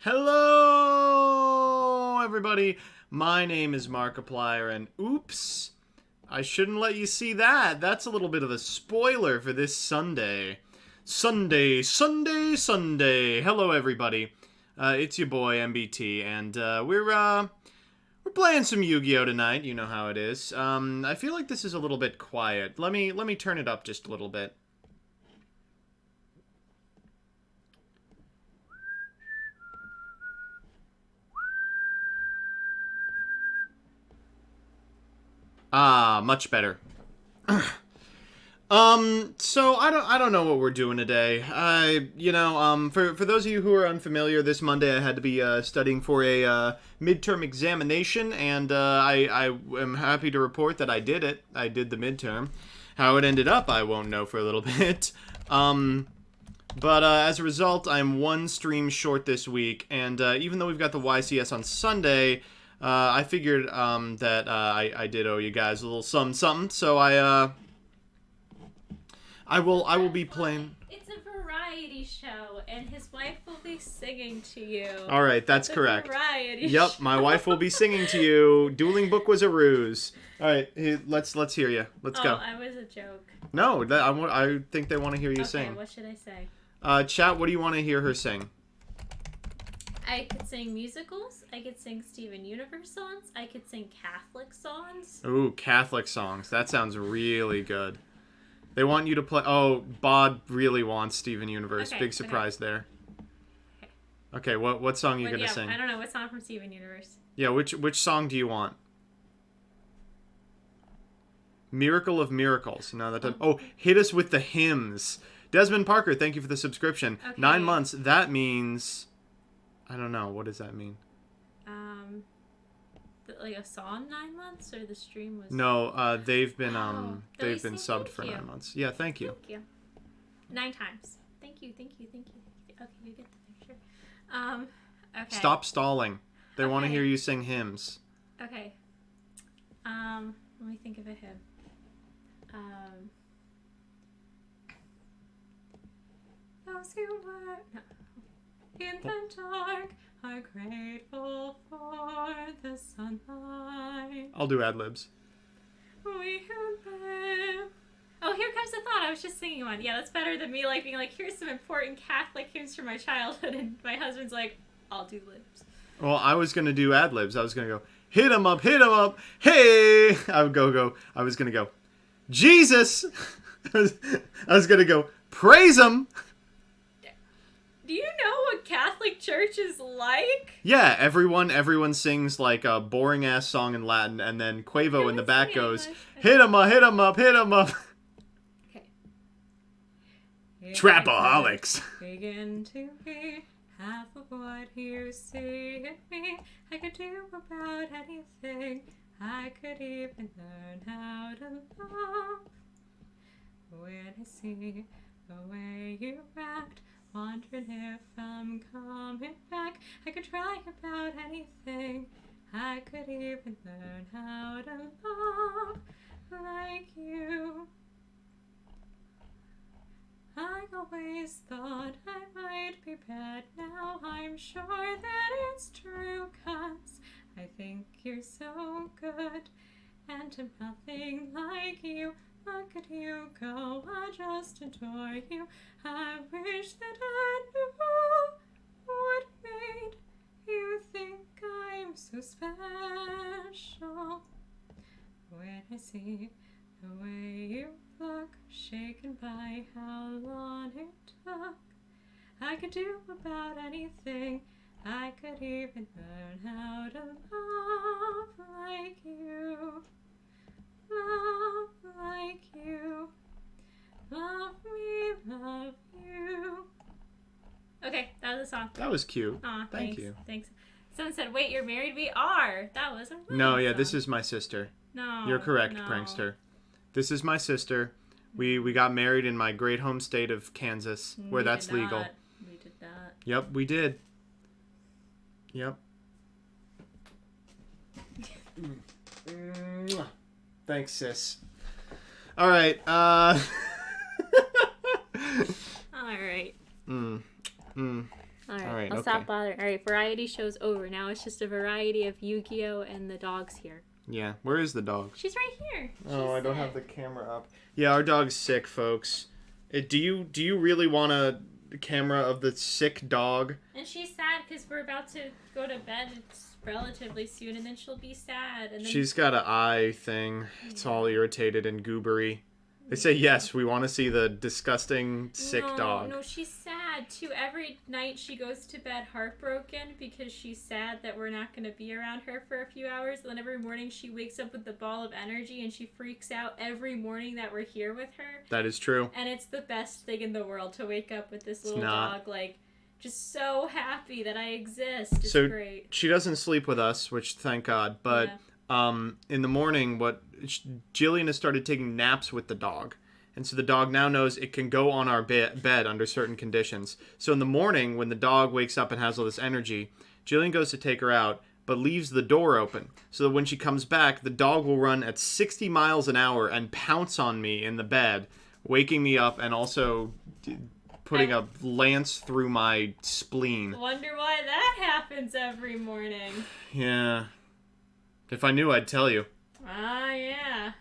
Hello, everybody. My name is Markiplier, and oops, I shouldn't let you see that. That's a little bit of a spoiler for this Sunday. Sunday. Hello, everybody. It's your boy MBT, and we're playing some Yu-Gi-Oh tonight. You know how it is. I feel like this is a little bit quiet. Let me turn it up just a little bit. Ah, much better. So I don't know what we're doing today. For those of you who are unfamiliar, this Monday I had to be studying for a midterm examination, and I am happy to report that I did it. I did the midterm. How it ended up, I won't know for a little bit. But as a result, I'm one stream short this week, and even though we've got the YCS on Sunday, I figured that I did owe you guys a little something, so I will be playing. It's a variety show, and his wife will be singing to you. All right, that's correct. Variety yep, show. My wife will be singing to you. Dueling book was a ruse. All right, let's hear you. Let's go. Oh, I was a joke. No, I think they want to hear you sing. Okay, what should I say? Chat, what do you want to hear her sing? I could sing musicals. I could sing Steven Universe songs. I could sing Catholic songs. Ooh, Catholic songs. That sounds really good. They want you to play... Oh, Bod really wants Steven Universe. Okay, Big surprise there. Okay, what song are you going to sing? I don't know. What song from Steven Universe? Yeah, which song do you want? Miracle of Miracles. No, that doesn't... Oh, hit us with the hymns. Desmond Parker, thank you for the subscription. Okay. 9 months. That means... I don't know. What does that mean? Like a song 9 months, or the stream was... No, they've been Billy, subbed for 9 months. Yeah, thank you. Thank you. 9 times. Thank you. Okay, you get the picture. Okay. Stop stalling. They want to hear you sing hymns. Okay. Let me think of a hymn. Those who were in the dark are grateful for the sunlight. I'll do ad-libs. We who live. Oh, here comes the thought. I was just singing one. Yeah, that's better than me being like, here's some important Catholic hymns from my childhood, and my husband's like, I'll do libs. Well, I was gonna do ad-libs. I was gonna go, hit 'em up, hey! I was gonna go, Jesus! I was gonna go, praise 'em! Do you know what Catholic Church is like? Yeah, everyone sings like a boring ass song in Latin, and then Quavo in the back goes, hit 'em up. Okay. Trapaholics. Begin to be half of what you see in me. I could do about anything. I could even learn how to love. When I see the way you act, wondering if I'm coming back. I could try about anything. I could even learn how to love like you. I always thought I might be bad. Now I'm sure that it's true, 'cause I think you're so good, and I'm nothing like you. Look at you go, I just adore you. I wish that I knew what made you think I'm so special. When I see the way you look, shaken by how long it took, I could do about anything. I could even learn how to love like you. Love like you. Love me, love you. Okay, that was the song. That was cute. Aw, Thank you. Thanks. Someone said, wait, you're married? We are. That was a really No, yeah, song. This is my sister. No. You're correct, no. prankster. This is my sister. We got married in my great home state of Kansas, where that's legal. We did not. Yep, we did. Yep. Thanks, sis. All right. All right. All right, All right, I'll okay. stop bothering. All right, variety show's over. Now it's just a variety of Yu-Gi-Oh and the dog's here. Yeah, where is the dog? She's right here. Oh, I don't have the camera up. Yeah, our dog's sick, folks. Do you really want a camera of the sick dog? And she's sad because we're about to go to bed relatively soon, and then she'll be sad. And then She's got an eye thing. It's all irritated and goobery. They say, yes, we want to see the disgusting, sick dog. No, she's sad too. Every night she goes to bed heartbroken because she's sad that we're not going to be around her for a few hours. And then every morning she wakes up with the ball of energy and she freaks out every morning that we're here with her. That is true. And it's the best thing in the world to wake up with this little dog, like, just so happy that I exist. It's great. She doesn't sleep with us, which thank God, but... Yeah. In the morning, Jillian has started taking naps with the dog. And so the dog now knows it can go on our bed under certain conditions. So in the morning, when the dog wakes up and has all this energy, Jillian goes to take her out, but leaves the door open. So that when she comes back, the dog will run at 60 miles an hour and pounce on me in the bed, waking me up and also putting a lance through my spleen. Wonder why that happens every morning. Yeah. If I knew, I'd tell you. Ah, yeah.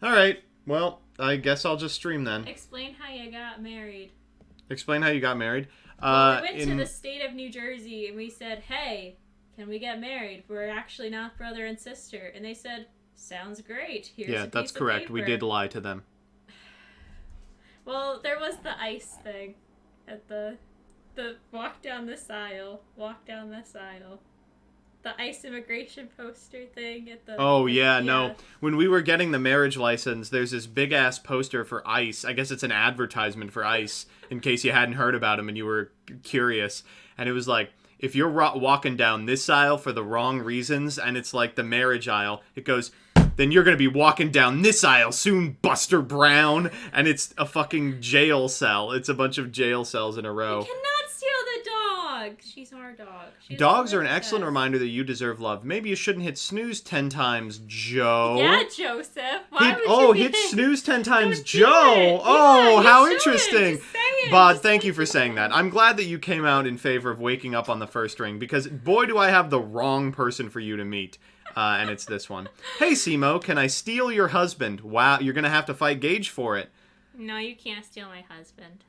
All right. Well, I guess I'll just stream then. Explain how you got married. Explain how you got married. Well, we went to the state of New Jersey and we said, hey, can we get married? We're actually not brother and sister. And they said, sounds great. Here's a piece that's of correct. paper. We did lie to them. Well, there was the ice thing at the walk down this aisle. The ICE immigration poster thing at the... Oh, yeah, no. When we were getting the marriage license, there's this big-ass poster for ICE. I guess it's an advertisement for ICE, in case you hadn't heard about them and you were curious. And it was like, if you're walking down this aisle for the wrong reasons, and it's like the marriage aisle, it goes, then you're going to be walking down this aisle soon, Buster Brown. And it's a fucking jail cell. It's a bunch of jail cells in a row. You cannot steal the dog. She's our dog. Dogs are an excellent reminder that you deserve love. Maybe you shouldn't hit snooze 10 times, Joe. Yeah, Joseph. Why would you hit snooze 10 times, Don't Joe. Oh, how should. interesting. Just say it. Bod, thank you for saying that. I'm glad that you came out in favor of waking up on the first ring, because boy, do I have the wrong person for you to meet. And it's this one. Hey, Simo, can I steal your husband? Wow, you're going to have to fight Gage for it. No, you can't steal my husband.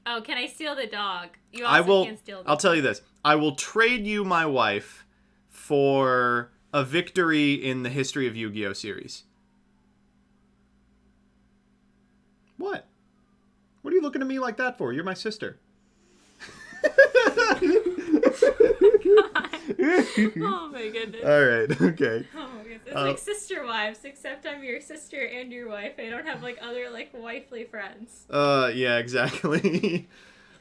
Oh, can I steal the dog? You also can't steal the I'll tell you this. I will trade you my wife for a victory in the History of Yu-Gi-Oh series. What? What are you looking at me like that for? You're my sister. Oh my goodness. All right, okay. Oh my goodness. It's like sister wives, except I'm your sister and your wife. I don't have like other like wifely friends. Yeah, exactly.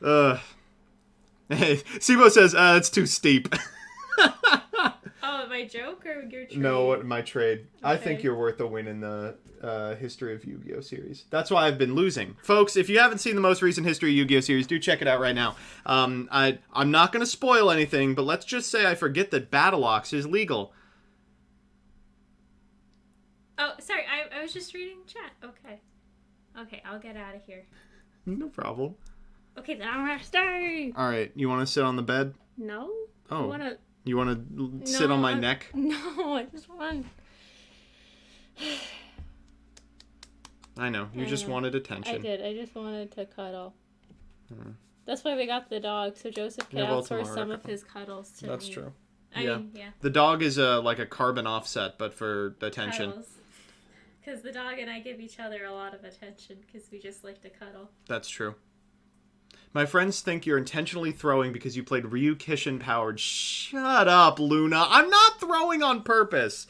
Hey, Sibo says, that's too steep. Oh, my joke or your trade? No, my trade. Okay. I think Okay. you're worth a win in the History of Yu-Gi-Oh series. That's why I've been losing. Folks, if you haven't seen the most recent History of Yu-Gi-Oh series, do check it out right now. I'm not going to spoil anything, but let's just say I forget that Battle Ox is legal. Oh, sorry. I was just reading chat. Okay, I'll get out of here. No problem. Okay, then I'm going to stay. All right, you want to sit on the bed? No. Oh. I want to... You want to sit on my neck? No, I just want... I know. You just wanted attention. I did. I just wanted to cuddle. That's why we got the dog, so Joseph can outsource tomorrow some of his cuddles to That's me. true. I mean, yeah. The dog is like a carbon offset, but for attention. Because the dog and I give each other a lot of attention because we just like to cuddle. That's true. My friends think you're intentionally throwing because you played Ryu Kishin powered. Shut up, Luna. I'm not throwing on purpose.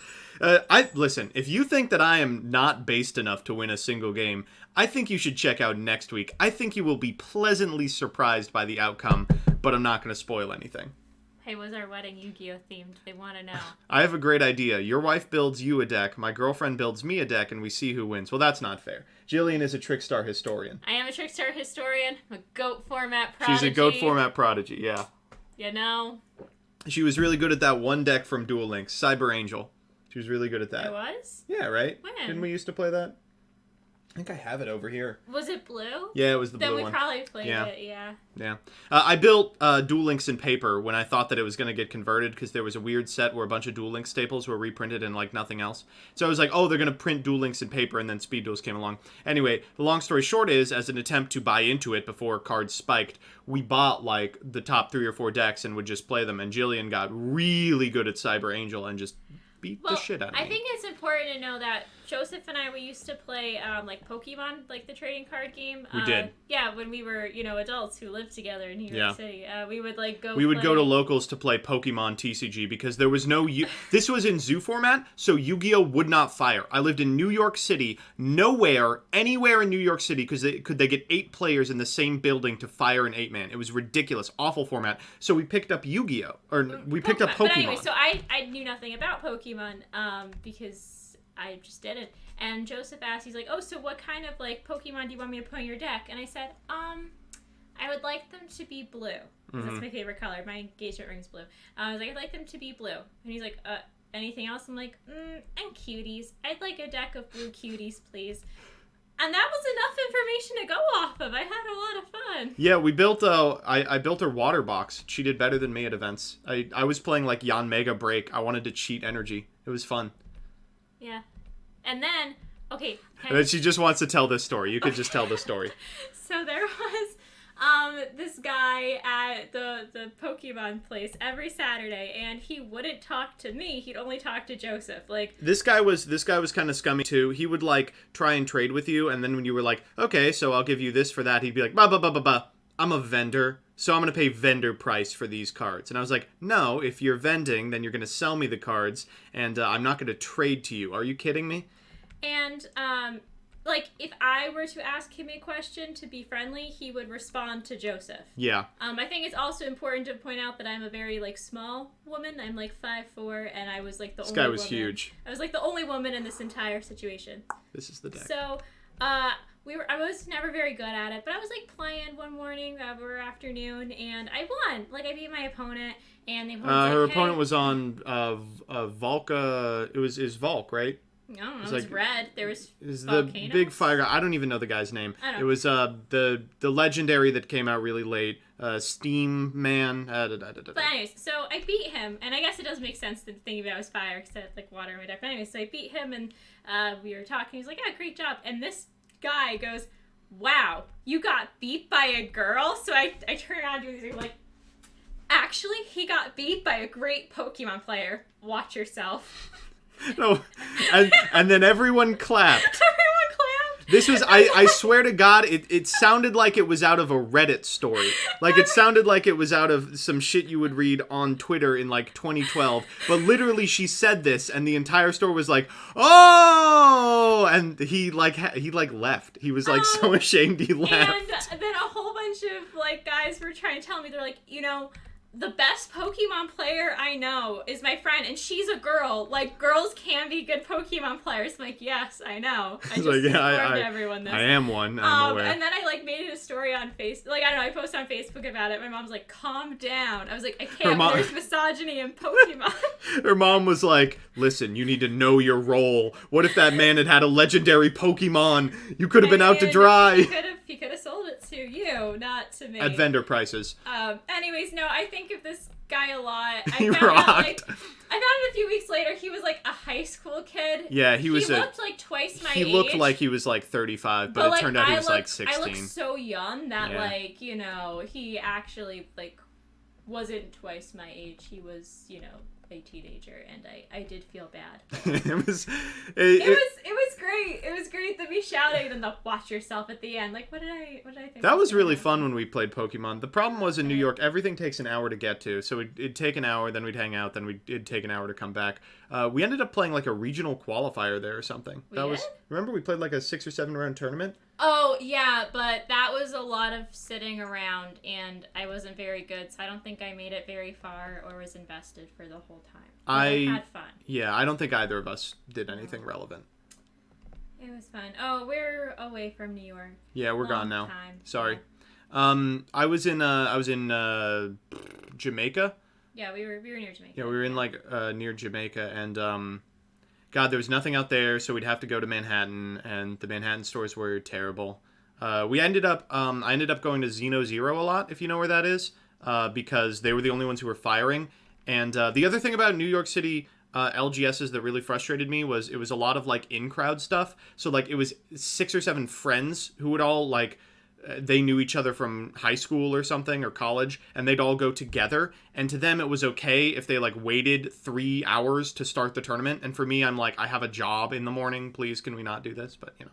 Listen, if you think that I am not based enough to win a single game, I think you should check out next week. I think you will be pleasantly surprised by the outcome, but I'm not going to spoil anything. Hey, was our wedding Yu-Gi-Oh themed? They want to know. I have a great idea. Your wife builds you a deck, my girlfriend builds me a deck, and we see who wins. Well, that's not fair. Jillian is a Trickstar historian. I am a Trickstar historian. I'm a GOAT format prodigy. She's a GOAT format prodigy, yeah. You know? She was really good at that one deck from Duel Links, Cyber Angel. She was really good at that. I was? Yeah, right? When? Didn't we used to play that? I think I have it over here. Was it blue? Yeah, it was the blue Then we one. probably played Yeah. it, yeah. Yeah. I built Duel Links in paper when I thought that it was going to get converted because there was a weird set where a bunch of Duel Links staples were reprinted and like nothing else. So I was like, oh, they're going to print Duel Links in paper, and then Speed Duels came along. Anyway, the long story short is, as an attempt to buy into it before cards spiked, we bought like the top 3 or 4 decks and would just play them. And Jillian got really good at Cyber Angel and just beat the shit out of me. I think it's important to know that Joseph and I, we used to play like Pokemon, like the trading card game. We did. Yeah, when we were, adults who lived together in New York City. We would like go. We would go to locals to play Pokemon TCG because there was no. This was in zoo format, so Yu-Gi-Oh would not fire. I lived in New York City. Nowhere, anywhere in New York City, because they get 8 players in the same building to fire an 8-man. It was ridiculous, awful format. So we picked up Yu-Gi-Oh, or we picked up Pokemon. But anyway, so I knew nothing about Pokemon because I just didn't. And Joseph asked, he's like, oh, so what kind of, like, Pokemon do you want me to put in your deck? And I said, I would like them to be blue. Because that's my favorite color. My engagement ring's blue. I was like, I'd like them to be blue. And he's like, anything else? I'm like, and cuties. I'd like a deck of blue cuties, please. And that was enough information to go off of. I had a lot of fun. Yeah, we built I built her water box. She did better than me at events. I was playing, like, Yan Mega Break. I wanted to cheat energy. It was fun. Yeah. And then, okay. And then she just wants to tell this story. You could just tell the story. So there was this guy at the Pokemon place every Saturday, and he wouldn't talk to me. He'd only talk to Joseph. Like, this guy was kind of scummy too. He would like try and trade with you, and then when you were like, okay, so I'll give you this for that, he'd be like, ba. I'm a vendor, so I'm going to pay vendor price for these cards. And I was like, no, if you're vending, then you're going to sell me the cards, and I'm not going to trade to you. Are you kidding me? And, like, if I were to ask him a question to be friendly, he would respond to Joseph. Yeah. I think it's also important to point out that I'm a very, like, small woman. I'm, like, 5'4", and I was, like, the only woman. This guy was huge. I was, like, the only woman in this entire situation. This is the deck. So, I was never very good at it, but I was like playing one morning or afternoon, and I won. Like, I beat my opponent, and they were her opponent was on Volca. It was Volk, right? No, it was red. There was the big fire guy. I don't even know the guy's name. It was the legendary that came out really late. Steam Man. But anyways, so I beat him, and I guess it does make sense to think about it was fire because I had like water in my deck. But anyways, so I beat him, and we were talking. He's like, "Yeah, great job." And this guy goes, "Wow, you got beat by a girl?" So I turn around and do like, actually, he got beat by a great Pokemon player. Watch yourself. No, and then everyone clapped. Everyone clapped. This was, I swear to God, it sounded like it was out of a Reddit story. Like, it sounded like it was out of some shit you would read on Twitter in, like, 2012. But literally, she said this, and the entire store was like, oh! And he left. He was, like, so ashamed he left. And then a whole bunch of, like, guys were trying to tell me, they're like, the best Pokemon player I know is my friend, and she's a girl. Like, girls can be good Pokemon players. I'm like, yes, I know. I just informed everyone this. I am one. I'm aware. And then I, like, made it a story on Facebook. Like, I don't know, I posted on Facebook about it. My mom's like, calm down. I was like, I can't. There's misogyny in Pokemon. Her mom was like, listen, you need to know your role. What if that man had a legendary Pokemon? You could have been out to dry. He could have sold it to you, not to me. At vendor prices. Anyways, no, I think of this guy a lot. He rocked. I found out a few weeks later he was like a high school kid. Yeah, he looked like twice my age. He looked like he was like 35, but it turned out he was like 16. I looked so young that he actually like wasn't twice my age. He was, a teenager, and I did feel bad. It was great. It was great to be shouting and the watch yourself at the end. Like, what did I think? That was really fun when we played Pokemon. The problem was in New York, everything takes an hour to get to. So it'd take an hour, then we'd hang out, then it'd take an hour to come back. We ended up playing like a regional qualifier there or something. Remember we played like a 6 or 7 round tournament? Oh, yeah, but that was a lot of sitting around, and I wasn't very good, so I don't think I made it very far or was invested for the whole time. I had fun. Yeah, I don't think either of us did anything relevant. It was fun. Oh, we're away from New York. Yeah, we're gone now. Sorry. Yeah. I was in Jamaica. Yeah, we were near Jamaica. Yeah, we were in like near Jamaica, and God, there was nothing out there, so we'd have to go to Manhattan, and the Manhattan stores were terrible. I ended up going to Xeno Zero a lot, if you know where that is, because they were the only ones who were firing. And the other thing about New York City LGSs that really frustrated me was it was a lot of like in-crowd stuff. So like it was 6 or 7 friends who would all like they knew each other from high school or something or college, and they'd all go together. And to them, it was okay if they like waited 3 hours to start the tournament. And for me, I'm like, I have a job in the morning. Please, can we not do this? But you know.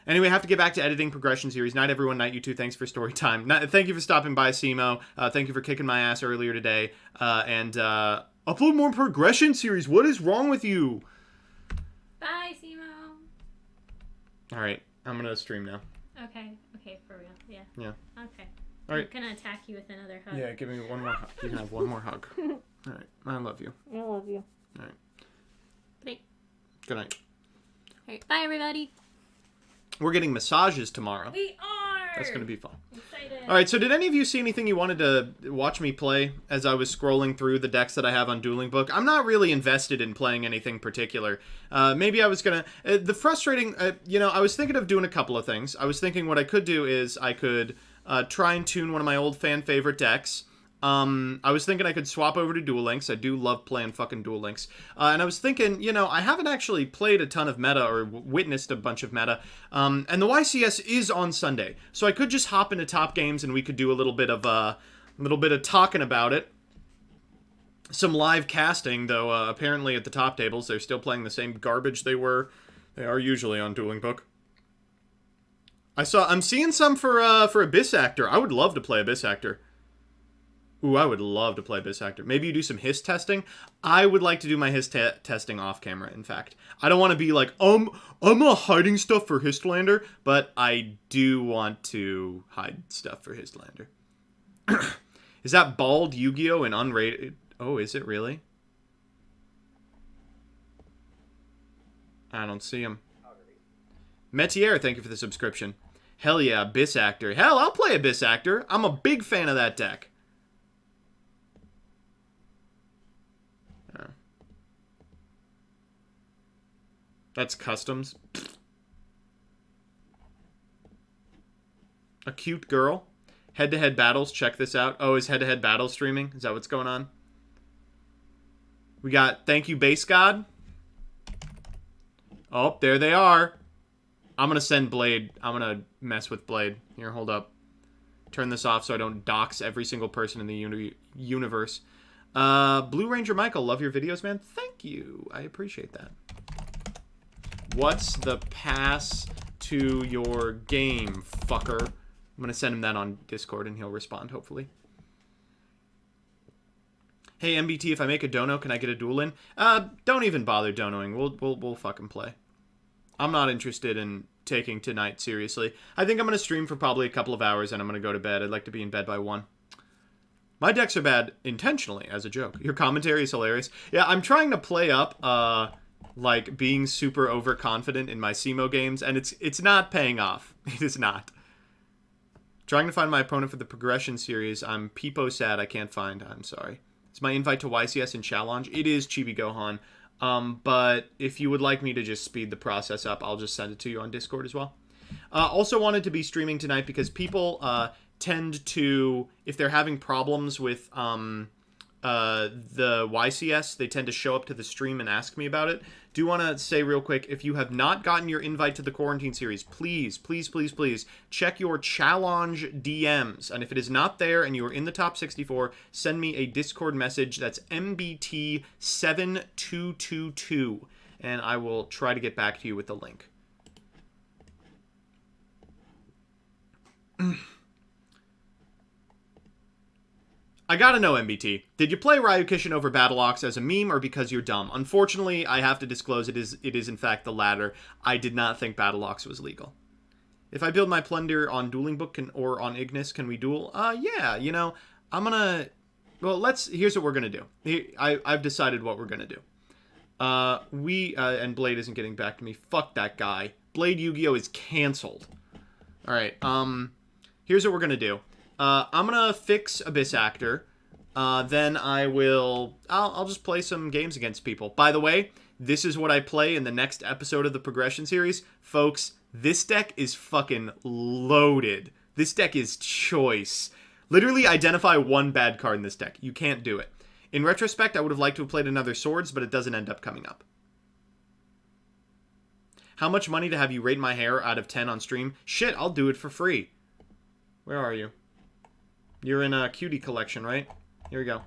Anyway, I have to get back to editing Progression Series. Night, everyone. Night, you too. Thanks for story time. Thank you for stopping by, Simo. Thank you for kicking my ass earlier today. And upload more Progression Series. What is wrong with you? Bye, Simo. All right. I'm going to stream now. Okay, for real. Yeah. Yeah. Okay. All right. I'm going to attack you with another hug. Yeah, give me one more hug. You can have one more hug. All right. I love you. I love you. All right. Good night. Good night. All right. Bye, everybody. We're getting massages tomorrow. We are! That's going to be fun. I'm excited. All right, so did any of you see anything you wanted to watch me play as I was scrolling through the decks that I have on Dueling Book? I'm not really invested in playing anything particular. Maybe I was going to... the frustrating... I was thinking of doing a couple of things. I was thinking what I could do is I could try and tune one of my old fan favorite decks. I was thinking I could swap over to Duel Links. I do love playing fucking Duel Links. And I was thinking, I haven't actually played a ton of meta or witnessed a bunch of meta. And the YCS is on Sunday. So I could just hop into Top Games and we could do a little bit of talking about it. Some live casting, though apparently at the top tables they're still playing the same garbage they are usually on Dueling Book. I'm seeing some for Abyss Actor. I would love to play Abyss Actor. Ooh, I would love to play Abyss Actor. Maybe you do some hiss testing. I would like to do my hiss testing off camera, in fact. I don't want to be like, I'm hiding stuff for Histlander, but I do want to hide stuff for Histlander. Is that bald Yu-Gi-Oh! And unrated? Oh, is it really? I don't see him. Metier, thank you for the subscription. Hell yeah, Abyss Actor. Hell, I'll play Abyss Actor. I'm a big fan of that deck. That's customs. A cute girl. Head-to-head battles. Check this out. Oh, is head-to-head battle streaming? Is that what's going on? We got Thank You Base God. Oh, there they are. I'm going to send Blade. I'm going to mess with Blade. Here, hold up. Turn this off so I don't dox every single person in the universe. Blue Ranger Michael, love your videos, man. Thank you. I appreciate that. What's the pass to your game, fucker? I'm going to send him that on Discord and he'll respond, hopefully. Hey, MBT, if I make a dono, can I get a duel in? Don't even bother donoing. We'll fucking play. I'm not interested in taking tonight seriously. I think I'm going to stream for probably a couple of hours and I'm going to go to bed. I'd like to be in bed by 1. My decks are bad intentionally, as a joke. Your commentary is hilarious. Yeah, I'm trying to play up, like, being super overconfident in my Simo games, and it's not paying off. It is not. Trying to find my opponent for the Progression Series. I'm peepo sad I can't find. I'm sorry. It's my invite to YCS and challenge. It is Chibi Gohan. But if you would like me to just speed the process up, I'll just send it to you on Discord as well. Also wanted to be streaming tonight because people tend to, if they're having problems with the YCS, they tend to show up to the stream and ask me about it. Do want to say real quick, if you have not gotten your invite to the quarantine series, please check your challenge DMs. And if it is not there and you are in the top 64, send me a Discord message. That's MBT7222. And I will try to get back to you with the link. I gotta know, MBT. Did you play Ryukishin over Battle Ox as a meme or because you're dumb? Unfortunately, I have to disclose it is in fact the latter. I did not think Battle Ox was legal. If I build my plunder on Dueling Book or on Ignis, can we duel? Yeah, I'm gonna... Well, here's what we're gonna do. I've decided what we're gonna do. And Blade isn't getting back to me. Fuck that guy. Blade Yu-Gi-Oh! Is canceled. Alright, here's what we're gonna do. I'm gonna fix Abyss Actor. Then I'll just play some games against people. By the way, this is what I play in the next episode of the progression series, folks, this deck is fucking loaded. This deck is choice. Literally identify one bad card in this deck. You can't do it. In retrospect, I would have liked to have played another Swords, but it doesn't end up coming up. How much money to have you rate my hair out of 10 on stream? Shit, I'll do it for free. Where are you? You're in a cutie collection, right? Here we go.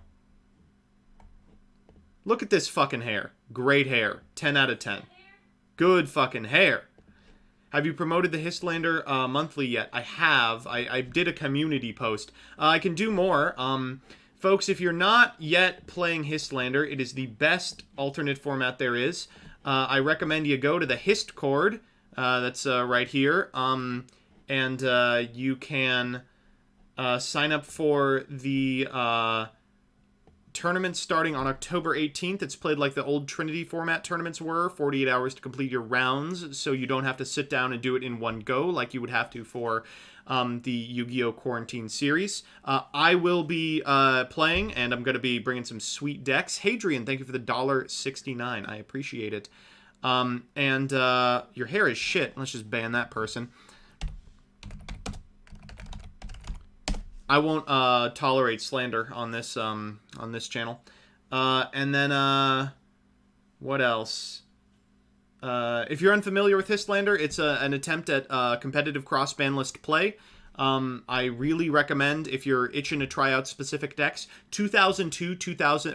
Look at this fucking hair. Great hair. 10 out of 10. Good fucking hair. Have you promoted the Histlander monthly yet? I have. I did a community post. I can do more. Folks, if you're not yet playing Histlander, it is the best alternate format there is. I recommend you go to the Hist Cord. That's right here. And you can sign up for the tournament starting on October 18th. It's played like the old Trinity format tournaments were, 48 hours to complete your rounds, so you don't have to sit down and do it in one go like you would have to for the Yu-Gi-Oh! Quarantine series. I will be playing, and I'm going to be bringing some sweet decks. Hadrian, thank you for the $1.69. I appreciate it. And your hair is shit. Let's just ban that person. I won't tolerate slander on this channel. And then what else? If you're unfamiliar with Histlander, it's an attempt at competitive cross-ban list play. I really recommend, if you're itching to try out specific decks, 2000,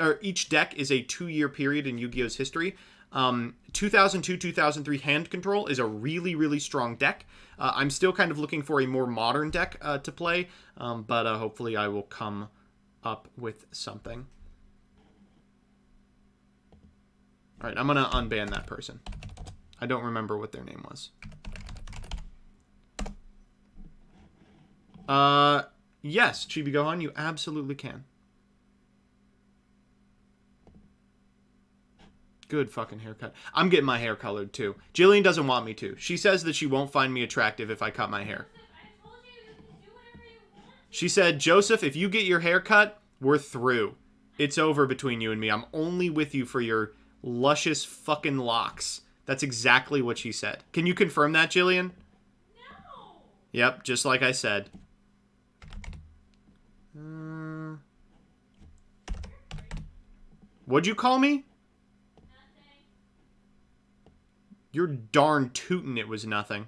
or each deck is a 2-year period in Yu-Gi-Oh's history. 2002-2003 Hand Control is a really, really strong deck. I'm still kind of looking for a more modern deck to play, but hopefully I will come up with something. Alright, I'm going to unban that person. I don't remember what their name was. Yes, Chibi Gohan, you absolutely can. Good fucking haircut. I'm getting my hair colored, too. Jillian doesn't want me to. She says that she won't find me attractive if I cut my hair. She said, Joseph, if you get your hair cut, we're through. It's over between you and me. I'm only with you for your luscious fucking locks. That's exactly what she said. Can you confirm that, Jillian? No. Yep, just like I said. What'd you call me? You're darn tootin' it was nothing.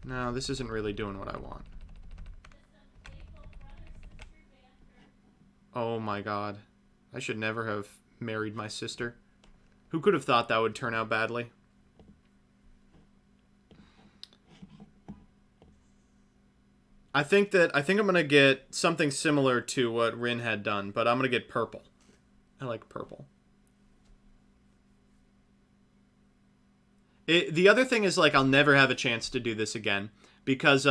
No, this isn't really doing what I want. Oh my god. I should never have married my sister. Who could have thought that would turn out badly? I think I'm gonna get something similar to what Rin had done, but I'm gonna get purple. I like purple. The other thing is, like, I'll never have a chance to do this again. Because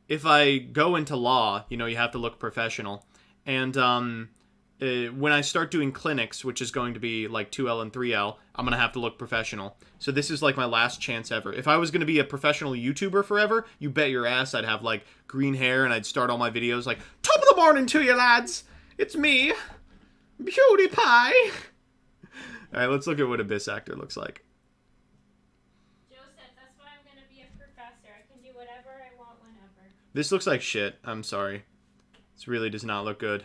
if I go into law, you know, you have to look professional. And when I start doing clinics, which is going to be like 2L and 3L, I'm going to have to look professional. So this is like my last chance ever. If I was going to be a professional YouTuber forever, you bet your ass I'd have like green hair and I'd start all my videos like, top of the morning to you lads. It's me, PewDiePie. All right, let's look at what Abyss Actor looks like. This looks like shit. I'm sorry. This really does not look good.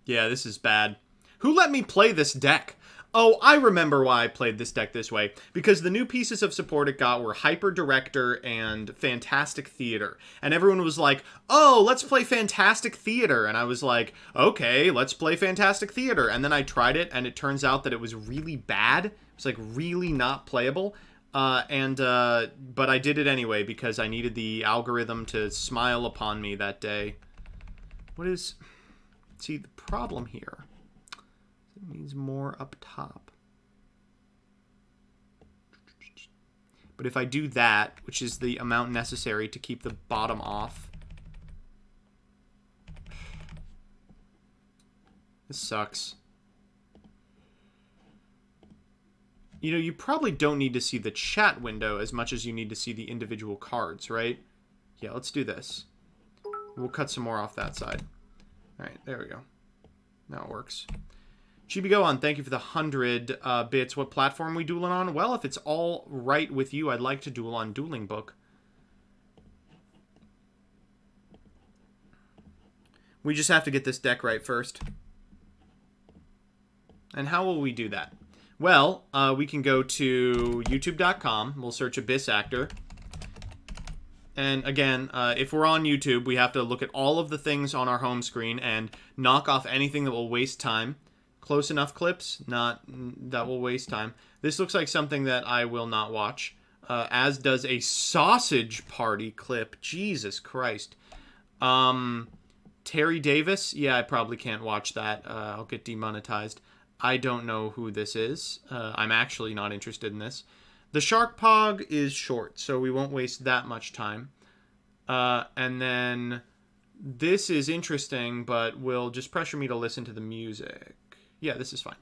Yeah, this is bad. Who let me play this deck? Oh, I remember why I played this deck this way. Because the new pieces of support it got were Hyper Director and Fantastic Theater. And everyone was like, oh, let's play Fantastic Theater. And I was like, okay, let's play Fantastic Theater. And then I tried it, and it turns out that it was really bad. It was like really not playable. But I did it anyway because I needed the algorithm to smile upon me that day. What is... See, the problem here... It needs more up top. But if I do that, which is the amount necessary to keep the bottom off... This sucks. You know, you probably don't need to see the chat window as much as you need to see the individual cards, right? Yeah, let's do this. We'll cut some more off that side. All right, there we go. Now it works. Chibi Gohan, thank you for the 100 bits. What platform we dueling on? Well, if it's all right with you, I'd like to duel on Dueling Book. We just have to get this deck right first. And how will we do that? Well, we can go to youtube.com. We'll search Abyss Actor. And again, if we're on YouTube, we have to look at all of the things on our home screen and knock off anything that will waste time. Close enough clips, that will waste time. This looks like something that I will not watch, as does a Sausage Party clip. Jesus Christ. Terry Davis? Yeah, I probably can't watch that. I'll get demonetized. I don't know who this is. I'm actually not interested in this. The Shark Pog is short, so we won't waste that much time. And then this is interesting, but will just pressure me to listen to the music. Yeah, this is fine.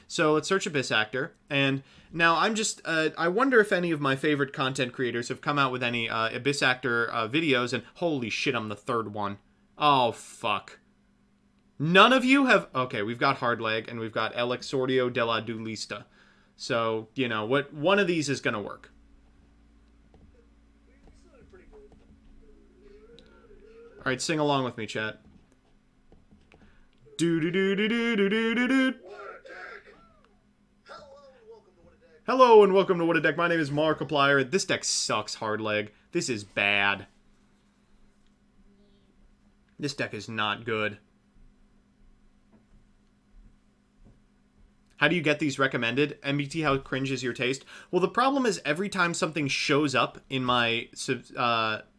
So let's search Abyss Actor. And now I'm just, I wonder if any of my favorite content creators have come out with any Abyss Actor videos, and holy shit, I'm the third one. Oh, fuck. None of you have... Okay, we've got Hard Leg, and we've got El Exordio de la Duelista. So, you know, one of these is going to work. Alright, sing along with me, chat. Do-do-do-do-do-do-do-do-do. Hello and welcome to What a Deck. My name is Markiplier. This deck sucks, Hard Leg. This is bad. This deck is not good. How do you get these recommended? MBT, how cringe is your taste? Well, the problem is every time something shows up in my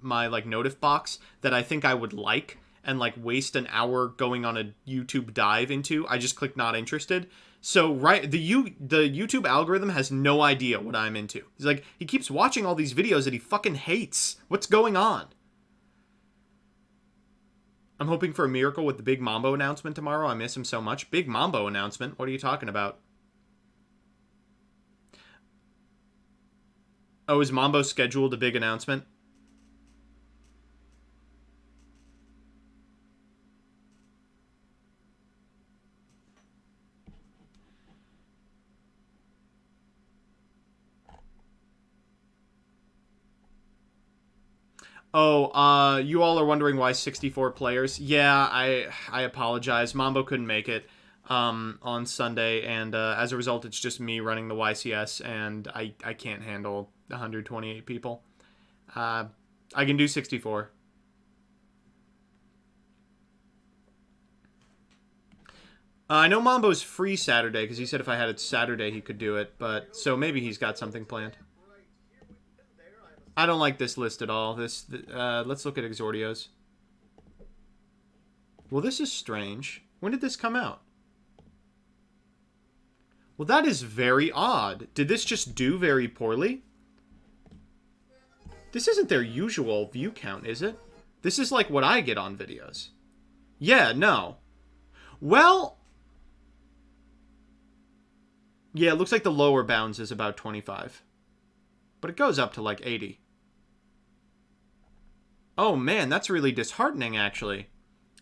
my like notif box that I think I would like and like waste an hour going on a YouTube dive into, I just click not interested. So the YouTube algorithm has no idea what I'm into. He's like, he keeps watching all these videos that he fucking hates. What's going on? I'm hoping for a miracle with the big Mambo announcement tomorrow. I miss him so much. Big Mambo announcement? What are you talking about? Oh, is Mambo scheduled a big announcement? Oh, you all are wondering why 64 players. Yeah, I apologize. Mambo couldn't make it on Sunday, and as a result, it's just me running the YCS, and I can't handle 128 people. I can do 64. I know Mambo's free Saturday, because he said if I had it Saturday, he could do it, but so maybe he's got something planned. I don't like this list at all. Let's look at Exordios. Well, this is strange. When did this come out? Well, that is very odd. Did this just do very poorly? This isn't their usual view count, is it? This is like what I get on videos. Yeah, no. Well... Yeah, it looks like the lower bounds is about 25. But it goes up to like 80. Oh man, that's really disheartening, actually.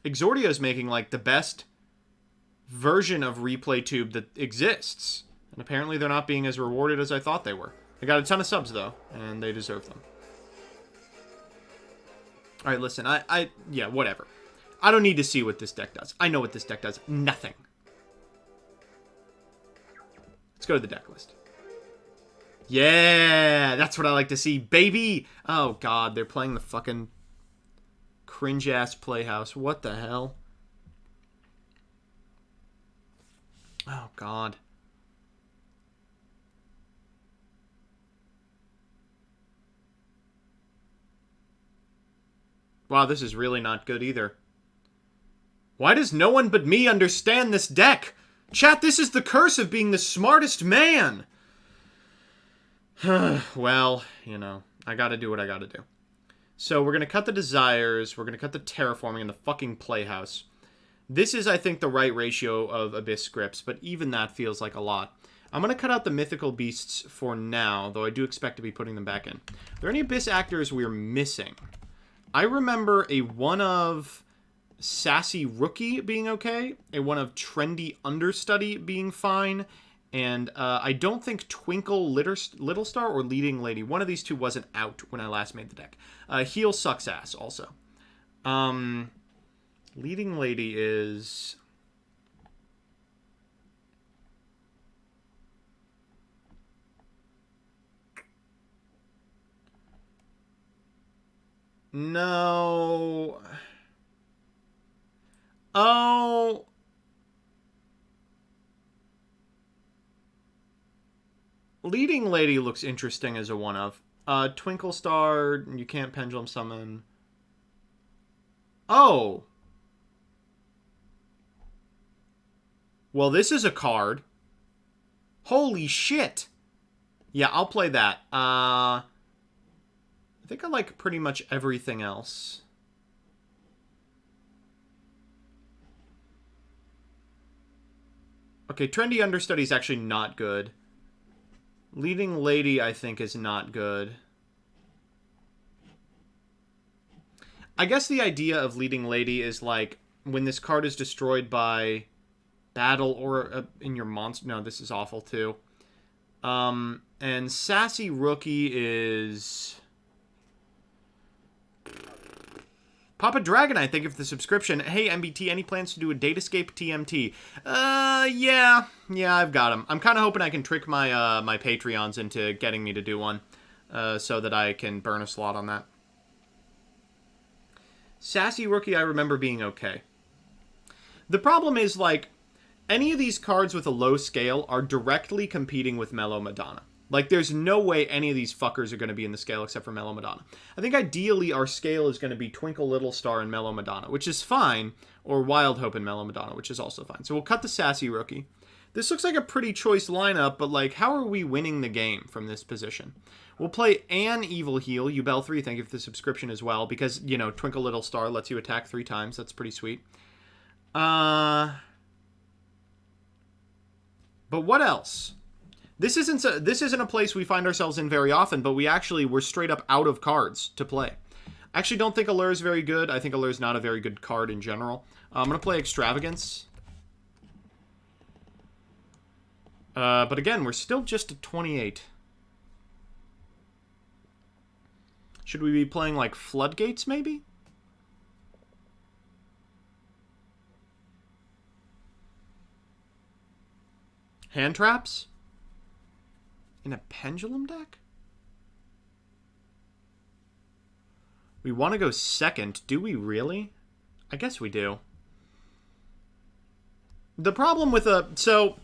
Exordio's making like the best version of ReplayTube that exists. And apparently they're not being as rewarded as I thought they were. They got a ton of subs though, and they deserve them. Alright, listen, yeah, whatever. I don't need to see what this deck does. I know what this deck does. Nothing. Let's go to the deck list. Yeah, that's what I like to see, baby! Oh god, they're playing the fucking cringe-ass Playhouse. What the hell? Oh god. Wow, this is really not good either. Why does no one but me understand this deck? Chat, this is the curse of being the smartest man! Well, you know, I gotta do what I gotta do. So we're gonna cut the Desires, we're gonna cut the Terraforming, and the fucking Playhouse. This is, I think, the right ratio of Abyss scripts, but even that feels like a lot. I'm going to cut out the mythical beasts for now, though I do expect to be putting them back in. Are there any Abyss actors we're missing? I remember a one of Sassy Rookie being okay, a one of Trendy Understudy being fine, and I don't think Twinkle Little Star or Leading Lady, one of these two wasn't out when I last made the deck. Heal sucks ass also. Leading Lady is... No. Oh. Leading Lady looks interesting as a one of. Twinkle Star, you can't Pendulum Summon. Oh. Well, this is a card. Holy shit. Yeah, I'll play that. I think I like pretty much everything else. Okay, Trendy Understudy is actually not good. Leading Lady, I think, is not good. I guess the idea of Leading Lady is, like, when this card is destroyed by battle or in your monster... No, this is awful, too. And Sassy Rookie is... Papa Dragonite, thank you for the subscription. Hey, MBT, any plans to do a Datascape TMT? Yeah, I've got them. I'm kind of hoping I can trick my my Patreons into getting me to do one, so that I can burn a slot on that. Sassy Rookie, I remember being okay. The problem is, like, any of these cards with a low scale are directly competing with Mellow Madonna. Like, there's no way any of these fuckers are going to be in the scale except for Mellow Madonna. I think ideally our scale is going to be Twinkle Little Star and Mellow Madonna, which is fine, or Wild Hope and Mellow Madonna, which is also fine. So we'll cut the Sassy Rookie. This looks like a pretty choice lineup, but, like, how are we winning the game from this position? We'll play An Evil Heal, Ubel3, thank you for the subscription as well, because, you know, Twinkle Little Star lets you attack 3 times. That's pretty sweet. But what else? This isn't a place we find ourselves in very often, but we're straight up out of cards to play. I actually don't think Allure is very good. I think Allure is not a very good card in general. I'm going to play Extravagance. But again, we're still just at 28. Should we be playing, like, Floodgates, maybe? Hand Traps? In a Pendulum deck? We want to go second. Do we really? I guess we do. The problem with so,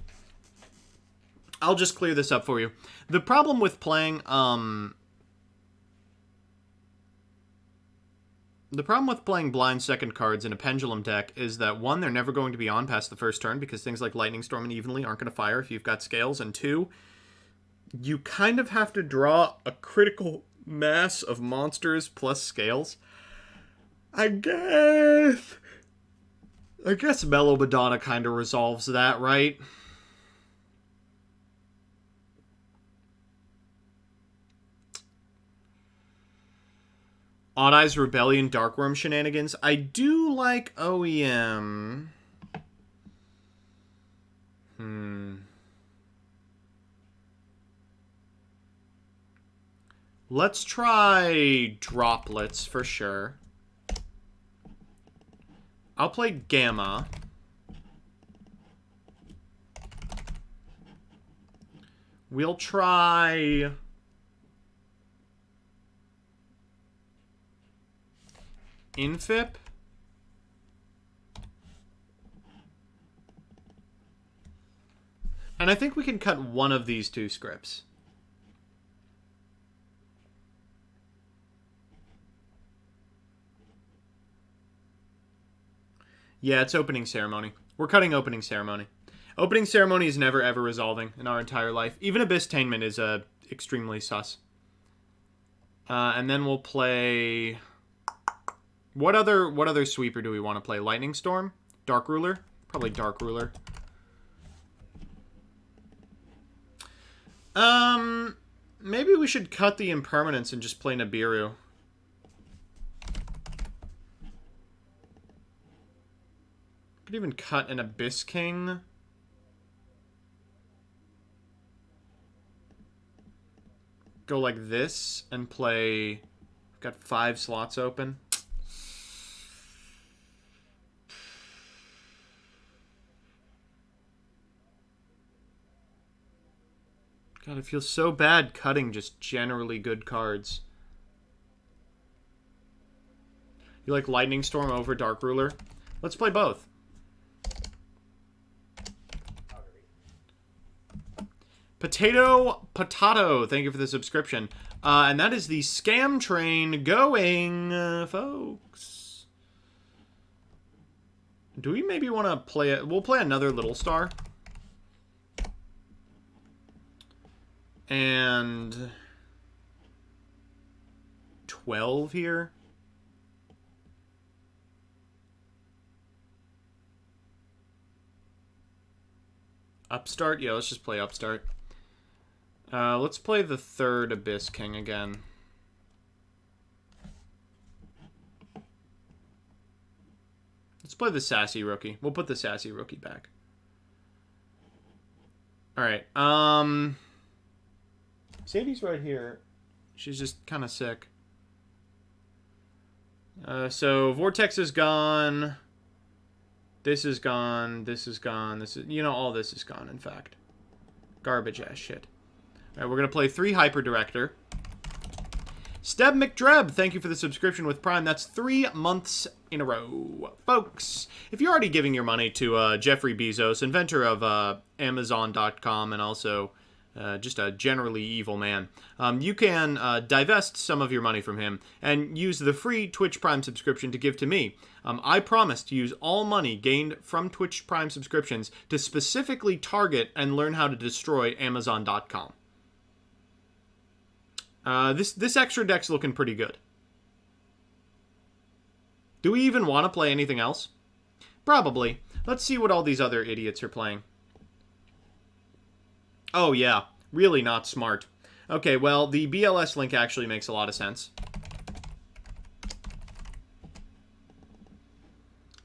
I'll just clear this up for you. The problem with playing, blind second cards in a Pendulum deck is that, one, they're never going to be on past the first turn because things like Lightning Storm and Evenly aren't going to fire if you've got scales, and two, you kind of have to draw a critical mass of monsters plus scales. I guess Mellow Madonna kind of resolves that, right? Odd Eyes Rebellion, Darkworm shenanigans. I do like OEM. Let's try Droplets for sure. I'll play Gamma. We'll try... Infip. And I think we can cut one of these 2 scripts. Yeah, it's Opening Ceremony. We're cutting Opening Ceremony. Opening Ceremony is never ever resolving in our entire life. Even Abyss-tainment is extremely sus. And then we'll play... What other sweeper do we want to play? Lightning Storm? Dark Ruler? Probably Dark Ruler. Maybe we should cut the impermanence and just play Nibiru. Could even cut an Abyss King. Go like this and play... We've got 5 slots open. God, it feels so bad cutting just generally good cards. You like Lightning Storm over Dark Ruler? Let's play both. Potato, thank you for the subscription. And that is the scam train going, folks. Do we maybe want to play it? We'll play another Little Star. And 12 here. Upstart? Yeah, let's just play Upstart. Let's play the 3rd Abyss King again. Let's play the Sassy Rookie. We'll put the Sassy Rookie back. Alright, Sadie's right here. She's just kind of sick. So, Vortex is gone. This is gone. This is gone. This is... You know, all this is gone, in fact. Garbage-ass shit. Alright, we're going to play 3 Hyper Director. Steb McDreb, thank you for the subscription with Prime. That's 3 months in a row. Folks, if you're already giving your money to Jeffrey Bezos, inventor of Amazon.com and also just a generally evil man, you can divest some of your money from him and use the free Twitch Prime subscription to give to me. I promise to use all money gained from Twitch Prime subscriptions to specifically target and learn how to destroy Amazon.com. This extra deck's looking pretty good. Do we even want to play anything else? Probably. Let's see what all these other idiots are playing. Oh, yeah. Really not smart. Okay, well, the BLS link actually makes a lot of sense.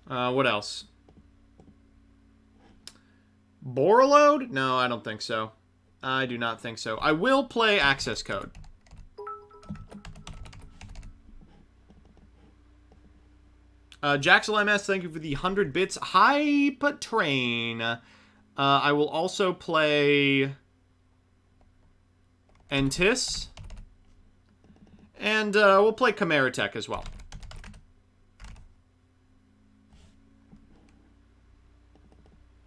What else? Borreload? No, I don't think so. I do not think so. I will play Access Code. Jaxel MS, thank you for the 100 bits. Hype Train. I will also play Entis. And we'll play Chimera Tech as well.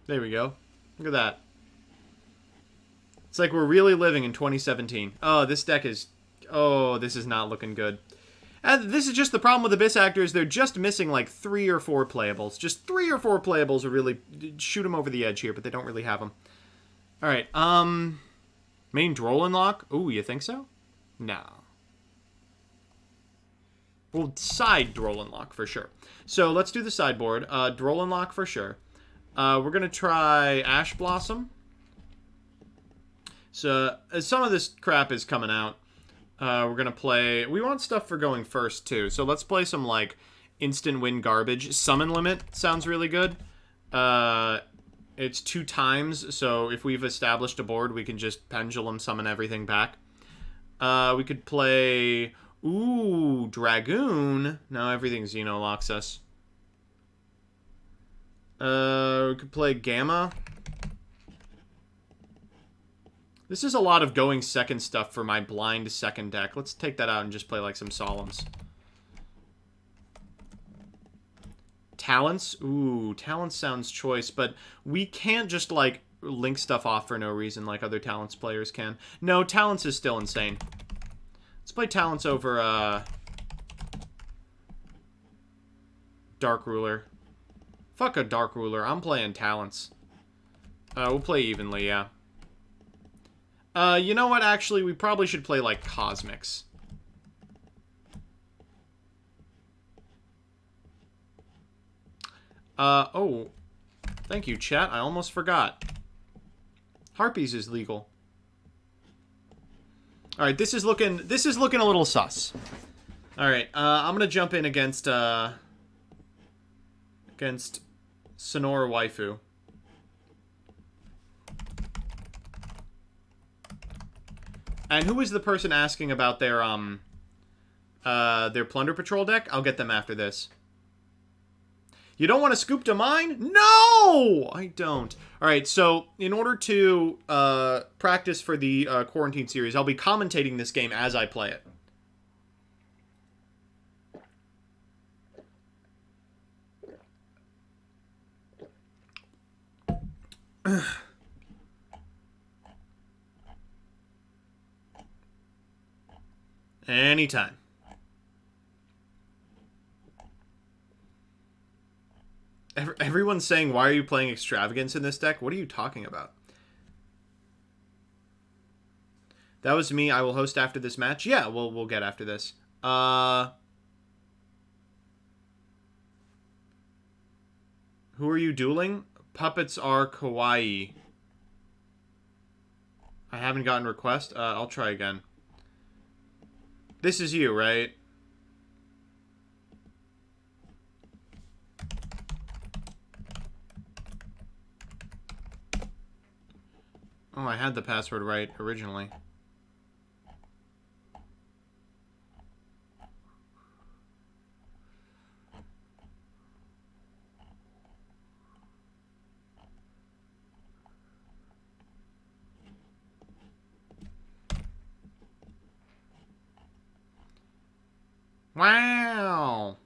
There we go. Look at that. It's like we're really living in 2017. Oh, this deck is... Oh, this is not looking good. And this is just the problem with Abyss Actors. They're just missing like 3 or 4 playables. Just 3 or 4 playables will really shoot them over the edge here, but they don't really have them. Alright, main Droll Lock? Ooh, you think so? No. Well, side Droll Lock for sure. So let's do the sideboard. Droll Lock for sure. We're going to try Ash Blossom. So some of this crap is coming out. We're going to play... We want stuff for going first, too. So let's play some, like, instant win garbage. Summon Limit sounds really good. It's 2 times, so if we've established a board, we can just Pendulum Summon everything back. We could play... Ooh, Dragoon. No, everything Xeno locks us. We could play Gamma. This is a lot of going second stuff for my blind second deck. Let's take that out and just play like some Solemns. Talents? Ooh, Talents sounds choice, but we can't just like link stuff off for no reason like other Talents players can. No, Talents is still insane. Let's play Talents over Dark Ruler. Fuck a Dark Ruler. I'm playing Talents. We'll play evenly, yeah. You know what? Actually, we probably should play, like, Cosmics. Oh. Thank you, chat. I almost forgot. Harpies is legal. All right, this is looking a little sus. All right, I'm gonna jump in against Sonora Waifu. And who was the person asking about their Plunder Patrol deck? I'll get them after this. You don't want to scoop to mine? No! I don't. Alright, so in order to practice for the Quarantine series, I'll be commentating this game as I play it. Anytime. Everyone's saying, why are you playing Extravagance in this deck? What are you talking about? That was me. I will host after this match. Yeah, we'll get after this. Who are you dueling? Puppets are kawaii. I haven't gotten a request. I'll try again. This is you, right? Oh, I had the password right originally. Wow.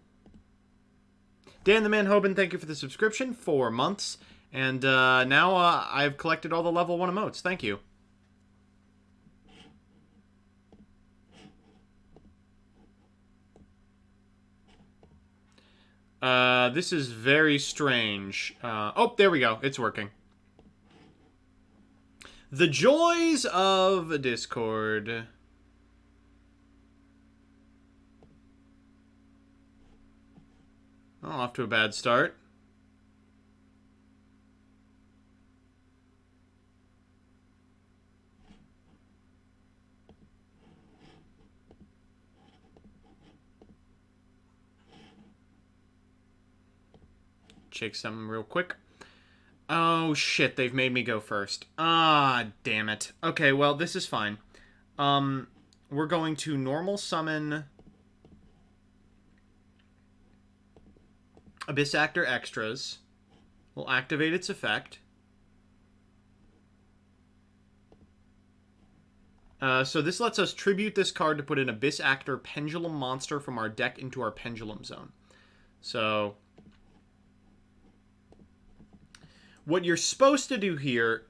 Dan the Man Hoban, thank you for the subscription. 4 months. And now I've collected all the level 1 emotes. Thank you. This is very strange. Oh, there we go. It's working. The joys of Discord. Oh, off to a bad start. Check something real quick. Oh, shit, they've made me go first. Ah, damn it. Okay, well, this is fine. We're going to normal summon Abyss Actor Extras. We'll activate its effect. So this lets us tribute this card to put an Abyss Actor Pendulum monster from our deck into our Pendulum Zone. So what you're supposed to do here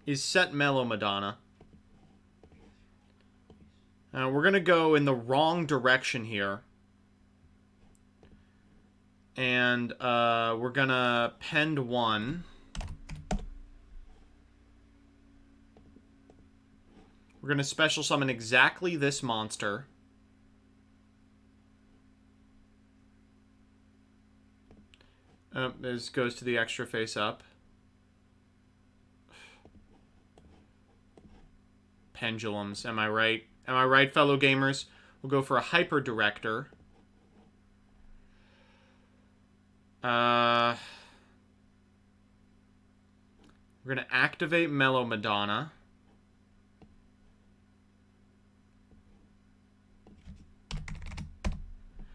is set Mellow Madonna. We're going to go in the wrong direction here. And we're going to pend 1. We're going to special summon exactly this monster. This goes to the extra face up. Pendulums, am I right? Am I right, fellow gamers? We'll go for a Hyper Director. We're going to activate Mellow Madonna.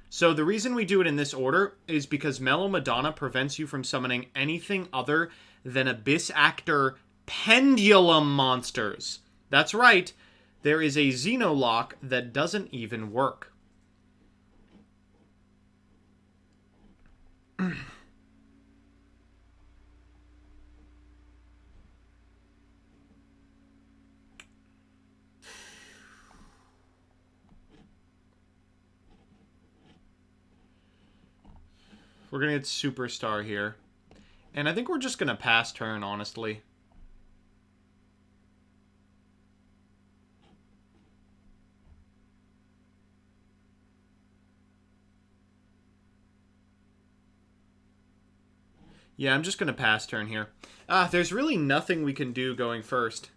So the reason we do it in this order is because Mellow Madonna prevents you from summoning anything other than Abyss Actor Pendulum monsters. That's right. There is a Xenolock that doesn't even work. We're going to get Superstar here. And I think we're just going to pass turn, honestly. Yeah, I'm just going to pass turn here. There's really nothing we can do going first.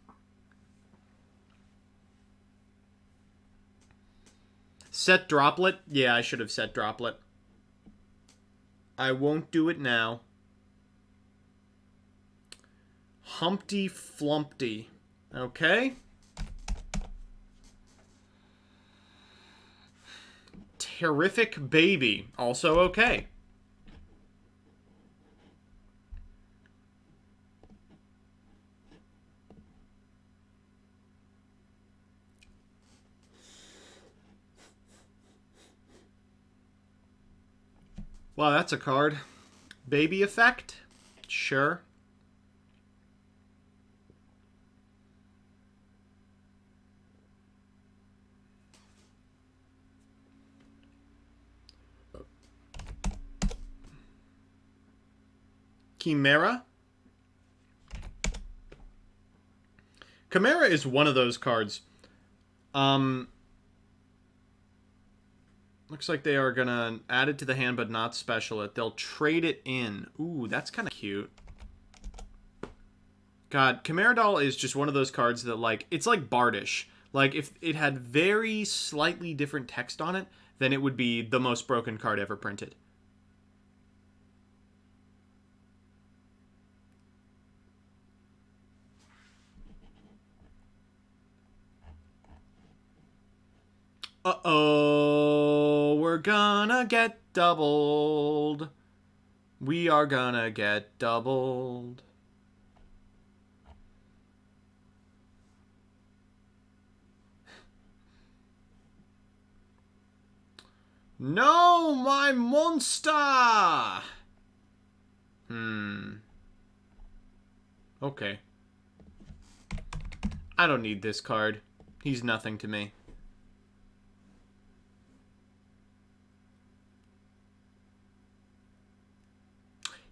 Set Droplet? Yeah, I should have set Droplet. I won't do it now. Humpty Flumpty. Okay. Terrific Baby. Also okay. Wow, that's a card. Baby Effect? Sure. Chimera? Chimera is one of those cards. Looks like they are gonna add it to the hand but not special it. They'll trade it in. Ooh, that's kind of cute. God, Chimera Doll is just one of those cards that, like, it's like Bardish. Like, if it had very slightly different text on it, then it would be the most broken card ever printed. Uh-oh, we're gonna get doubled. We are gonna get doubled. No, my monster! Okay. I don't need this card. He's nothing to me.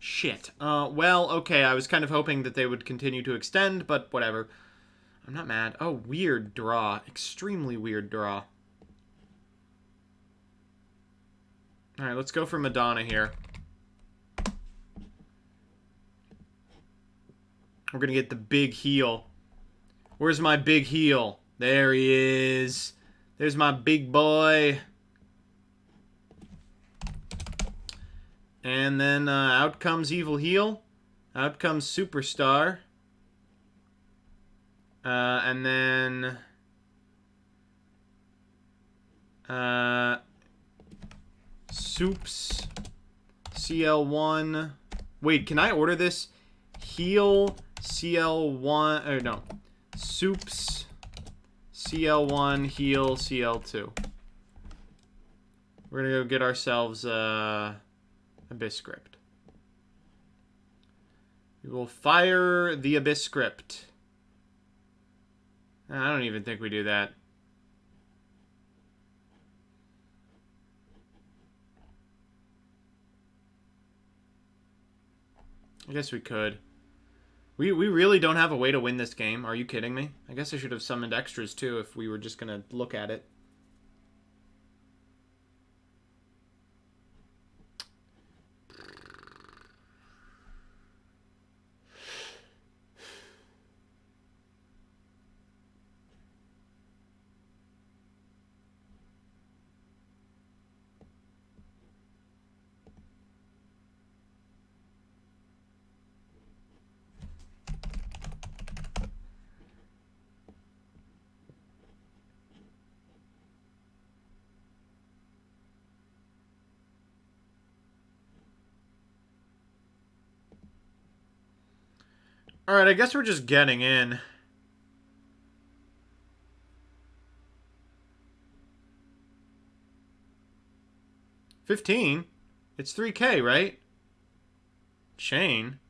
Shit. Well, okay, I was kind of hoping that they would continue to extend, but whatever. I'm not mad. Oh, weird draw. Extremely weird draw. Alright, let's go for Madonna here. We're gonna get the big heel. Where's my big heel? There he is. There's my big boy. And then out comes Evil Heel. Out comes Superstar. And then... Soups. CL1. Wait, can I order this? Heel CL1... Or no. Soups CL1, Heel CL2. We're gonna go get ourselves... Abyss Script. We will fire the Abyss Script. I don't even think we do that. I guess we could. We really don't have a way to win this game. Are you kidding me? I guess I should have summoned extras too if we were just gonna look at it. Alright, I guess we're just getting in. $15? It's $3K, right? Chain?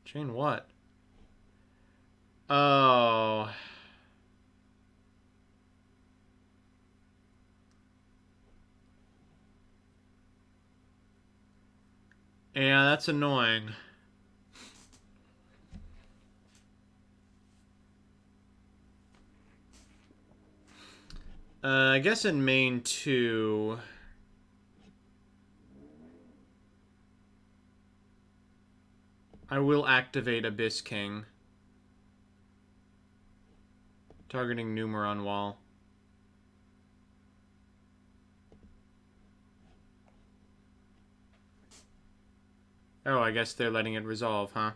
Chain what? Oh... Yeah, that's annoying. I guess in main 2... I will activate Abyss King. Targeting Numeron Wall. Oh, I guess they're letting it resolve, huh?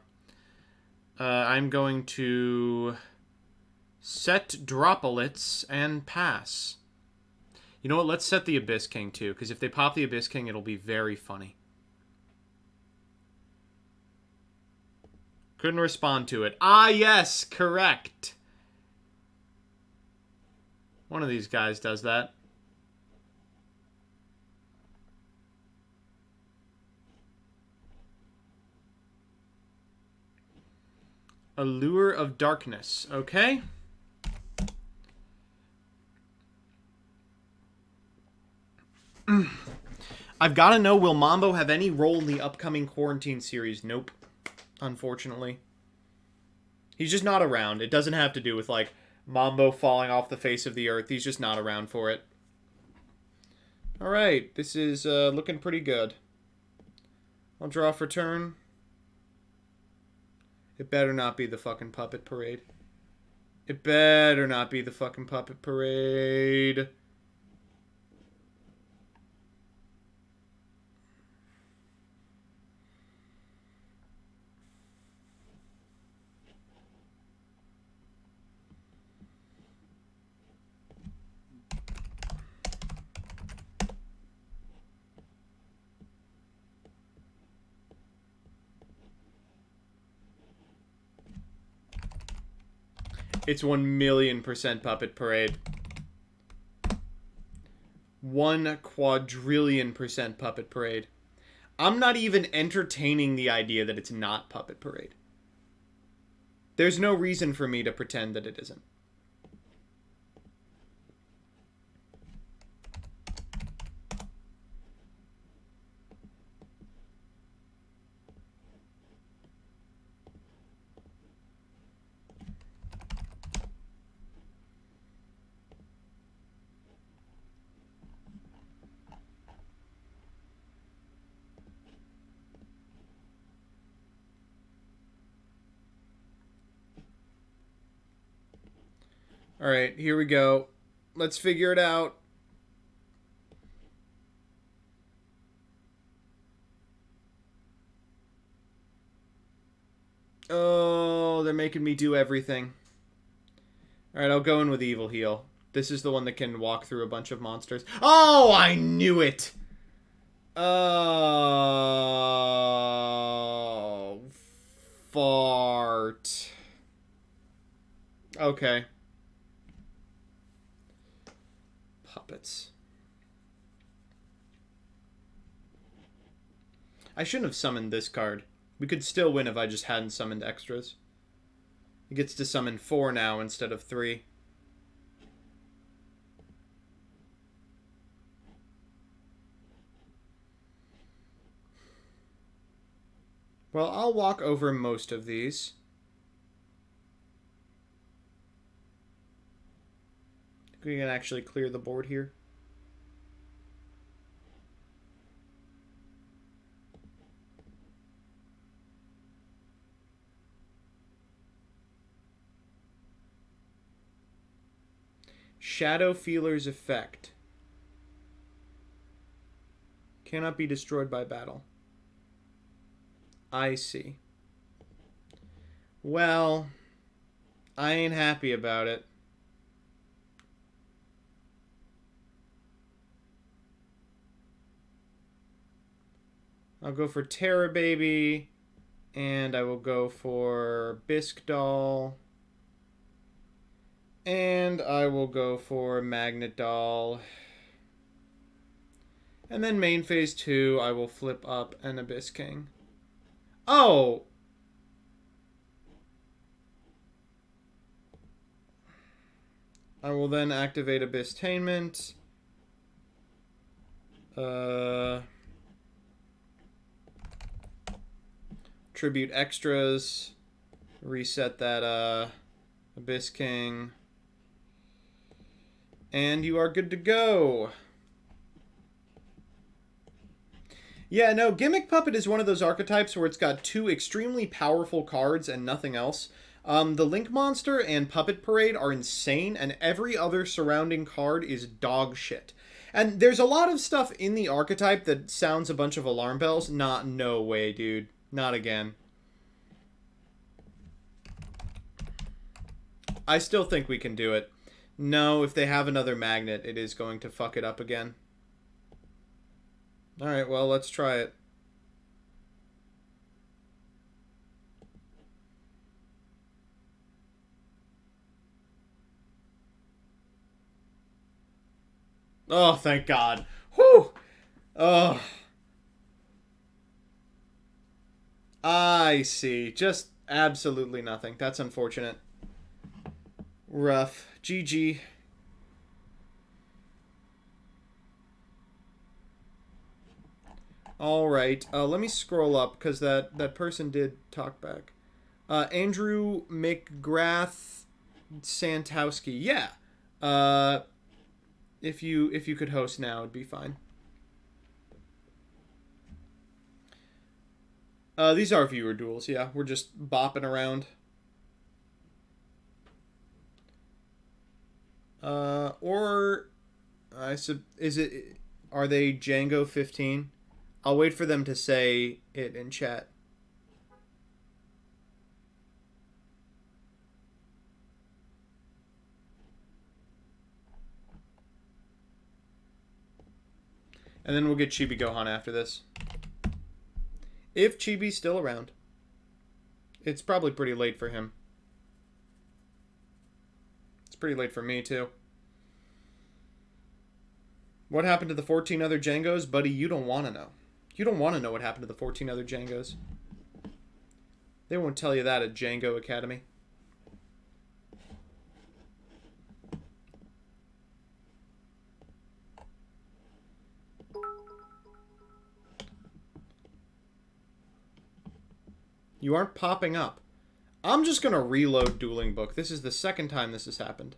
I'm going to set Droplets and pass. You know what? Let's set the Abyss King, too, because if they pop the Abyss King, it'll be very funny. Couldn't respond to it. Ah, yes, correct. One of these guys does that. Allure of Darkness. Okay. I've got to know, will Mambo have any role in the upcoming quarantine series? Nope. Unfortunately. He's just not around. It doesn't have to do with, like, Mambo falling off the face of the earth. He's just not around for it. Alright, this is looking pretty good. I'll draw for turn. It better not be the fucking Puppet Parade. It better not be the fucking Puppet Parade. It's 1,000,000% Puppet Parade. 1,000,000,000,000% Puppet Parade. I'm not even entertaining the idea that it's not Puppet Parade. There's no reason for me to pretend that it isn't. Alright, here we go. Let's figure it out. Oh, they're making me do everything. Alright, I'll go in with Evil Heal. This is the one that can walk through a bunch of monsters. Oh, I knew it! Oh, fart. Okay. Puppets. I shouldn't have summoned this card. We could still win if I just hadn't summoned extras. He gets to summon 4 now instead of 3. Well, I'll walk over most of these. We can actually clear the board here. Shadow Feeler's effect. Cannot be destroyed by battle. I see. Well, I ain't happy about it. I'll go for Terror Baby, and I will go for Bisque Doll, and I will go for Magnet Doll. And then main phase 2, I will flip up an Abyss King. Oh! I will then activate Abyss-tainment. Tribute extras. Reset that Abyss King. And you are good to go. Yeah, no, Gimmick Puppet is one of those archetypes where it's got 2 extremely powerful cards and nothing else. The Link Monster and Puppet Parade are insane, and every other surrounding card is dog shit. And there's a lot of stuff in the archetype that sounds a bunch of alarm bells. No way, dude. Not again. I still think we can do it. No, if they have another magnet, it is going to fuck it up again. Alright, well, let's try it. Oh, thank God. Whew! Oh. I see. Just absolutely nothing. That's unfortunate. Rough. GG. Alright, let me scroll up, because that person did talk back. Andrew McGrath Santowski. Yeah. If you could host now, it'd be fine. These are viewer duels, yeah. We're just bopping around. Are they Django 15? I'll wait for them to say it in chat. And then we'll get Chibi Gohan after this. If Chibi's still around. It's probably pretty late for him. It's pretty late for me, too. What happened to the 14 other Djangos? Buddy, you don't want to know. You don't want to know what happened to the 14 other Djangos. They won't tell you that at Django Academy. You aren't popping up. I'm just going to reload Dueling Book. This is the second time this has happened.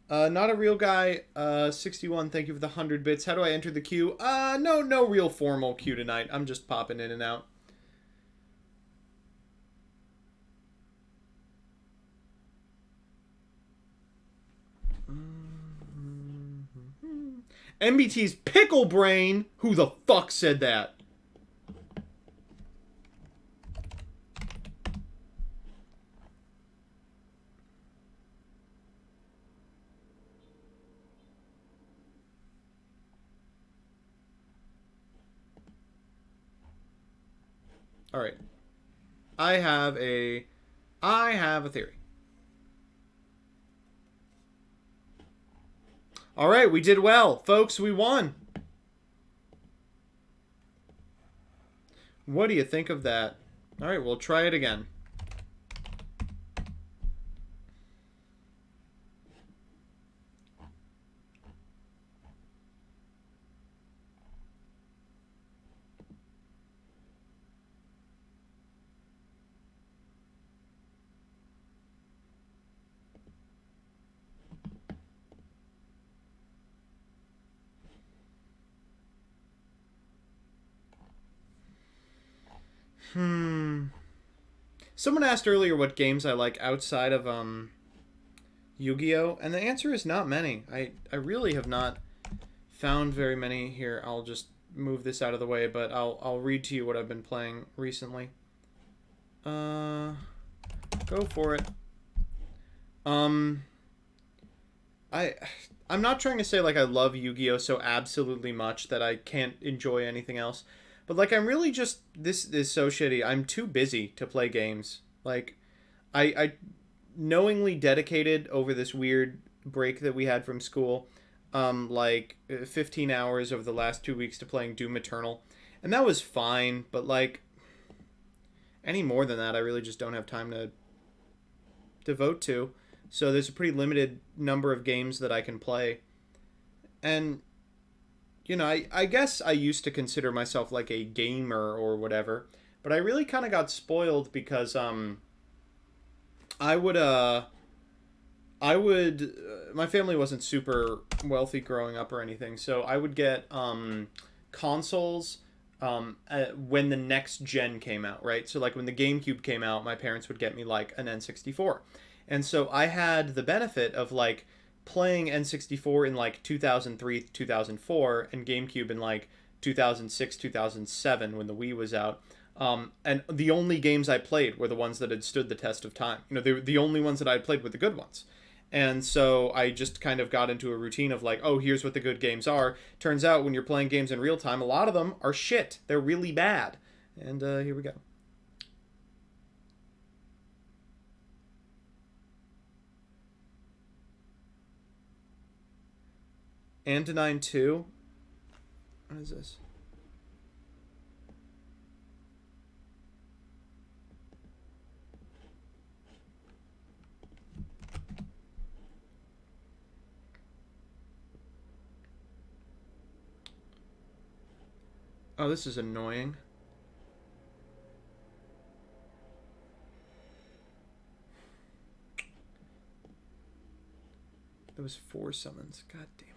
Not a real guy. 61, thank you for the 100 bits. How do I enter the queue? No real formal queue tonight. I'm just popping in and out. MBT's Pickle Brain? Who the fuck said that? Alright. I have a theory. Alright, we did well. Folks, we won. What do you think of that? Alright, we'll try it again. Someone asked earlier what games I like outside of Yu-Gi-Oh, and the answer is not many. I really have not found very many here. I'll just move this out of the way, but I'll read to you what I've been playing recently. Go for it. I'm not trying to say like I love Yu-Gi-Oh so absolutely much that I can't enjoy anything else. But, like, I'm really just... This is so shitty. I'm too busy to play games. Like, I knowingly dedicated over this weird break that we had from school, 15 hours over the last 2 weeks to playing Doom Eternal. And that was fine, but, like, any more than that, I really just don't have time to devote to. So there's a pretty limited number of games that I can play. And... You know, I guess I used to consider myself like a gamer or whatever, but I really kind of got spoiled because my family wasn't super wealthy growing up or anything, so I would get consoles when the next gen came out, right? So like when the GameCube came out, my parents would get me like an N64. And so I had the benefit of like playing N64 in like 2003, 2004 and GameCube in like 2006, 2007 when the Wii was out. And the only games I played were the ones that had stood the test of time. You know, the only ones that I had played were the good ones. And so I just kind of got into a routine of like, oh, here's what the good games are. Turns out when you're playing games in real time, a lot of them are shit. They're really bad. And here we go. Antonine 2? What is this? Oh, this is annoying. There was 4 summons. God damn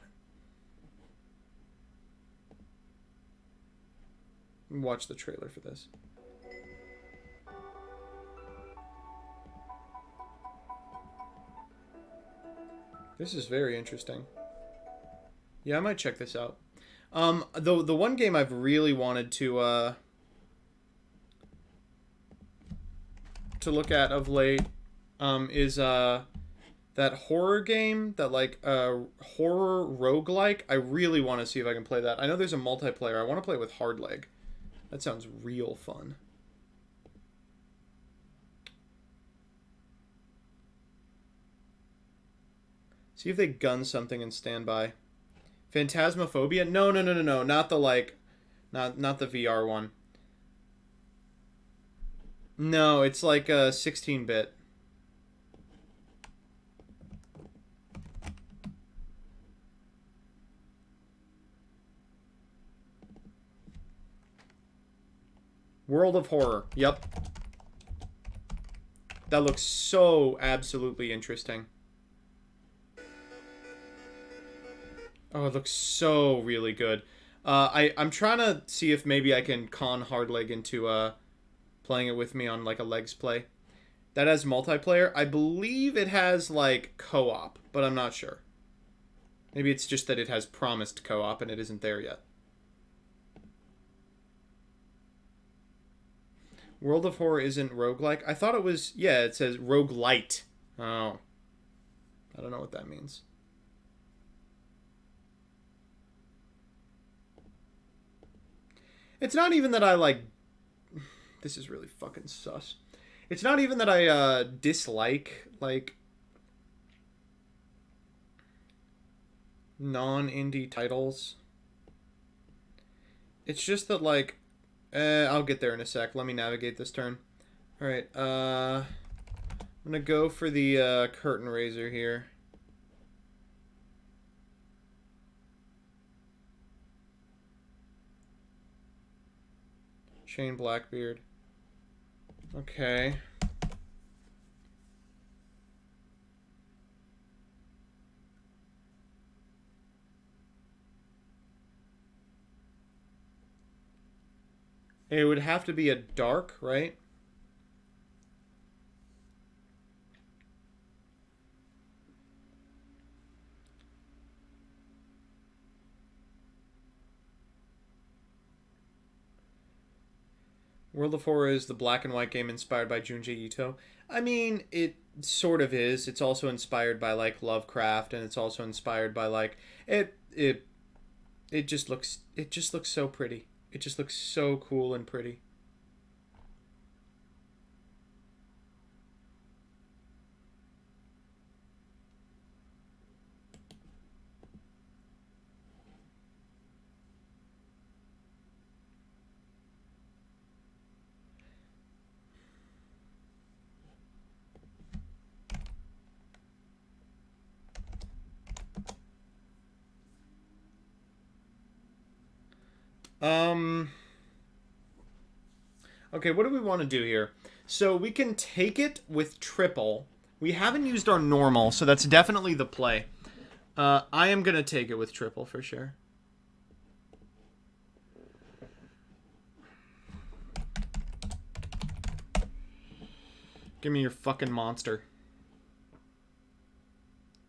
it. Watch the trailer for this. This is very interesting. Yeah, I might check this out. The one game I've really wanted to look at of late is that horror game, that like horror roguelike. I really want to see if I can play that. I know there's a multiplayer. I want to play with Hardleg. That sounds real fun. See if they gun something in Standby. Phantasmophobia? No, not the like, not the VR one. No, it's like a 16-bit. World of Horror. Yep. That looks so absolutely interesting. Oh, it looks so really good. I'm trying to see if maybe I can con Hardleg into playing it with me on like a legs play. That has multiplayer. I believe it has like co-op, but I'm not sure. Maybe it's just that it has promised co-op and it isn't there yet. World of Horror isn't roguelike. I thought it was, yeah, it says roguelite. Oh. I don't know what that means. It's not even that I like... This is really fucking sus. It's not even that I dislike, like, non-indie titles. It's just that, like, I'll get there in a sec. Let me navigate this turn. Alright, I'm gonna go for the curtain raiser here. Shane Blackbeard. Okay. It would have to be a dark, right? World of Horror is the black and white game inspired by Junji Ito. I mean, it sort of is. It's also inspired by like Lovecraft, and it's also inspired by like it just looks so pretty. It just looks so cool and pretty. Okay, what do we want to do here? So we can take it with triple. We haven't used our normal, so that's definitely the play. I am going to take it with triple for sure. Give me your fucking monster.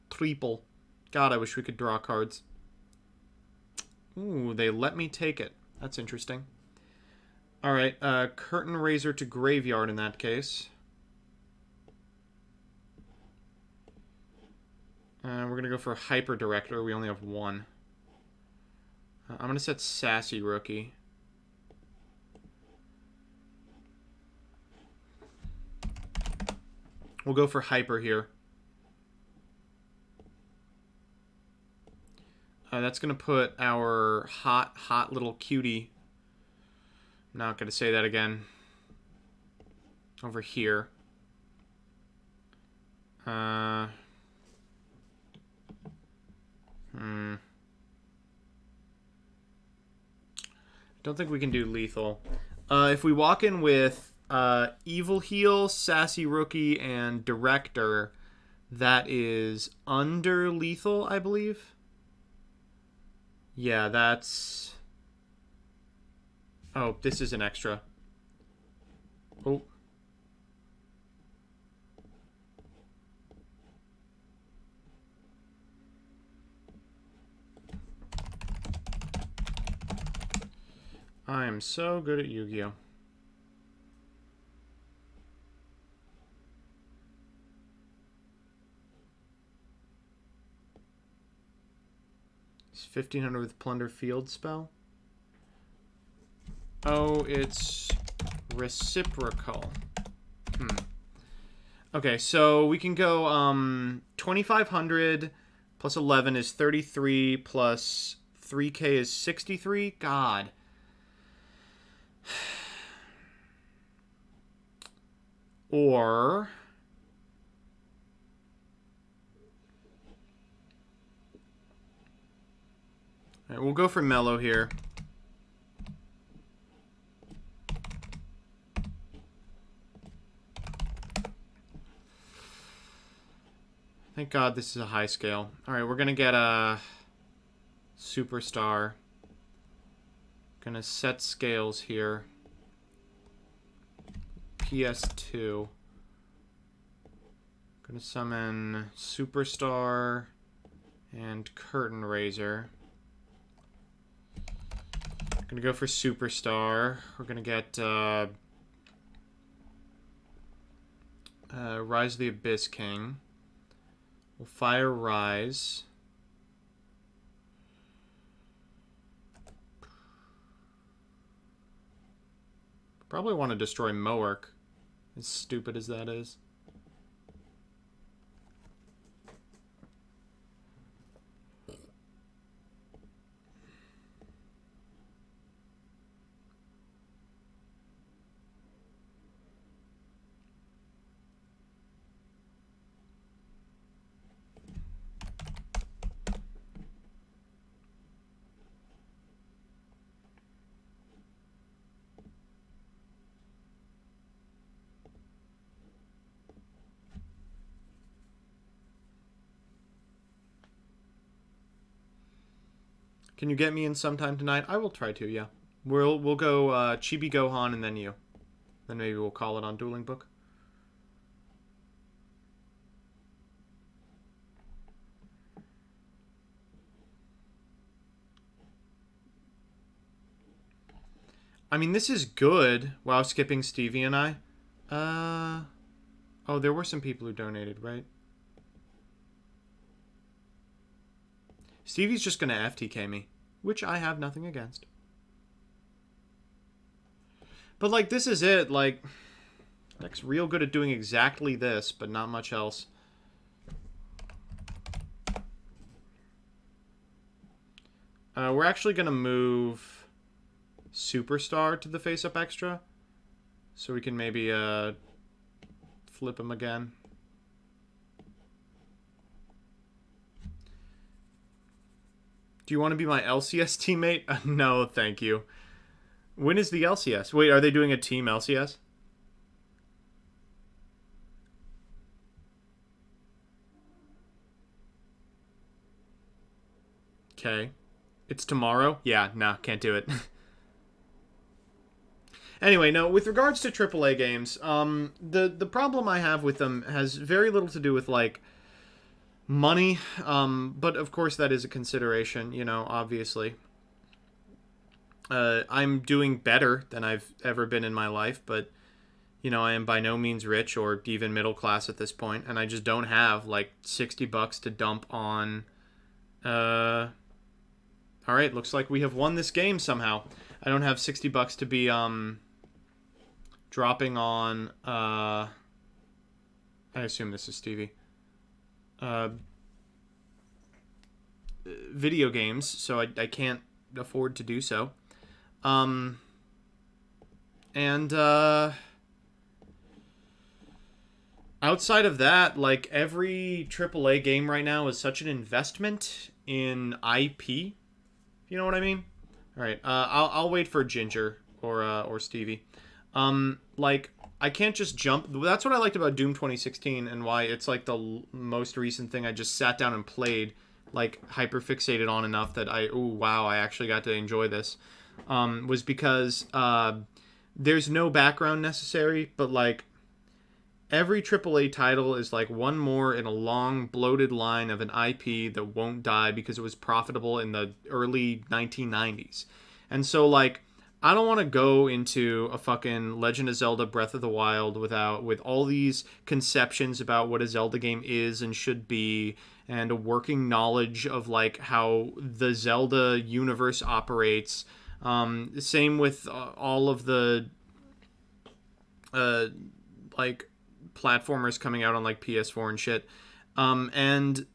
Triple. God, I wish we could draw cards. Ooh, they let me take it. That's interesting. Alright, Curtain Raiser to Graveyard in that case. We're going to go for Hyper Director. We only have one. I'm going to set Sassy Rookie. We'll go for Hyper here. That's going to put our hot little cutie... I'm not going to say that again. Over here. Don't think we can do lethal. If we walk in with Evil Heel, Sassy Rookie, and Director, that is under lethal, I believe. Yeah, that's... Oh, this is an extra. Oh. I am so good at Yu-Gi-Oh! It's 1500 with Plunder Field spell. Oh, it's reciprocal. Okay, so we can go 2500 plus 11 is 33 plus 3k is 63. God. Or all right, we'll go for Mellow here. Thank God this is a high scale. Alright, we're gonna get a Superstar. Gonna set scales here. PS2. Gonna summon Superstar and Curtain Raiser. Gonna go for Superstar. We're gonna get Rise of the Abyss King. We'll fire Rise. Probably want to destroy Moark, as stupid as that is. Can you get me in sometime tonight? I will try to, yeah. We'll go Chibi Gohan and then you. Then maybe we'll call it on Dueling Book. I mean, this is good. Wow, skipping Stevie and I. Oh, there were some people who donated, right? Stevie's just going to FTK me, which I have nothing against. But, like, this is it. Like, deck's real good at doing exactly this, but not much else. We're actually going to move Superstar to the face-up extra, so we can maybe flip him again. Do you want to be my LCS teammate? No, thank you. When is the LCS? Wait, are they doing a team LCS? Okay. It's tomorrow? Yeah, nah, can't do it. Anyway, no, with regards to AAA games, the problem I have with them has very little to do with, like, money, but of course that is a consideration, obviously. I'm doing better than I've ever been in my life, but, I am by no means rich or even middle class at this point, and I just don't have, like, $60 to dump on, alright, looks like we have won this game somehow. I don't have $60 to be, dropping on, I assume this is Stevie, video games, so I can't afford to do so. And outside of that, like, every AAA game right now is such an investment in IP. You know what I mean? All right, I'll wait for Ginger or Stevie. Like, I can't just jump. That's what I liked about Doom 2016 and why it's like the most recent thing I just sat down and played, like, hyper-fixated on enough that I actually got to enjoy this, was because there's no background necessary, but, like, every AAA title is, like, one more in a long, bloated line of an IP that won't die because it was profitable in the early 1990s. And so, like, I don't want to go into a fucking Legend of Zelda Breath of the Wild with all these conceptions about what a Zelda game is and should be, and a working knowledge of, like, how the Zelda universe operates. Same with all of the like, platformers coming out on, like, PS4 and shit. And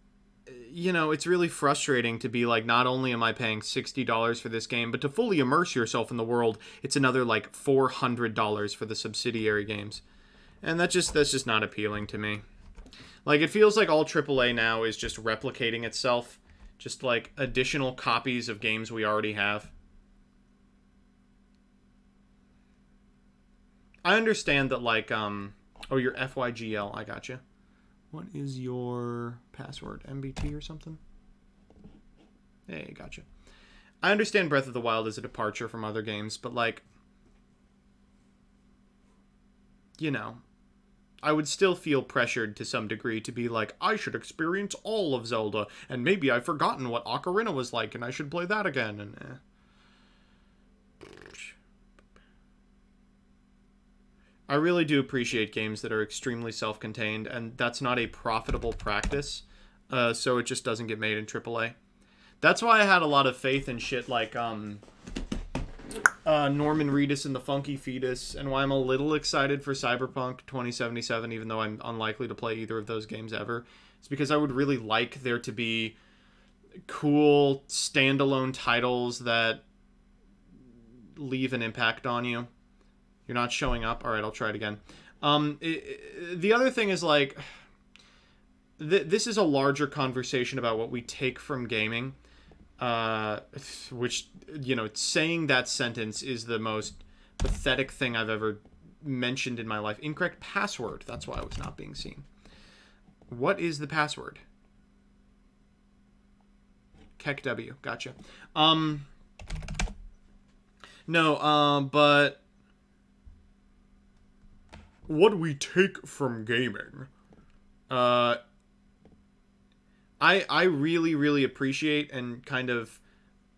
it's really frustrating to be like, not only am I paying $60 for this game, but to fully immerse yourself in the world, it's another, like, $400 for the subsidiary games. And that's just not appealing to me. Like, it feels like all AAA now is just replicating itself. Just, like, additional copies of games we already have. I understand that, like, your FYGL, I gotcha. What is your password? MBT or something? Hey, gotcha. I understand Breath of the Wild is a departure from other games, but, like, I would still feel pressured to some degree to be like, I should experience all of Zelda, and maybe I've forgotten what Ocarina was like, and I should play that again, and I really do appreciate games that are extremely self-contained, and that's not a profitable practice, so it just doesn't get made in AAA. That's why I had a lot of faith in shit like Norman Reedus and the Funky Fetus, and why I'm a little excited for Cyberpunk 2077, even though I'm unlikely to play either of those games ever. It's because I would really like there to be cool standalone titles that leave an impact on you. You're not showing up? Alright, I'll try it again. The other thing is, like, this is a larger conversation about what we take from gaming, which, saying that sentence is the most pathetic thing I've ever mentioned in my life. Incorrect password. That's why I was not being seen. What is the password? KEKW. Gotcha. No, but what we take from gaming. I really, really appreciate and kind of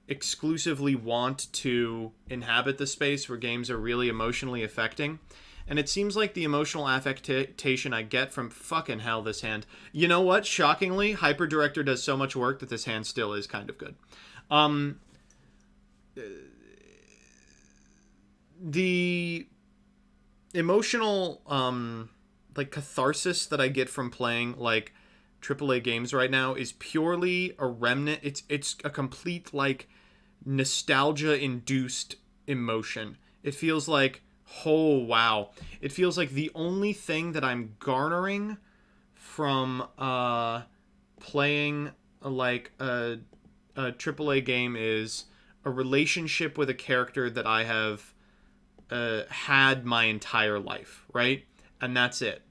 exclusively want to inhabit the space where games are really emotionally affecting. And it seems like the emotional affectation I get from fucking hell, this hand. You know what? Shockingly, Hyperdirector does so much work that this hand still is kind of good. The emotional like catharsis that I get from playing, like, AAA games right now is purely a remnant. It's a complete, like, nostalgia induced emotion. It feels like, oh wow, it feels like the only thing that I'm garnering from playing like a AAA game is a relationship with a character that I have had my entire life, right? And that's it.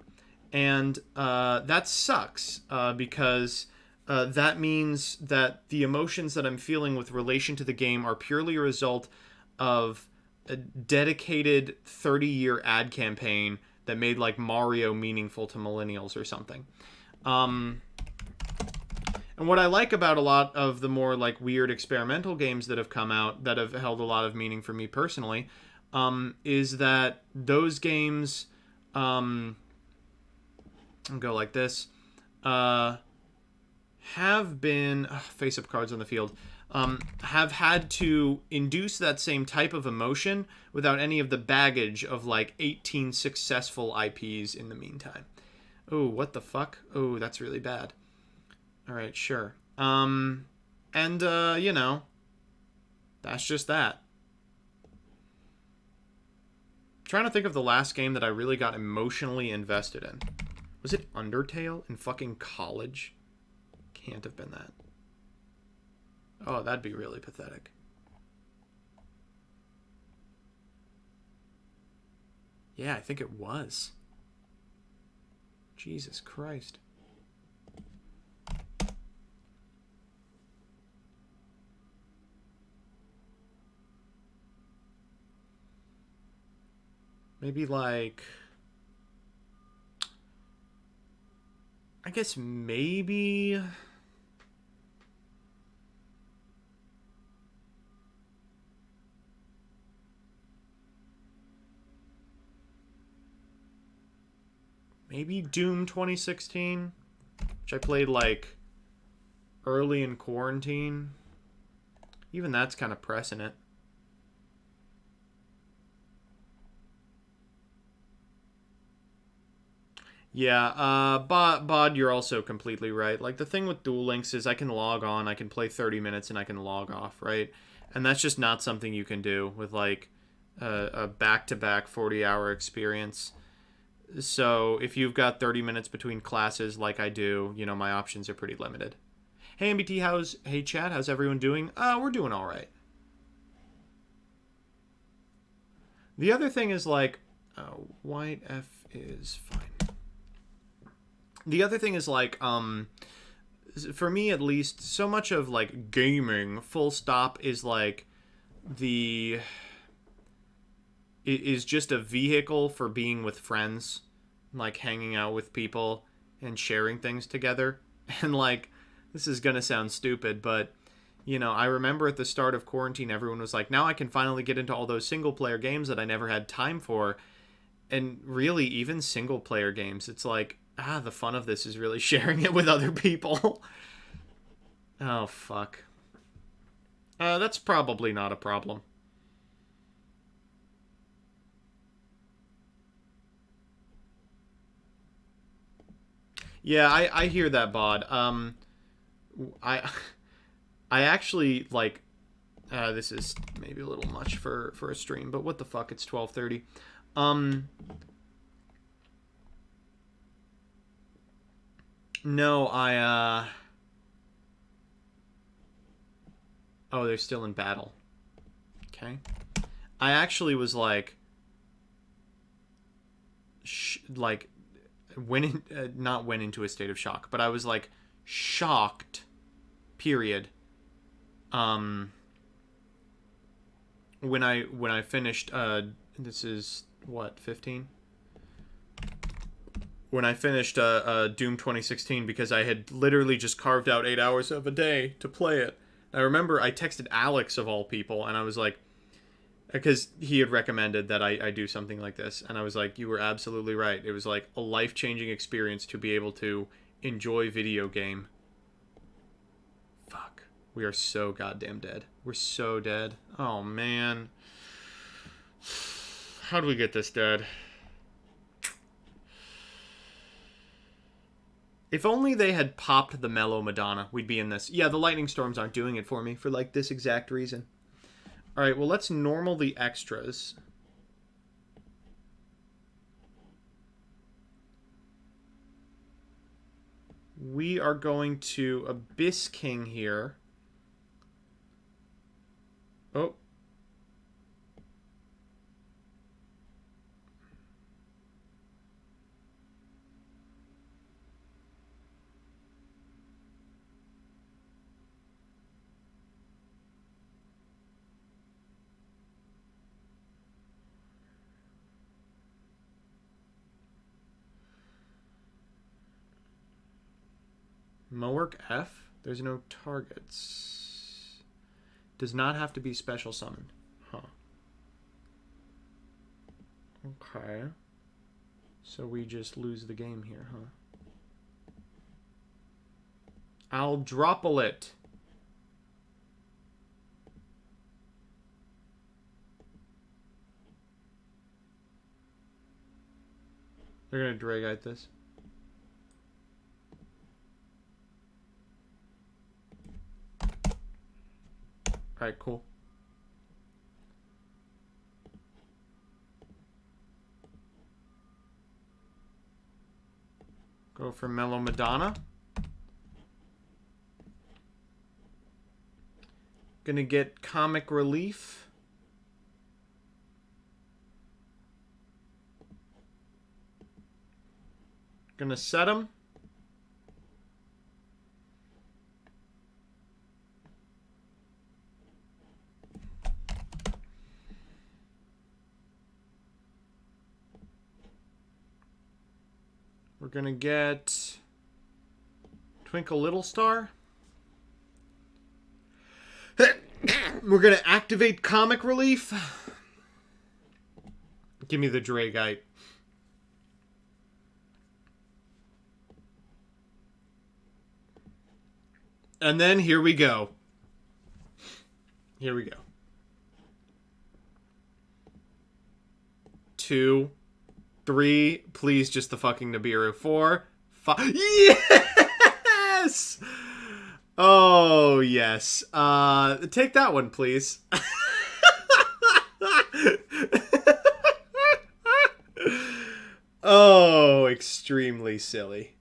And that sucks because that means that the emotions that I'm feeling with relation to the game are purely a result of a dedicated 30-year ad campaign that made like Mario meaningful to millennials or something. And what I like about a lot of the more like weird experimental games that have come out that have held a lot of meaning for me personally, is that those games, I'll go like this, have been face-up cards on the field, have had to induce that same type of emotion without any of the baggage of like 18 successful IPs in the meantime. Oh, what the fuck? Oh, that's really bad. All right, sure. And you know, that's just that. I'm trying to think of the last game that I really got emotionally invested in. Was it Undertale in fucking college? Can't have been that. Oh, that'd be really pathetic. Yeah, I think it was. Jesus Christ. Maybe like... I guess maybe... Maybe Doom 2016, which I played like early in quarantine. Even that's kind of pressing it. Yeah, Bod, you're also completely right. Like, the thing with Duel Links is I can log on, I can play 30 minutes, and I can log off, right? And that's just not something you can do with, like, a back-to-back 40-hour experience. So, if you've got 30 minutes between classes like I do, you know, my options are pretty limited. Hey, MBT, hey, Chad, how's everyone doing? We're doing all right. The other thing is, like, white F is fine. The other thing is, like, for me at least, so much of, like, gaming, full stop, is, like, is just a vehicle for being with friends, like, hanging out with people and sharing things together. And, like, this is gonna sound stupid, but, you know, I remember at the start of quarantine, everyone was like, now I can finally get into all those single-player games that I never had time for. And really, even single-player games, it's like, the fun of this is really sharing it with other people. Oh, fuck. That's probably not a problem. Yeah, I hear that, Bod. I I actually, like, this is maybe a little much for a stream, but what the fuck, it's 12:30. No, oh, they're still in battle. Okay. I actually was like, not went into a state of shock, but I was like shocked, period. When I finished, this is what, 15? When I finished Doom 2016, because I had literally just carved out 8 hours of a day to play it. I remember I texted Alex, of all people, and I was like, because he had recommended that I do something like this, and I was like, you were absolutely right. It was like a life-changing experience to be able to enjoy video game. Fuck. We are so goddamn dead. We're so dead. Oh, man. How do we get this dead? If only they had popped the Mellow Madonna, we'd be in this. Yeah, the lightning storms aren't doing it for me for, like, this exact reason. Alright, well, let's normal the extras. We are going to Abyss King here. Oh. Mowork F? There's no targets. Does not have to be special summoned. Huh. Okay. So we just lose the game here, huh? I'll dropple it. They're gonna Dragite this. Alright, cool. Go for Mellow Madonna. Gonna get Comic Relief. Gonna set him. We're gonna get Twinkle Little Star. We're gonna activate Comic Relief. Give me the Dragite. And then here we go. Here we go. 2, 3, please just the fucking Nibiru. 4, 5. Yes! Oh, yes. Take that one, please. Oh, extremely silly.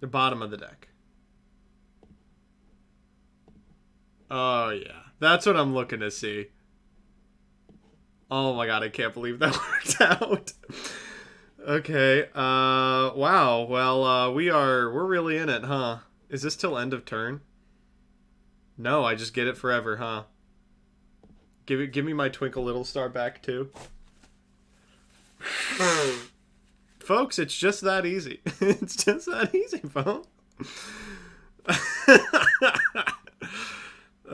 The bottom of the deck. Oh, yeah. That's what I'm looking to see. Oh my god, I can't believe that worked out. Okay, wow. Well, we're really in it, huh? Is this till end of turn? No, I just get it forever, huh? Give me my Twinkle Little Star back, too. Folks, it's just that easy. It's just that easy, folks.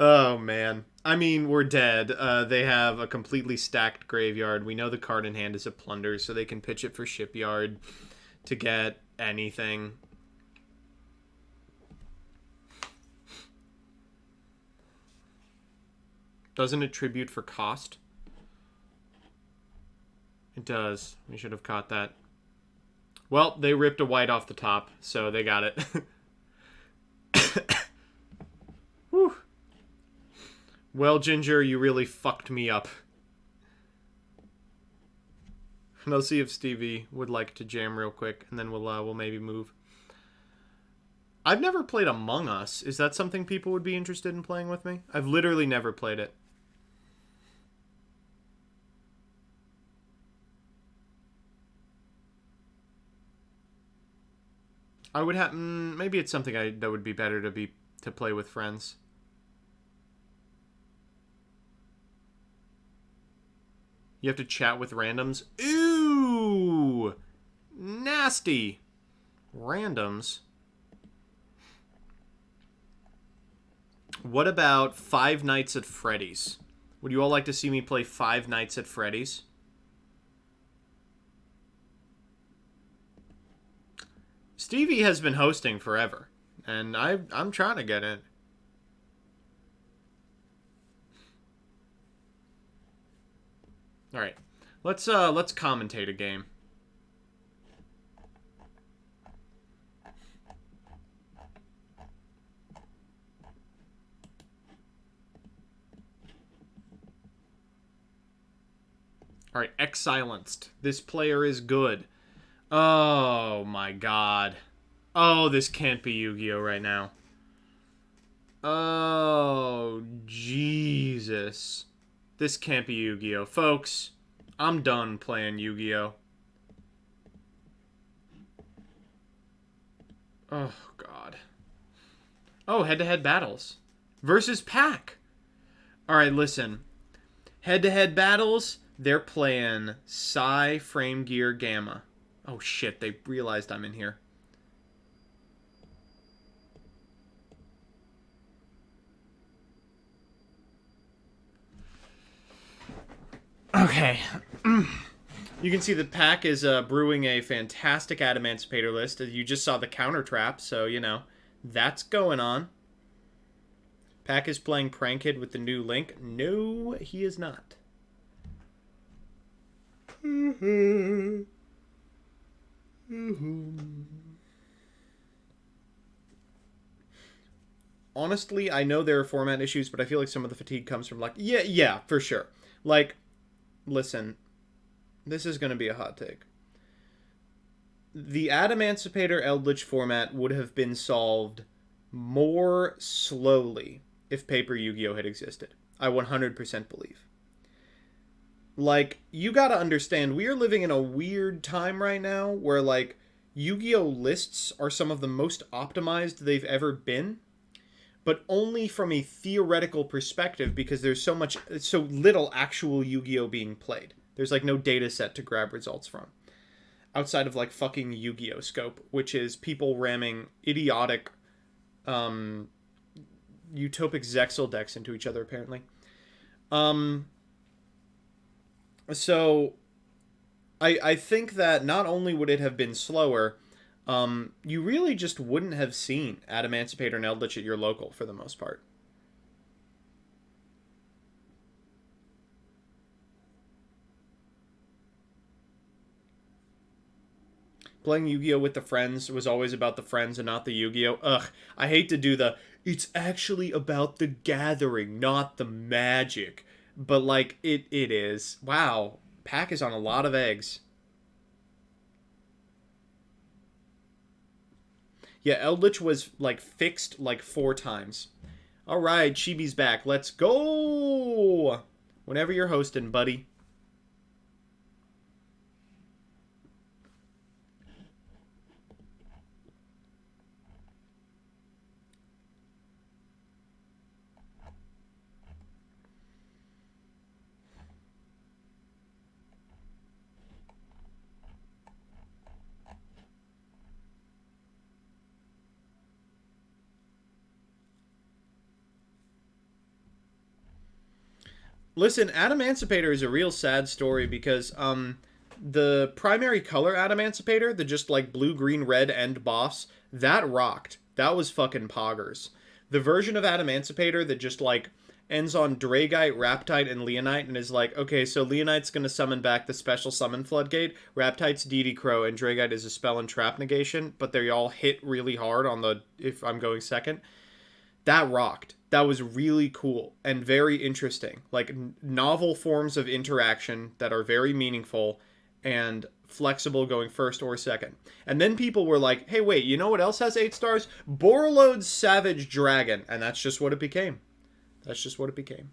Oh, man. I mean, we're dead. They have a completely stacked graveyard. We know the card in hand is a Plunder, so they can pitch it for Shipyard to get anything. Doesn't it tribute for cost? It does. We should have caught that. Well, they ripped a white off the top, so they got it. Whew. Well, Ginger, you really fucked me up. And I'll see if Stevie would like to jam real quick, and then we'll maybe move. I've never played Among Us. Is that something people would be interested in playing with me? I've literally never played it. I would have maybe it's something that would be better to play with friends. You have to chat with randoms. Ooh, nasty. Randoms. What about Five Nights at Freddy's? Would you all like to see me play Five Nights at Freddy's? Stevie has been hosting forever, and I'm trying to get in. All right, let's commentate a game. All right, X-Silenced. This player is good. Oh my god. Oh, this can't be Yu-Gi-Oh right now. Oh, Jesus. This can't be Yu-Gi-Oh. Folks, I'm done playing Yu-Gi-Oh. Oh, God. Oh, head-to-head battles. Versus Pack. Alright, listen. Head-to-head battles, they're playing Psy, Frame Gear, Gamma. Oh, shit, they realized I'm in here. Okay. You can see the pack is brewing a fantastic Adamancipator list. You just saw the counter trap, so, you know, that's going on. Pack is playing Prank Kid with the new link. No, he is not. Honestly, I know there are format issues, but I feel like some of the fatigue comes from, like, yeah, for sure. Like, listen, this is going to be a hot take. The Adamancipator Eldritch format would have been solved more slowly if Paper Yu-Gi-Oh had existed. I 100% believe. Like, you gotta understand, we are living in a weird time right now where, like, Yu-Gi-Oh lists are some of the most optimized they've ever been, but only from a theoretical perspective because there's so little actual Yu-Gi-Oh being played. There's, like, no data set to grab results from. Outside of, like, fucking Yu-Gi-Oh Scope, which is people ramming idiotic, utopic Zexal decks into each other, apparently. So, I think that not only would it have been slower, you really just wouldn't have seen Adamancipator and Eldritch at your local, for the most part. Playing Yu-Gi-Oh with the friends was always about the friends and not the Yu-Gi-Oh. Ugh, I hate to do it's actually about the gathering, not the magic. But, like, it is. Wow. Pack is on a lot of eggs. Yeah, Eldritch was, like, fixed, like, 4 times. Alright, Chibi's back. Let's go! Whenever you're hosting, buddy. Listen, Adamancipator is a real sad story because the primary color Adamancipator, the just like blue, green, red end boss, that rocked. That was fucking poggers. The version of Adamancipator that just like ends on Dragite, Raptite, and Leonite and is like, okay, so Leonite's gonna summon back the special summon floodgate, Raptite's DD Crow, and Dragite is a spell and trap negation, but they all hit really hard on the if I'm going second. That rocked. That was really cool and very interesting. Like novel forms of interaction that are very meaningful and flexible going first or second. And then people were like, hey, wait, you know what else has 8 stars? Borreload's Savage Dragon. And that's just what it became. That's just what it became.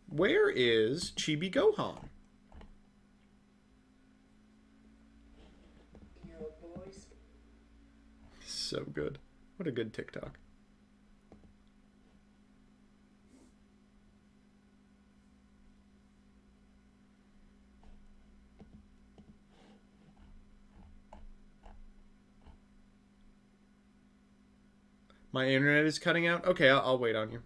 Where is Chibi Gohan? Yo, boys. So good. What a good TikTok. My internet is cutting out? Okay, I'll wait on you.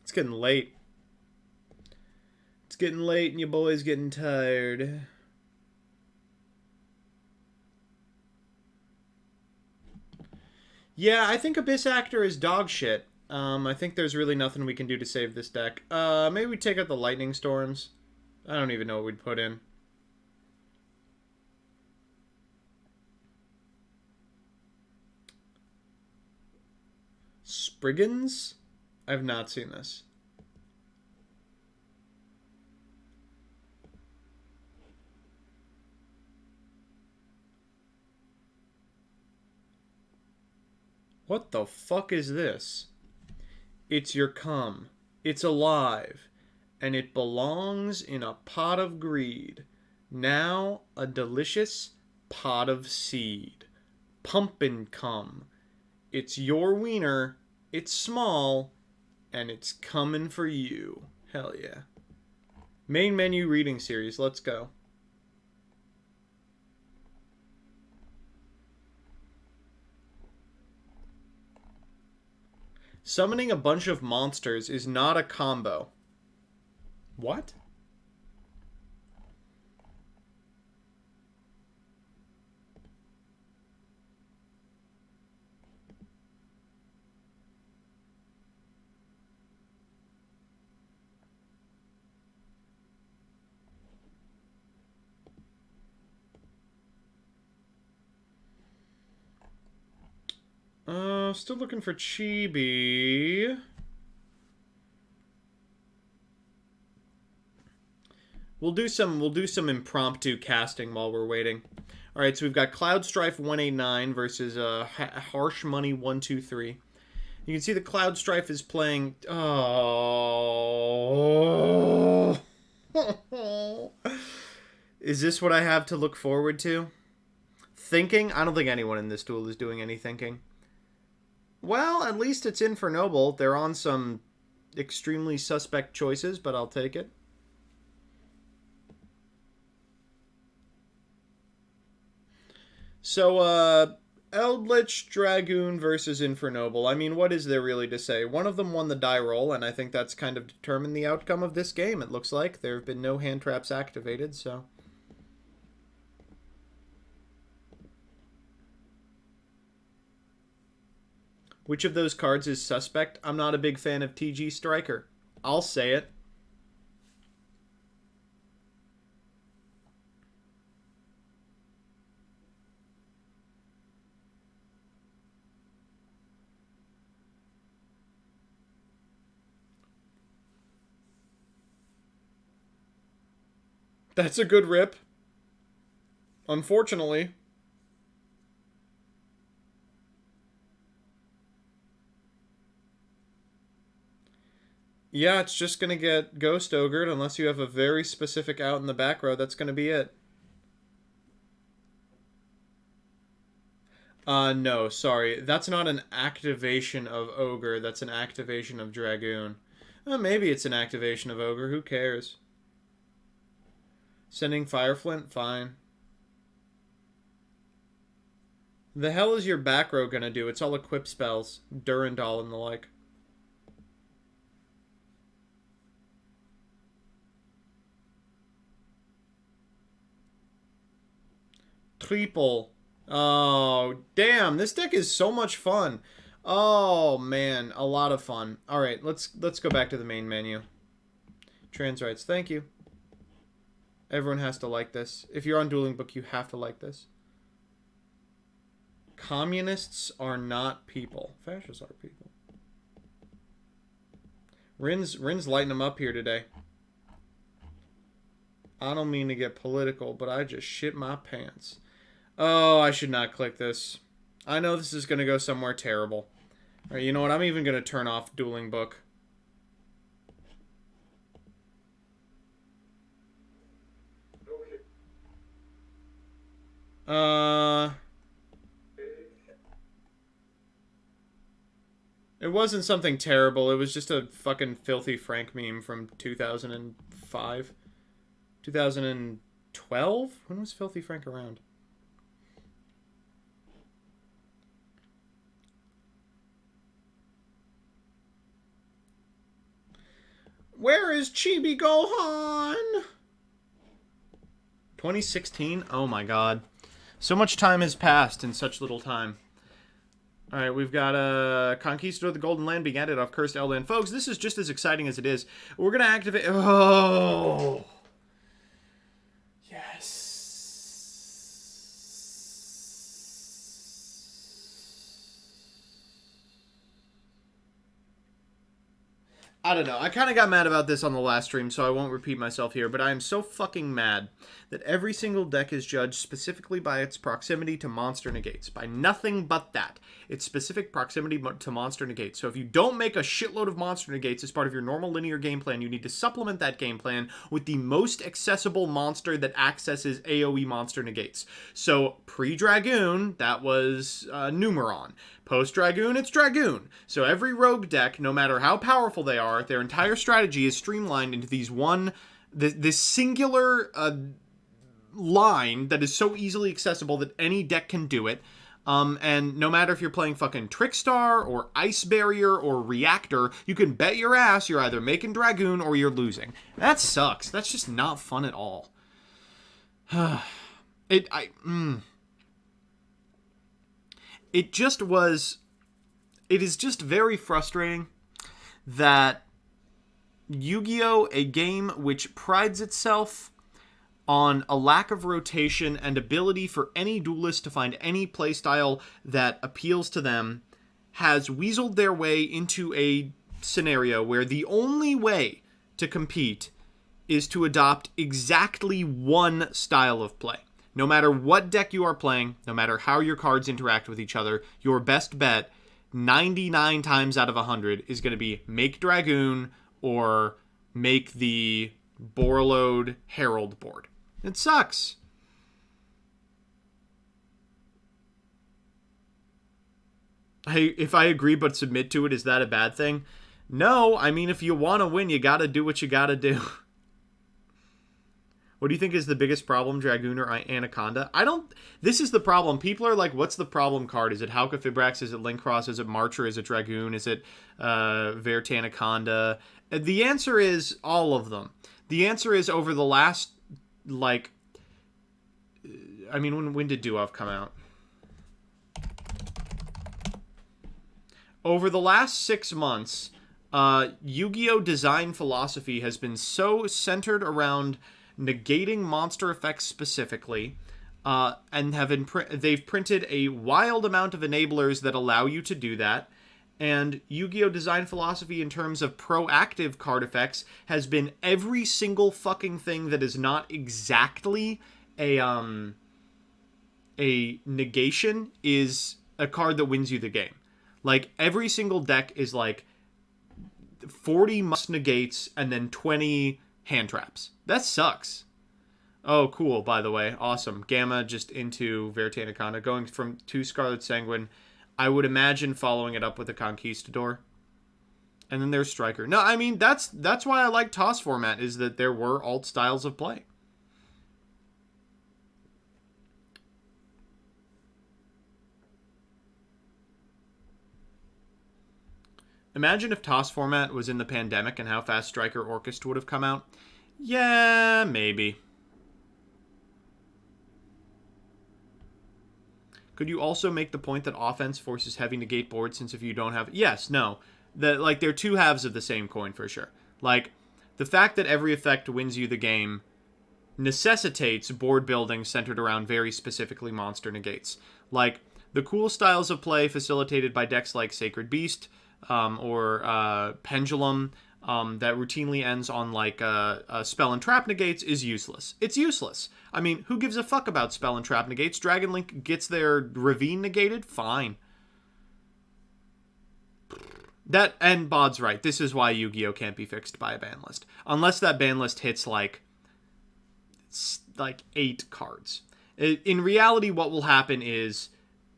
It's getting late. It's getting late and your boy's getting tired. Yeah, I think Abyss Actor is dog shit. I think there's really nothing we can do to save this deck. Maybe we take out the Lightning Storms. I don't even know what we'd put in. Spriggans? I've not seen this. What the fuck is this? It's your cum. It's alive. And it belongs in a pot of greed. Now a delicious pot of seed. Pumpin' cum. It's your wiener It's small, and it's coming for you. Hell yeah. Main menu reading series. Let's go. Summoning a bunch of monsters is not a combo. What? Still looking for Chibi. We'll do some impromptu casting while we're waiting. All right, so we've got Cloud Strife 189 versus Harsh Money 123. You can see the Cloud Strife is playing. Oh, is this what I have to look forward to? Thinking? I don't think anyone in this duel is doing any thinking. Well, at least it's Infernoble. They're on some extremely suspect choices, but I'll take it. So, Eldritch Dragoon versus Infernoble. I mean, what is there really to say? One of them won the die roll, and I think that's kind of determined the outcome of this game, it looks like. There have been no hand traps activated, so... Which of those cards is suspect? I'm not a big fan of TG Striker. I'll say it. That's a good rip. Unfortunately. Yeah, it's just going to get Ghost Ogred unless you have a very specific out in the back row. That's going to be it. No, sorry. That's not an activation of Ogre. That's an activation of Dragoon. Maybe it's an activation of Ogre. Who cares? Sending Fireflint? Fine. The hell is your back row going to do? It's all equip spells. Durandal and the like. Triple. Oh, damn. This deck is so much fun. Oh, man. A lot of fun. All right, let's go back to the main menu. Trans rights. Thank you. Everyone has to like this. If you're on Dueling Book, you have to like this. Communists are not people. Fascists are people. Rin's lighting them up here today. I don't mean to get political, but I just shit my pants. Oh, I should not click this. I know this is going to go somewhere terrible. All right, you know what? I'm even going to turn off Dueling Book. It wasn't something terrible. It was just a fucking Filthy Frank meme from 2005. 2012? When was Filthy Frank around? Where is Chibi Gohan? 2016? Oh my god. So much time has passed in such little time. Alright, we've got Conquistador of the Golden Land being added off Cursed Eldland. Folks, this is just as exciting as it is. We're going to activate... Oh! Yes. I don't know. I kind of got mad about this on the last stream, so I won't repeat myself here, but I am so fucking mad that every single deck is judged specifically by its proximity to monster negates. By nothing but that. Its specific proximity to monster negates. So if you don't make a shitload of monster negates as part of your normal linear game plan, you need to supplement that game plan with the most accessible monster that accesses AoE monster negates. So pre-Dragoon, that was Numeron. Post Dragoon, it's Dragoon. So every rogue deck, no matter how powerful they are, their entire strategy is streamlined into this singular line that is so easily accessible that any deck can do it. And no matter if you're playing fucking Trickstar or Ice Barrier or Reactor, you can bet your ass you're either making Dragoon or you're losing. That sucks. That's just not fun at all. It is just very frustrating that Yu-Gi-Oh, a game which prides itself on a lack of rotation and ability for any duelist to find any playstyle that appeals to them, has weaseled their way into a scenario where the only way to compete is to adopt exactly one style of play. No matter what deck you are playing, no matter how your cards interact with each other, your best bet, 99 times out of 100, is going to be make Dragoon or make the Borreload Herald board. It sucks. If I agree but submit to it, is that a bad thing? No, I mean, if you want to win, you gotta do what you gotta do. What do you think is the biggest problem, Dragoon or Anaconda? This is the problem. People are like, what's the problem card? Is it Hauka Fibrax? Is it Linkcross? Is it Marcher? Is it Dragoon? Is it Vert Anaconda? The answer is all of them. The answer is over the last, when did Duel come out? Over the last 6 months, Yu-Gi-Oh! Design philosophy has been so centered around negating monster effects specifically, and they've printed a wild amount of enablers that allow you to do that. And Yu-Gi-Oh! Design philosophy in terms of proactive card effects has been every single fucking thing that is not exactly a negation is a card that wins you the game. Like, every single deck is like 40 must negates and then 20 hand traps. That sucks. Oh, cool, by the way. Awesome. Gamma just into Vert Anaconda. Going from 2 Scarlet Sanguine. I would imagine following it up with a Conquistador. And then there's Striker. No, I mean, that's why I like TOS format, is that there were alt styles of play. Imagine if TOS format was in the pandemic and how fast Striker Orchest would have come out. Yeah, maybe. Could you also make the point that offense forces heavy negate board, since if you don't have... Yes, no. They're two halves of the same coin for sure. Like, the fact that every effect wins you the game necessitates board building centered around very specifically monster negates. Like, the cool styles of play facilitated by decks like Sacred Beast or Pendulum that routinely ends on like a spell and trap negates is useless. It's useless. I mean, who gives a fuck about spell and trap negates? Dragon Link gets their Ravine negated? Fine. And Bod's right. This is why Yu-Gi-Oh! Can't be fixed by a ban list. Unless that ban list hits like 8 cards. In reality, what will happen is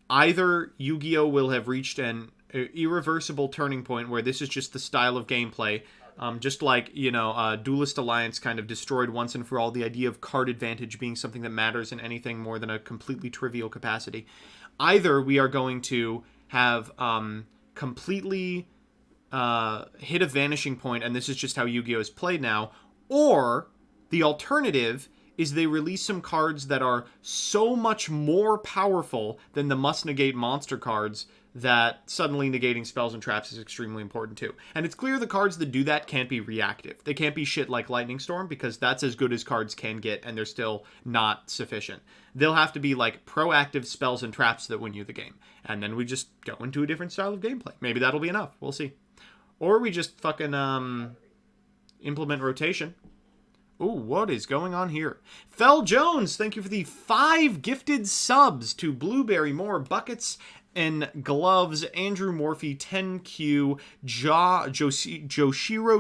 either Yu-Gi-Oh! Will have reached an irreversible turning point where this is just the style of gameplay, just like, Duelist Alliance kind of destroyed once and for all the idea of card advantage being something that matters in anything more than a completely trivial capacity. Either we are going to have completely hit a vanishing point, and this is just how Yu-Gi-Oh! Is played now, or the alternative is they release some cards that are so much more powerful than the must-negate monster cards that suddenly negating spells and traps is extremely important too. And it's clear the cards that do that can't be reactive. They can't be shit like Lightning Storm, because that's as good as cards can get, and they're still not sufficient. They'll have to be like proactive spells and traps that win you the game. And then we just go into a different style of gameplay. Maybe that'll be enough. We'll see. Or we just fucking implement rotation. Ooh, what is going on here? Fell Jones, thank you for the 5 gifted subs to Blueberry Moore Buckets and Gloves, Andrew Morphy, 10Q, Joshiro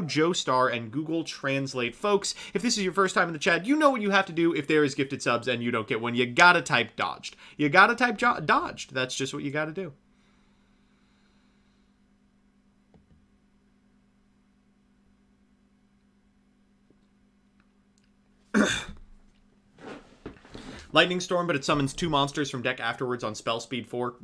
Joestar, and Google Translate. Folks, if this is your first time in the chat, you know what you have to do if there is gifted subs and you don't get one. You gotta type dodged. You gotta type dodged. That's just what you gotta do. Lightning Storm, but it summons 2 monsters from deck afterwards on spell speed 4.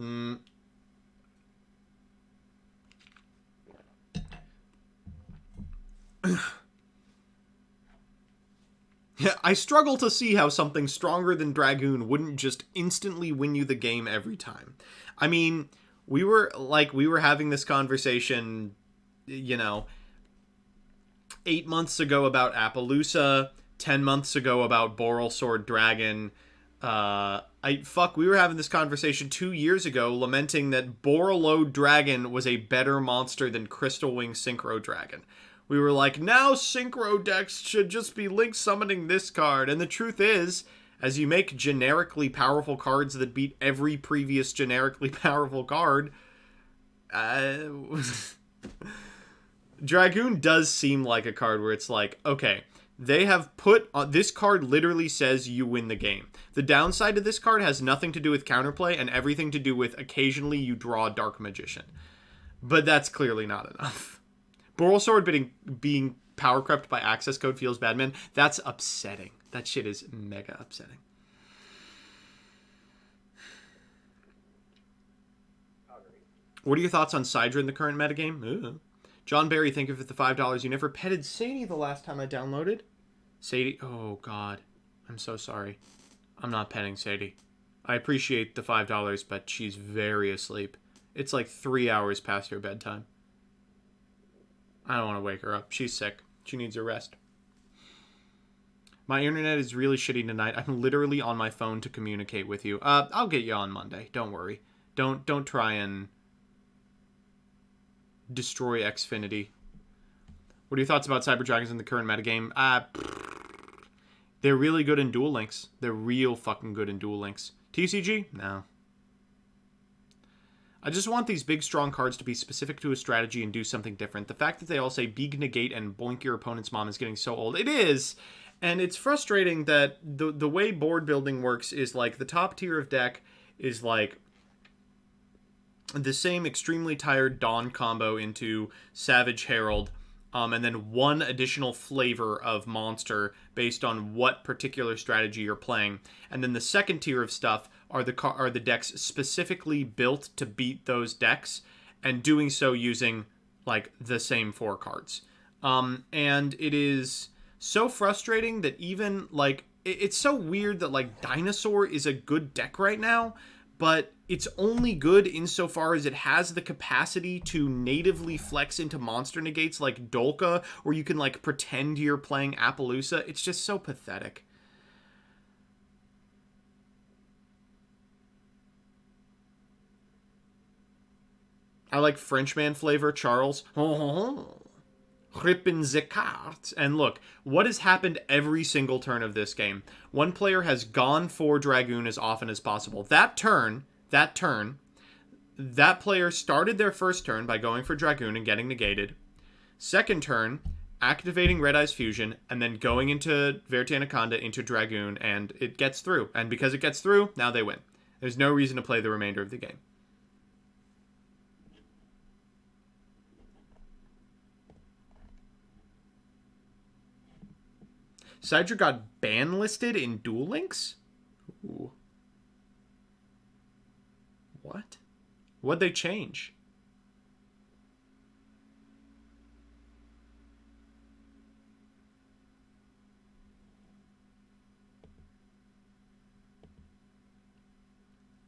Yeah, I struggle to see how something stronger than Dragoon wouldn't just instantly win you the game every time. I mean, we were having this conversation, 8 months ago about Appaloosa, 10 months ago about Boral Sword Dragon. We were having this conversation 2 years ago, lamenting that Borreload Dragon was a better monster than Crystal Wing Synchro Dragon. We were like, now Synchro decks should just be link summoning this card. And the truth is, as you make generically powerful cards that beat every previous generically powerful card, Dragoon does seem like a card where it's like, okay, they have put this card literally says you win the game. The downside of this card has nothing to do with counterplay and everything to do with occasionally you draw Dark Magician. But that's clearly not enough. Boral Sword being power crept by access code feels bad, man. That's upsetting. That shit is mega upsetting. What are your thoughts on Sidra in the current metagame? Ooh. John Barry, thank you for the $5. You never petted Sadie the last time I downloaded. Sadie, oh god. I'm so sorry. I'm not petting Sadie. I appreciate the $5, but she's very asleep. It's like 3 hours past her bedtime. I don't want to wake her up. She's sick. She needs her rest. My internet is really shitty tonight. I'm literally on my phone to communicate with you. I'll get you on Monday. Don't worry. Don't try and destroy Xfinity. What are your thoughts about Cyber Dragons in the current metagame? They're really good in Duel Links. They're real fucking good in Duel Links. TCG? No. I just want these big, strong cards to be specific to a strategy and do something different. The fact that they all say Beag Negate and Boink Your Opponent's Mom is getting so old. It is! And it's frustrating that the way board building works is like the top tier of deck is like the same extremely tired Dawn combo into Savage Herald, and then one additional flavor of monster based on what particular strategy you're playing. And then the second tier of stuff are the decks specifically built to beat those decks, and doing so using like the same 4 cards. And it is so frustrating that even like it's so weird that like Dinosaur is a good deck right now, but it's only good insofar as it has the capacity to natively flex into monster negates like Dolka, or you can like pretend you're playing Appaloosa. It's just so pathetic. I like Frenchman flavor, Charles. Rippin' the cards. And look, what has happened every single turn of this game? One player has gone for Dragoon as often as possible. That player started their first turn by going for Dragoon and getting negated. Second turn, activating Red Eyes Fusion, and then going into Verte Anaconda into Dragoon, and it gets through. And because it gets through, now they win. There's no reason to play the remainder of the game. Sidra got ban listed in Duel Links? Ooh. What? What'd they change?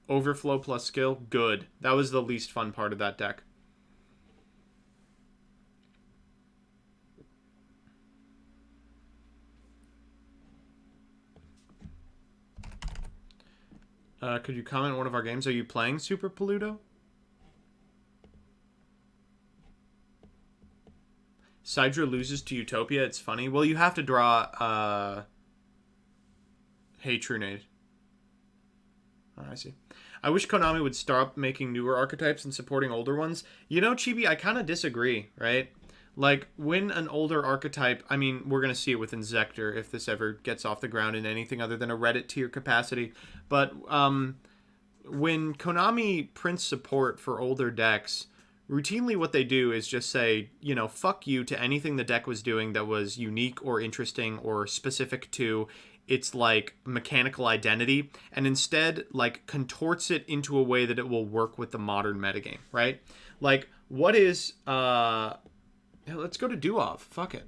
Overflow plus skill? Good. That was the least fun part of that deck. Could you comment on one of our games? Are you playing Super Paludo? Sidra loses to Utopia. It's funny. Well, you have to draw... Hey, Trunade. Oh, I see. I wish Konami would stop making newer archetypes and supporting older ones. You know, Chibi, I kind of disagree, right? Like, when an older archetype... I mean, we're going to see it with Inzektor if this ever gets off the ground in anything other than a Reddit tier capacity. But when Konami prints support for older decks, routinely what they do is just say, you know, fuck you to anything the deck was doing that was unique or interesting or specific to its like mechanical identity and instead like contorts it into a way that it will work with the modern metagame, right? Like what is let's go to Duel. Fuck it.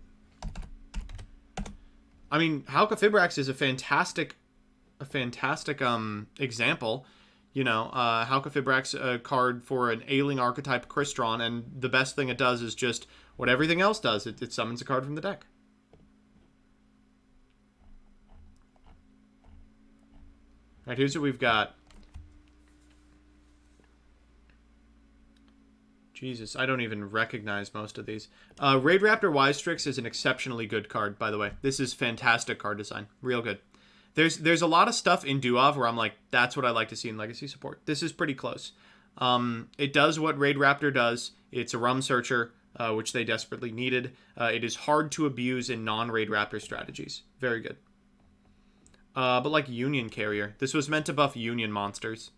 I mean, Halka Fibrax is a fantastic example. You know, Halka Fibrax, a card for an ailing archetype Crystron, and the best thing it does is just what everything else does. It summons a card from the deck. All right, here's what we've got. Jesus, I don't even recognize most of these. Raid Raptor Wystrix is an exceptionally good card, by the way. This is fantastic card design. Real good. There's a lot of stuff in Duov where I'm like, that's what I like to see in Legacy support. This is pretty close. It does what Raid Raptor does. It's a Rum Searcher, which they desperately needed. It is hard to abuse in non-Raid Raptor strategies. Very good. But like Union Carrier. This was meant to buff Union monsters.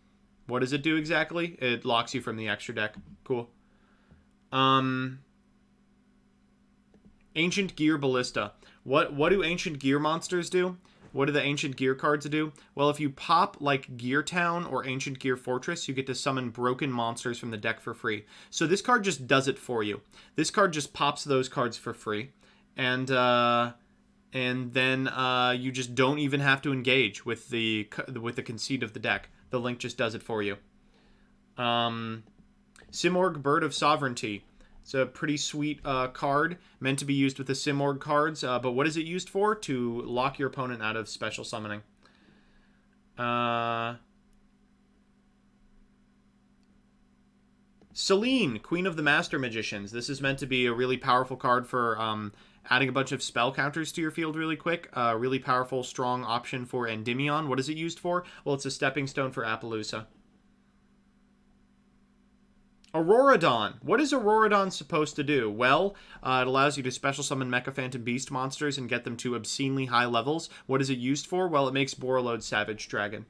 What does it do exactly? It locks you from the extra deck. Cool. Ancient Gear Ballista. What do Ancient Gear monsters do? What do the Ancient Gear cards do? Well, if you pop like Gear Town or Ancient Gear Fortress, you get to summon broken monsters from the deck for free. So this card just does it for you. This card just pops those cards for free. And then you just don't even have to engage with the conceit of the deck. The link just does it for you. Simorg, Bird of Sovereignty. It's a pretty sweet card, meant to be used with the Simorg cards, but what is it used for? To lock your opponent out of special summoning. Selene, Queen of the Master Magicians. This is meant to be a really powerful card for adding a bunch of spell counters to your field really quick. Really powerful, strong option for Endymion. What is it used for? Well, it's a stepping stone for Appaloosa. Auroradon. What is Auroradon supposed to do? Well, it allows you to special summon Mecha Phantom Beast monsters and get them to obscenely high levels. What is it used for? Well, it makes Borreload Savage Dragon.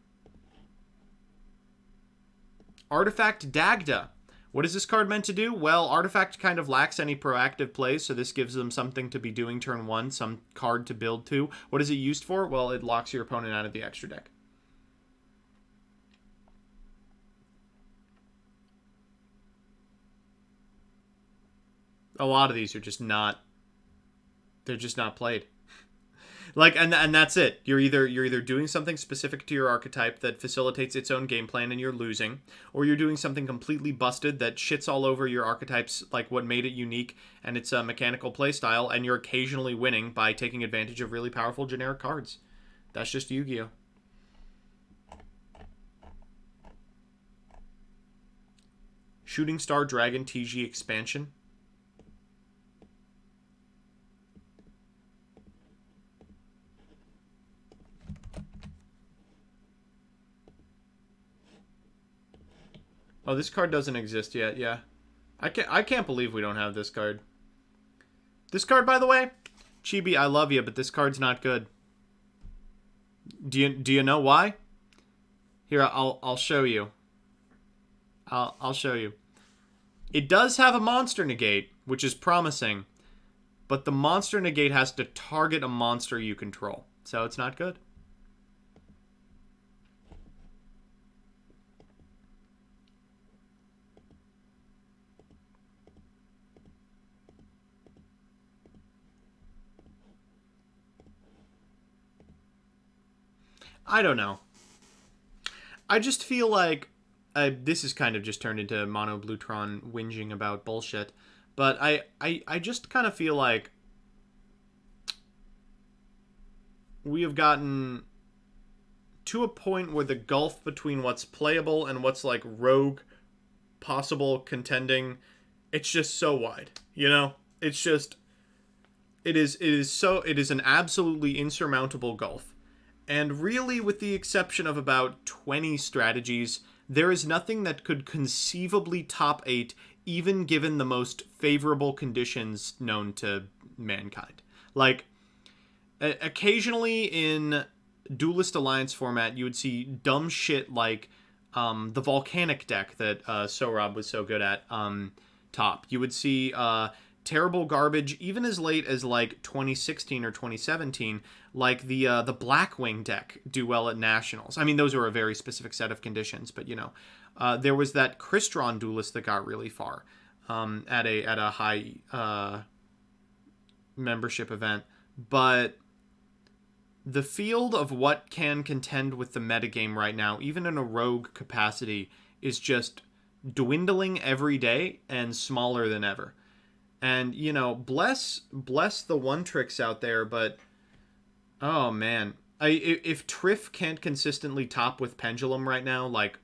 Artifact Dagda. What is this card meant to do? Well, Artifact kind of lacks any proactive plays, so this gives them something to be doing turn one, some card to build to. What is it used for? Well, it locks your opponent out of the extra deck. A lot of these are just not, they're just not played. Like, and that's it. You're either doing something specific to your archetype that facilitates its own game plan and you're losing, or you're doing something completely busted that shits all over your archetypes, like what made it unique and its mechanical playstyle, and you're occasionally winning by taking advantage of really powerful generic cards. That's just Yu-Gi-Oh! Shooting Star Dragon TG expansion. Oh, this card doesn't exist yet, yeah. I can't believe we don't have this card. This card, by the way, Chibi, I love you, but this card's not good. Do you know why? Here, I'll show you. I'll show you. It does have a monster negate, which is promising, but the monster negate has to target a monster you control, so it's not good. I don't know. I just feel like this is kind of just turned into Mono Bluetron whinging about bullshit, but I just kind of feel like we have gotten to a point where the gulf between what's playable and what's like rogue possible contending, it's just so wide, you know? It's just it is an absolutely insurmountable gulf. And really, with the exception of about 20 strategies, there is nothing that could conceivably top 8, even given the most favorable conditions known to mankind. Like, occasionally in Duelist Alliance format, you would see dumb shit like the Volcanic deck that Sohrab was so good at top. You would see terrible garbage even as late as like 2016 or 2017, like the Blackwing deck Duel at Nationals. I mean, those are a very specific set of conditions, but there was that Crystron duelist that got really far at a high membership event, but the field of what can contend with the metagame right now, even in a rogue capacity, is just dwindling every day and smaller than ever. And, bless the one tricks out there, but oh man. If Triff can't consistently top with Pendulum right now, like,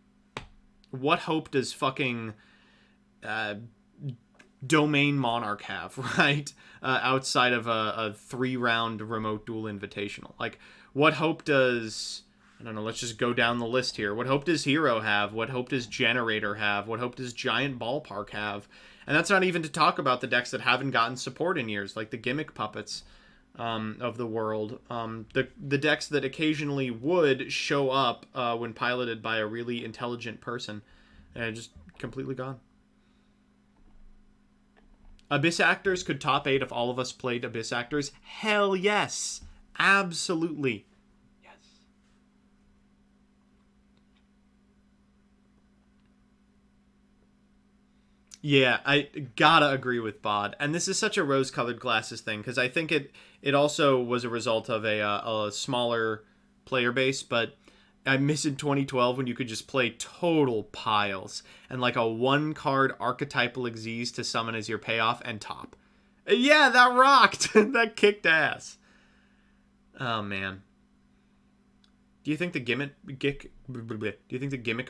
what hope does fucking Domain Monarch have, right? Outside of a 3-round remote duel invitational. Like, what hope does... I don't know, let's just go down the list here. What hope does Hero have? What hope does Generator have? What hope does Giant Ballpark have? And that's not even to talk about the decks that haven't gotten support in years, like the Gimmick Puppets of the world. The decks that occasionally would show up when piloted by a really intelligent person. And just completely gone. Abyss Actors could top 8 if all of us played Abyss Actors. Hell yes. Absolutely. Yeah, I gotta agree with Bod. And this is such a rose-colored glasses thing, because I think it also was a result of a smaller player base, but I miss in 2012 when you could just play total piles and like a 1-card archetypal Xyz to summon as your payoff and top. Yeah, that rocked! That kicked ass. Oh, man. Do you think the Gimmick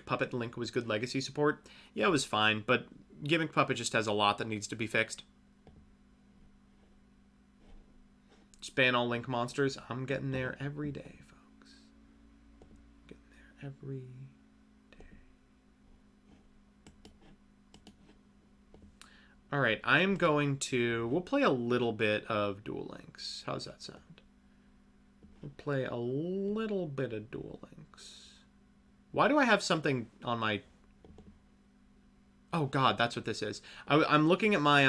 Puppet Link was good legacy support? Yeah, it was fine, but Gimmick Puppet just has a lot that needs to be fixed. Just ban all Link monsters. I'm getting there every day, folks. Getting there every day. Alright, I'm going to... We'll play a little bit of Duel Links. How's that sound? We'll play a little bit of Duel Links. Why do I have something on my... Oh, God, that's what this is. I'm looking at my,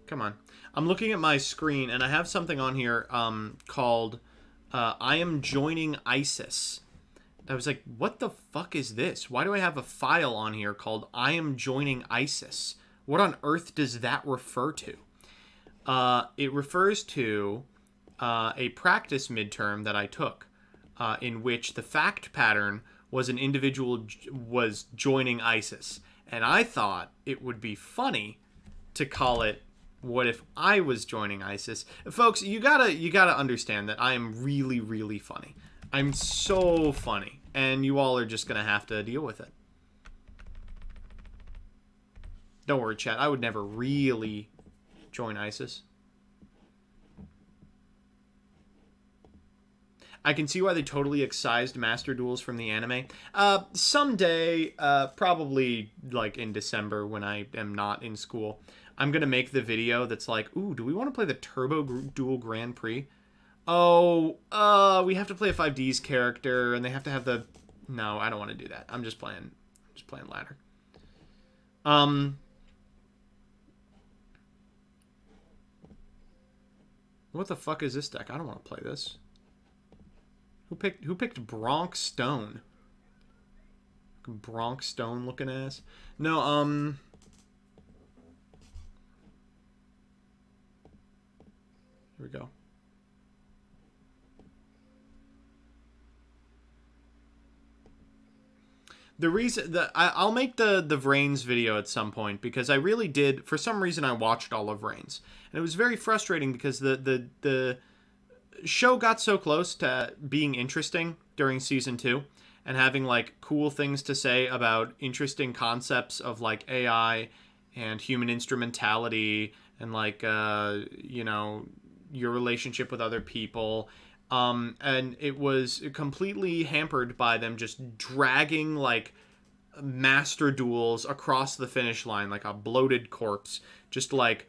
Come on. I'm looking at my screen, and I have something on here, called, I am joining ISIS. I was like, what the fuck is this? Why do I have a file on here called I am joining ISIS? What on earth does that refer to? It refers to... a practice midterm that I took, in which the fact pattern was an individual was joining ISIS, and I thought it would be funny to call it "What if I was joining ISIS?" Folks, you gotta understand that I am really, really funny. I'm so funny, and you all are just gonna have to deal with it. Don't worry, chat. I would never really join ISIS. I can see why they totally excised Master Duels from the anime. Someday, probably like in December when I am not in school, I'm going to make the video that's like, ooh, do we want to play the Turbo Duel Grand Prix? Oh, we have to play a 5Ds character, and they have to have the... No, I don't want to do that. I'm just playing ladder. What the fuck is this deck? I don't want to play this. Who picked Bronx Stone? Bronx Stone looking ass. No, here we go. The reason that I'll make the Vrains video at some point, because I really did, for some reason I watched all of Vrains, and it was very frustrating because the show got so close to being interesting during season 2 and having like cool things to say about interesting concepts of like AI and human instrumentality and like your relationship with other people, and it was completely hampered by them just dragging like master duels across the finish line like a bloated corpse, just like,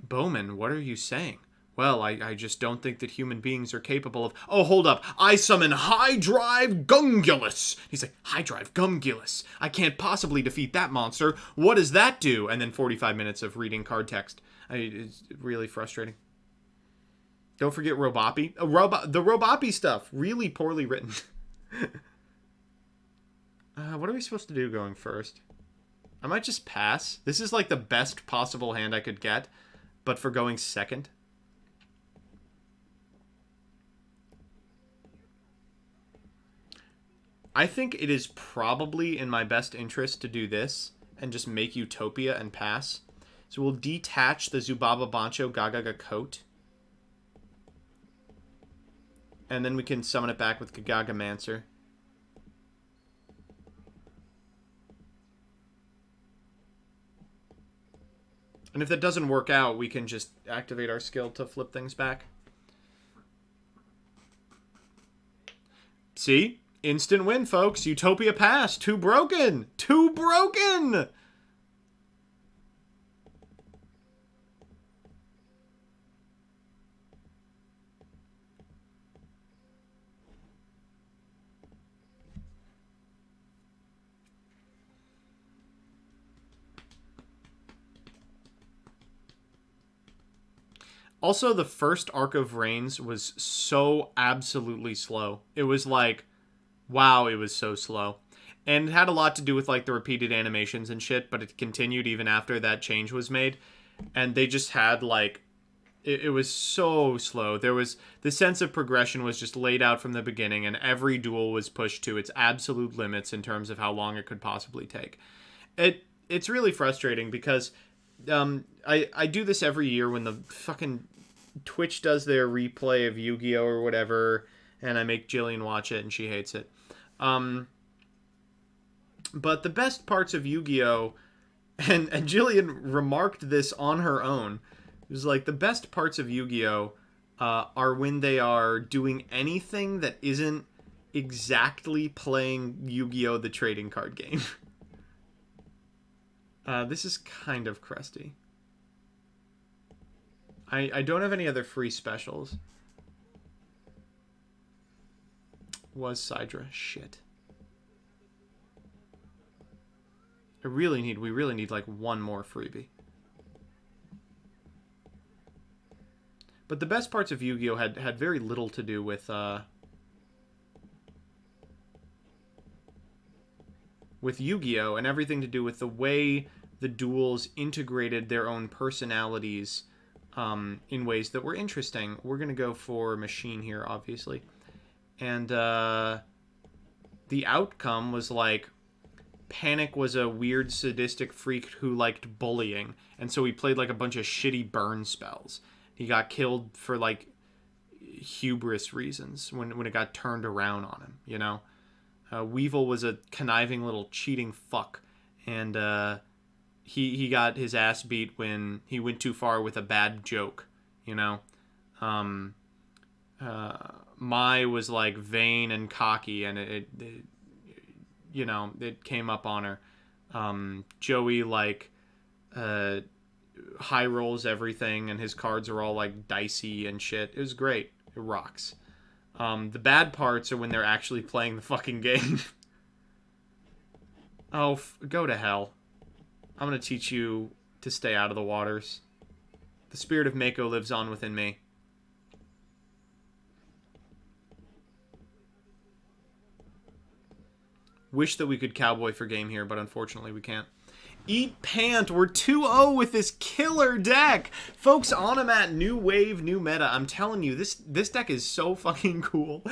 Bowman, what are you saying? Well, I just don't think that human beings are capable of... Oh, hold up. I summon High Drive Gungulus. He's like, High Drive Gungulus. I can't possibly defeat that monster. What does that do? And then 45 minutes of reading card text. It's really frustrating. Don't forget Roboppy. The Roboppy stuff. Really poorly written. What are we supposed to do going first? I might just pass. This is like the best possible hand I could get, but for going second. I think it is probably in my best interest to do this and just make Utopia and pass. So we'll detach the Zubaba Bancho Gagaga coat. And then we can summon it back with Gagaga Mancer. And if that doesn't work out, we can just activate our skill to flip things back. See? Instant win, folks. Utopia pass. Too broken. Too broken! Also, the first Arc of Rains was so absolutely slow. It was like, wow, it was so slow. And it had a lot to do with like the repeated animations and shit, but it continued even after that change was made. And they just had like, it was so slow. There was, the sense of progression was just laid out from the beginning, and every duel was pushed to its absolute limits in terms of how long it could possibly take. It's really frustrating because I do this every year when the fucking Twitch does their replay of Yu-Gi-Oh or whatever, and I make Jillian watch it and she hates it. But the best parts of Yu-Gi-Oh, and Jillian remarked this on her own, it was like the best parts of Yu-Gi-Oh are when they are doing anything that isn't exactly playing Yu-Gi-Oh the trading card game. This is kind of crusty. I don't have any other free specials. Was Sidra. Shit. We really need like one more freebie. But the best parts of Yu-Gi-Oh had very little to do with Yu-Gi-Oh, and everything to do with the way the duels integrated their own personalities in ways that were interesting. We're going to go for Machine here, obviously. And the outcome was like, Panic was a weird sadistic freak who liked bullying, and so he played like a bunch of shitty burn spells. He got killed for like hubris reasons when it got turned around on him, you know? Weevil was a conniving little cheating fuck, and he got his ass beat when he went too far with a bad joke, you know? Mai was like vain and cocky, and it you know, it came up on her. Joey like high rolls everything, and his cards are all like dicey and shit. It was great. It rocks. The bad parts are when they're actually playing the fucking game. Oh, go to hell. I'm gonna teach you to stay out of the waters. The spirit of Mako lives on within me. Wish that we could cowboy for game here, but unfortunately we can't. Eat Pant, we're 2-0 with this killer deck. Folks, Onomat, new wave, new meta. I'm telling you, this deck is so fucking cool.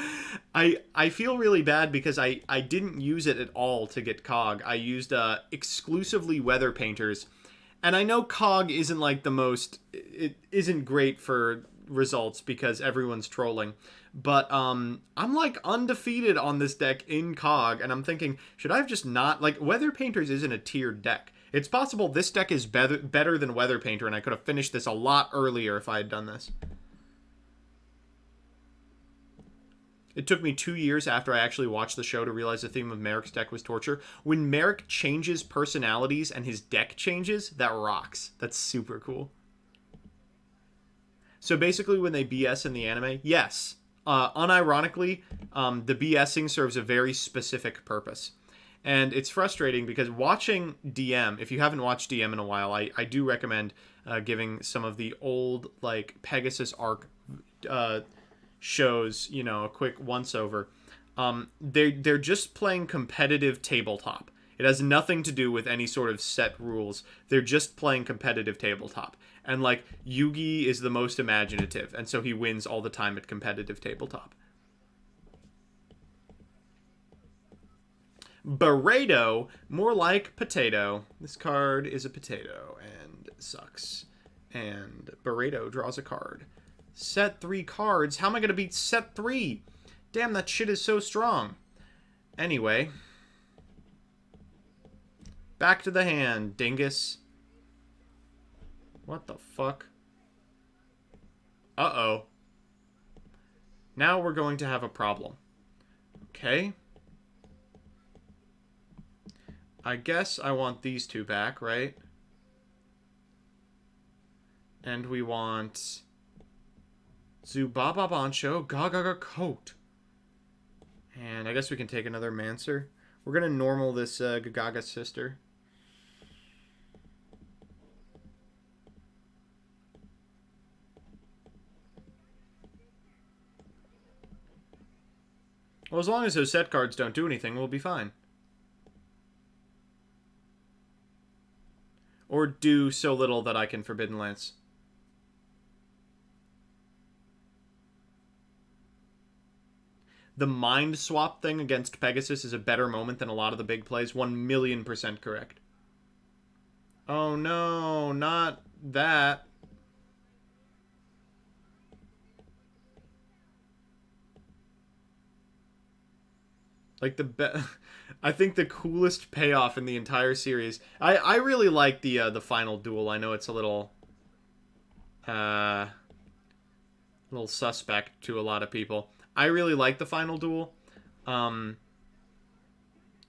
I feel really bad because I didn't use it at all to get Cog. I used exclusively Weather Painters. And I know Cog isn't like the most, it isn't great for results because everyone's trolling. But I'm like undefeated on this deck in Cog, and I'm thinking, should I have just not, like, Weather Painters isn't a tiered deck. It's possible this deck is better than Weather Painter, and I could have finished this a lot earlier if I had done this. It took me 2 years after I actually watched the show to realize the theme of Merrick's deck was torture. When Merrick changes personalities and his deck changes, that rocks. That's super cool. So basically, when they BS in the anime, yes, unironically, the BSing serves a very specific purpose. And it's frustrating because watching DM, if you haven't watched DM in a while, I do recommend giving some of the old, like, Pegasus arc shows, a quick once-over. They're just playing competitive tabletop. It has nothing to do with any sort of set rules. They're just playing competitive tabletop. And, like, Yugi is the most imaginative, and so he wins all the time at competitive tabletop. Burrito, more like potato. This card is a potato and sucks. And Burrito draws a card. Set 3 cards. How am I going to beat set 3? Damn, that shit is so strong. Anyway. Back to the hand, dingus. What the fuck? Uh-oh. Now we're going to have a problem. Okay. I guess I want these two back, right? And we want Zubaba Bancho, Gagaga Coat. And I guess we can take another Mancer. We're going to normal this Gagaga sister. Well, as long as those set cards don't do anything, we'll be fine. Or do so little that I can Forbidden Lance. The mind swap thing against Pegasus is a better moment than a lot of the big plays. 1,000,000% correct. Oh no, not that. Like I think the coolest payoff in the entire series. I really like the final duel. I know it's a little suspect to a lot of people. I really like the final duel. I'm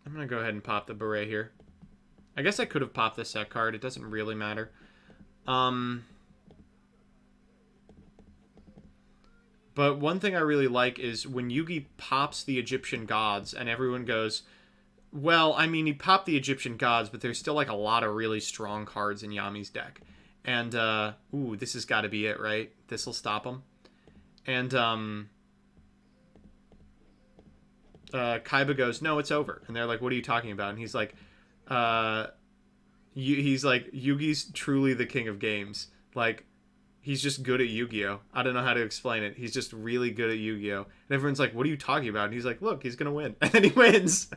gonna go ahead and pop the beret here. I guess I could have popped the set card. It doesn't really matter. But one thing I really like is when Yugi pops the Egyptian gods and everyone goes, well, I mean, he popped the Egyptian gods, but there's still like a lot of really strong cards in Yami's deck. And, ooh, this has got to be it, right? This'll stop him. And, Kaiba goes, no, it's over. And they're like, what are you talking about? And he's like, Yugi's truly the king of games. Like, he's just good at Yu-Gi-Oh. I don't know how to explain it. He's just really good at Yu-Gi-Oh. And everyone's like, what are you talking about? And he's like, look, he's going to win. And then he wins.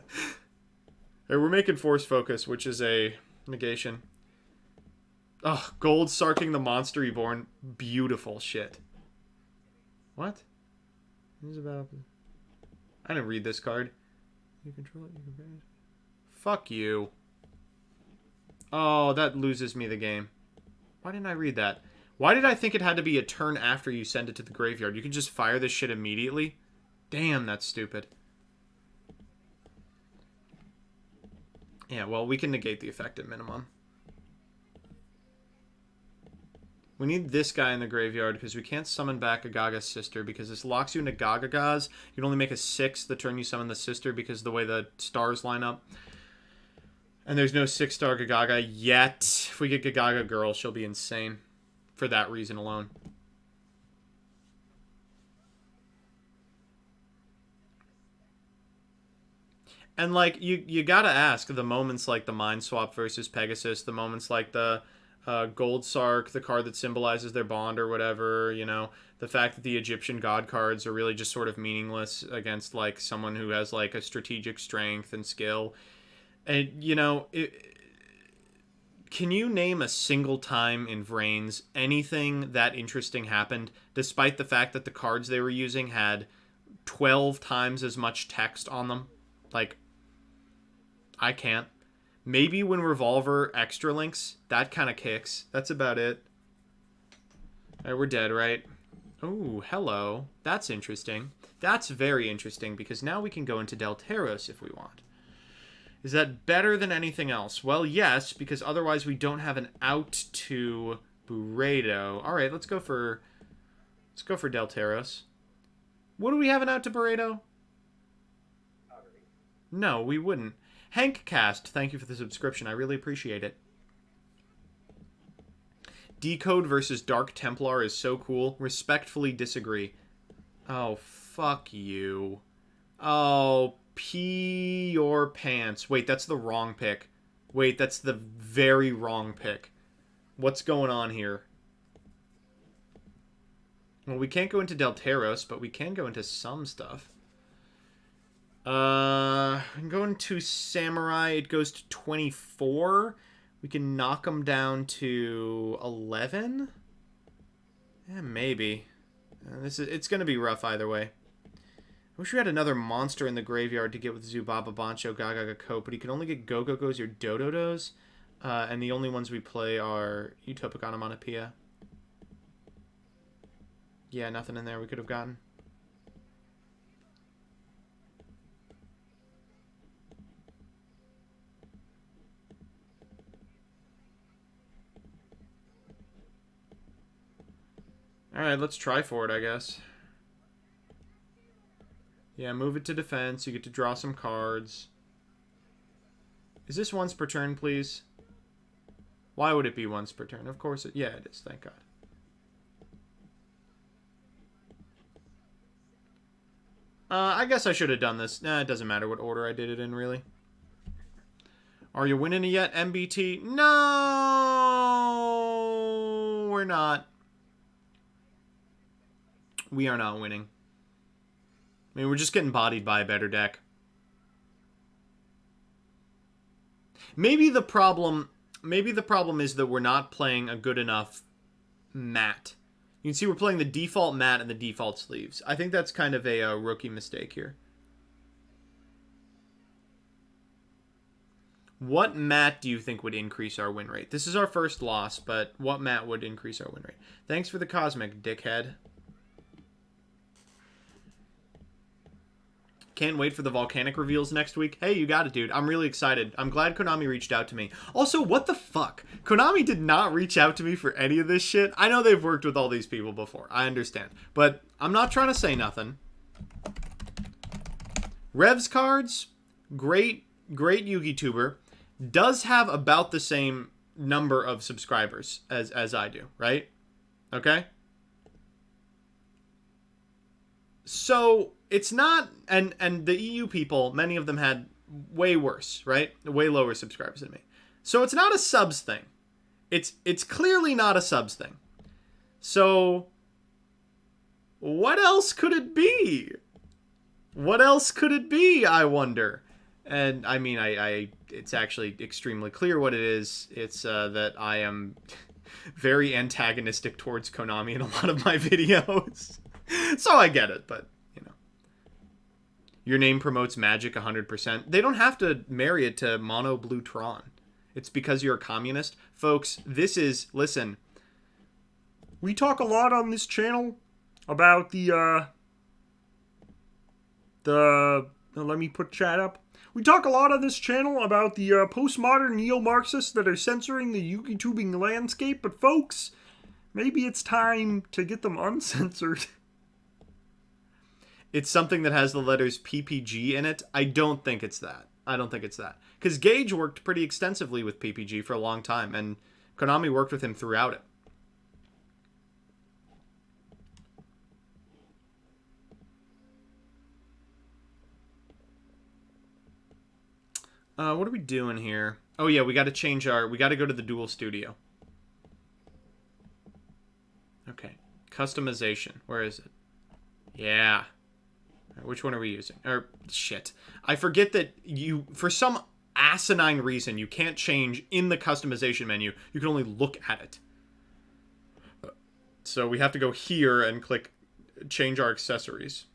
Right, we're making Force Focus, which is a negation. Oh, Gold Sarking the Monster Reborn. Beautiful shit. What? This is about... I didn't read this card. You control it, you can banish. Fuck you. Oh, that loses me the game. Why didn't I read that? Why did I think it had to be a turn after you send it to the graveyard? You can just fire this shit immediately? Damn, that's stupid. Yeah, well, we can negate the effect at minimum. We need this guy in the graveyard because we can't summon back a Gaga's sister because this locks you into Gagagas. You can only make a 6 the turn you summon the sister because of the way the stars line up. And there's no 6-star Gagaga yet. If we get Gagaga Girl, she'll be insane. For that reason alone. And, like, you gotta ask, the moments like the Mind Swap versus Pegasus, the moments like the Gold Sark, the card that symbolizes their bond or whatever, the fact that the Egyptian god cards are really just sort of meaningless against, like, someone who has, like, a strategic strength and skill. And, can you name a single time in Vrains anything that interesting happened, despite the fact that the cards they were using had 12 times as much text on them? Like, I can't. Maybe when Revolver Extra links, that kind of kicks. That's about it. Alright, we're dead, right? Oh, hello. That's interesting. That's very interesting, because now we can go into Delteros if we want. Is that better than anything else? Well, yes, because otherwise we don't have an out to Burrito. Alright, let's go for Let's go for Delteros. What do we have out to Barredo? No, we wouldn't. Hank Cast, thank you for the subscription. I really appreciate it. Decode versus Dark Templar is so cool. Respectfully disagree. Oh, fuck you. Oh, pee your pants. Wait, that's the wrong pick. Wait, that's the very wrong pick. What's going on here? Well, we can't go into Delteros, but we can go into some stuff. I can go into Samurai. It goes to 24. We can knock them down to 11? Yeah, maybe. It's going to be rough either way. I wish we had another monster in the graveyard to get with Zubaba, Bancho, Gagaga, Cope, but he can only get Go-Go-Go's or Dododos. And the only ones we play are Utopic Onomatopoeia. Yeah, nothing in there we could have gotten. Alright, let's try for it, I guess. Yeah, move it to defense. You get to draw some cards. Is this once per turn, please? Why would it be once per turn? Of course it... Yeah, it is. Thank God. I guess I should have done this. Nah, it doesn't matter what order I did it in, really. Are you winning it yet, MBT? No! We're not. We are not winning. I mean, we're just getting bodied by a better deck. Maybe the problem is that we're not playing a good enough mat. You can see we're playing the default mat and the default sleeves. I think that's kind of a rookie mistake here. What mat do you think would increase our win rate? This is our first loss, but what mat would increase our win rate? Thanks for the cosmic, dickhead. Can't wait for the volcanic reveals next week. Hey, you got it, dude. I'm really excited. I'm glad Konami reached out to me. Also, what the fuck? Konami did not reach out to me for any of this shit. I know they've worked with all these people before. I understand. But I'm not trying to say nothing. Revs cards, great Yu-Gi tuber. Does have about the same number of subscribers as I do, right? Okay? So... It's not, and the EU people, many of them had way worse, right? Way lower subscribers than me. So it's not a subs thing. It's clearly not a subs thing. So what else could it be? What else could it be, I wonder? And I mean, it's actually extremely clear what it is. It's that I am very antagonistic towards Konami in a lot of my videos. So I get it, but... Your name promotes magic 100%. They don't have to marry it to Mono Blue Tron. It's because you're a communist. Folks, this is... Listen. We talk a lot on this channel about the let me put chat up. We talk a lot on this channel about the postmodern neo-Marxists that are censoring the Yu-Gi-tubing landscape. But folks, maybe it's time to get them uncensored. It's something that has the letters PPG in it. I don't think it's that. I don't think it's that. Because Gage worked pretty extensively with PPG for a long time, and Konami worked with him throughout it. What are we doing here? Oh yeah, we got to change our... We got to go to the Duel Studio. Okay. Customization. Where is it? Yeah. Which one are we using? Or, shit. I forget that you, for some asinine reason, you can't change in the customization menu. You can only look at it. So we have to go here and click change our accessories.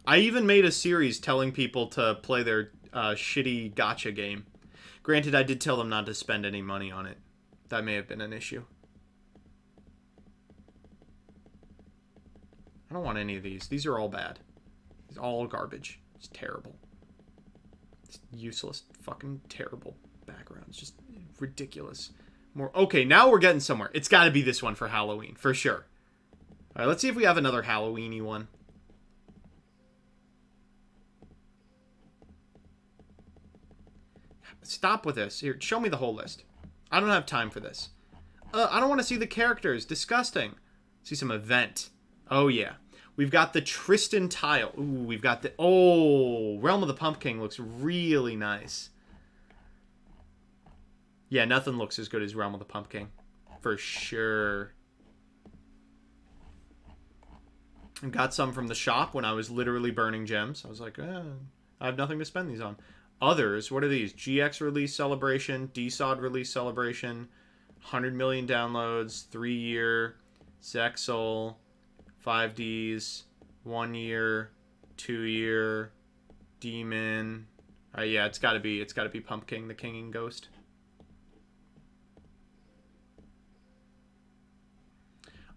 I even made a series telling people to play their shitty gacha game. Granted, I did tell them not to spend any money on it. That may have been an issue. I don't want any of these. These are all bad. It's all garbage. It's terrible. It's useless. Fucking terrible backgrounds. Just ridiculous. More. Okay, now we're getting somewhere. It's got to be this one for Halloween, for sure. All right, let's see if we have another Halloween-y one. Stop with this. Here, show me the whole list. I don't have time for this. I don't want to see the characters. Disgusting. See some event. Oh, yeah. We've got the Tristan tile. Ooh, we've got the... Oh, Realm of the Pumpkin looks really nice. Yeah, nothing looks as good as Realm of the Pumpkin. For sure. I got some from the shop when I was literally burning gems. I was like, I have nothing to spend these on. Others, what are these? GX release celebration, DSOD release celebration, 100 million downloads, 3-year, Zexal, 5Ds, 1 year, 2 year, Demon. Yeah, it's gotta be Pumpkin, the King and Ghost.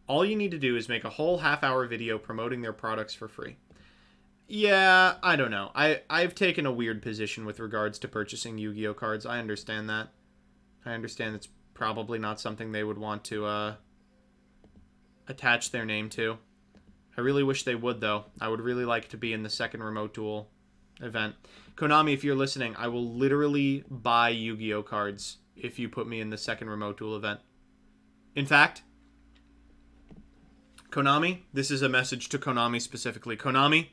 All you need to do is make a whole half-hour video promoting their products for free. Yeah, I don't know. I've taken a weird position with regards to purchasing Yu-Gi-Oh cards. I understand that. I understand it's probably not something they would want to attach their name to. I really wish they would, though. I would really like to be in the second Remote Duel event. Konami, if you're listening, I will literally buy Yu-Gi-Oh cards if you put me in the second Remote Duel event. In fact, Konami, this is a message to Konami specifically. Konami,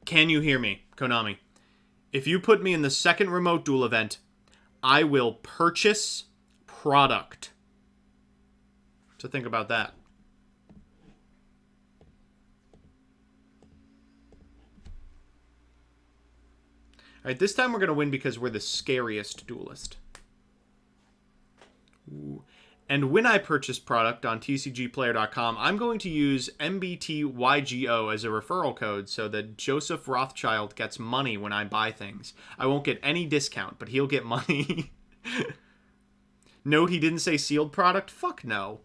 can you hear me? Konami, if you put me in the second Remote Duel event, I will purchase product. So think about that. All right, this time we're going to win because we're the scariest duelist. Ooh. And when I purchase product on tcgplayer.com, I'm going to use MBT Yu-Gi-Oh as a referral code so that Joseph Rothschild gets money when I buy things. I won't get any discount, but he'll get money. Note he didn't say sealed product? Fuck no.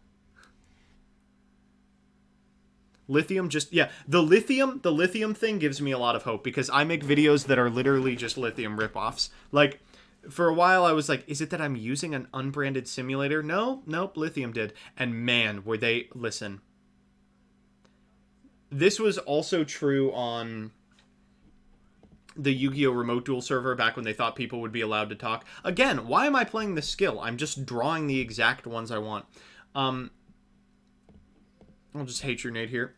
Lithium just... Yeah, the lithium thing gives me a lot of hope because I make videos that are literally just lithium ripoffs. Like... For a while, I was like, is it that I'm using an unbranded simulator? No, nope, Lithium did. And man, were they... Listen. This was also true on the Yu-Gi-Oh! Remote Duel server back when they thought people would be allowed to talk. Again, why am I playing this skill? I'm just drawing the exact ones I want. I'll just hate your nade here.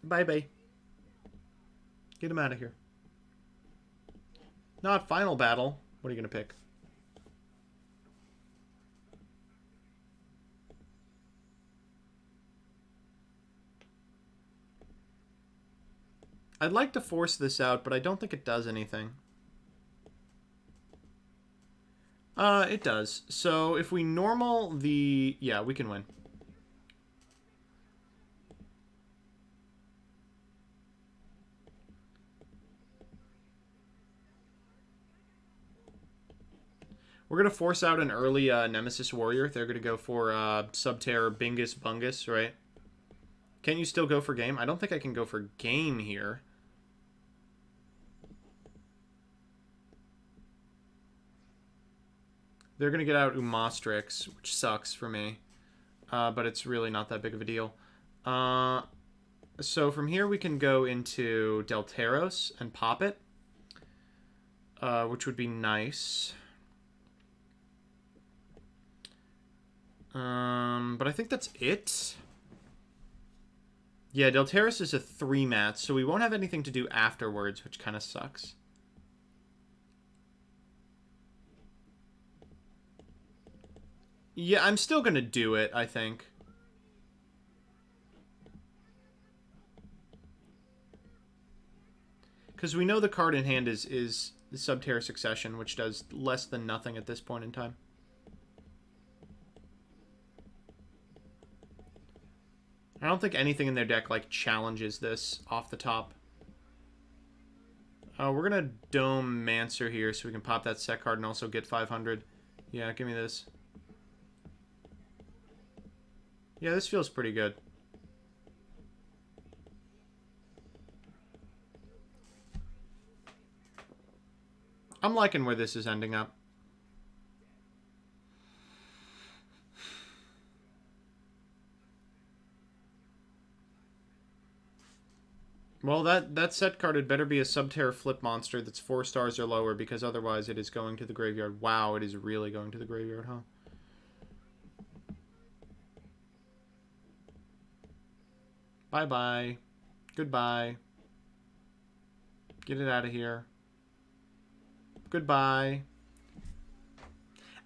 Bye-bye. Get him out of here. Not final battle. What are you going to pick? I'd like to force this out, but I don't think it does anything. It does. So if we normal the... Yeah, we can win. We're going to force out an early Nemesis Warrior. They're going to go for Subterror Bingus Bungus, right? Can you still go for game? I don't think I can go for game here. They're going to get out Umastrix, which sucks for me. But it's really not that big of a deal. So from here we can go into Delteros and pop it. Which would be nice. But I think that's it. Yeah, Delteros is a 3-mat, so we won't have anything to do afterwards, which kind of sucks. Yeah, I'm still going to do it, I think. Because we know the card in hand is the Subterror Succession, which does less than nothing at this point in time. I don't think anything in their deck, like, challenges this off the top. We're going to Dome Mancer here so we can pop that set card and also get 500. Yeah, give me this. Yeah, this feels pretty good. I'm liking where this is ending up. Well, that set card had better be a Subterra flip monster that's 4 stars or lower, because otherwise it is going to the graveyard. Wow, it is really going to the graveyard, huh? Bye-bye. Goodbye. Get it out of here. Goodbye.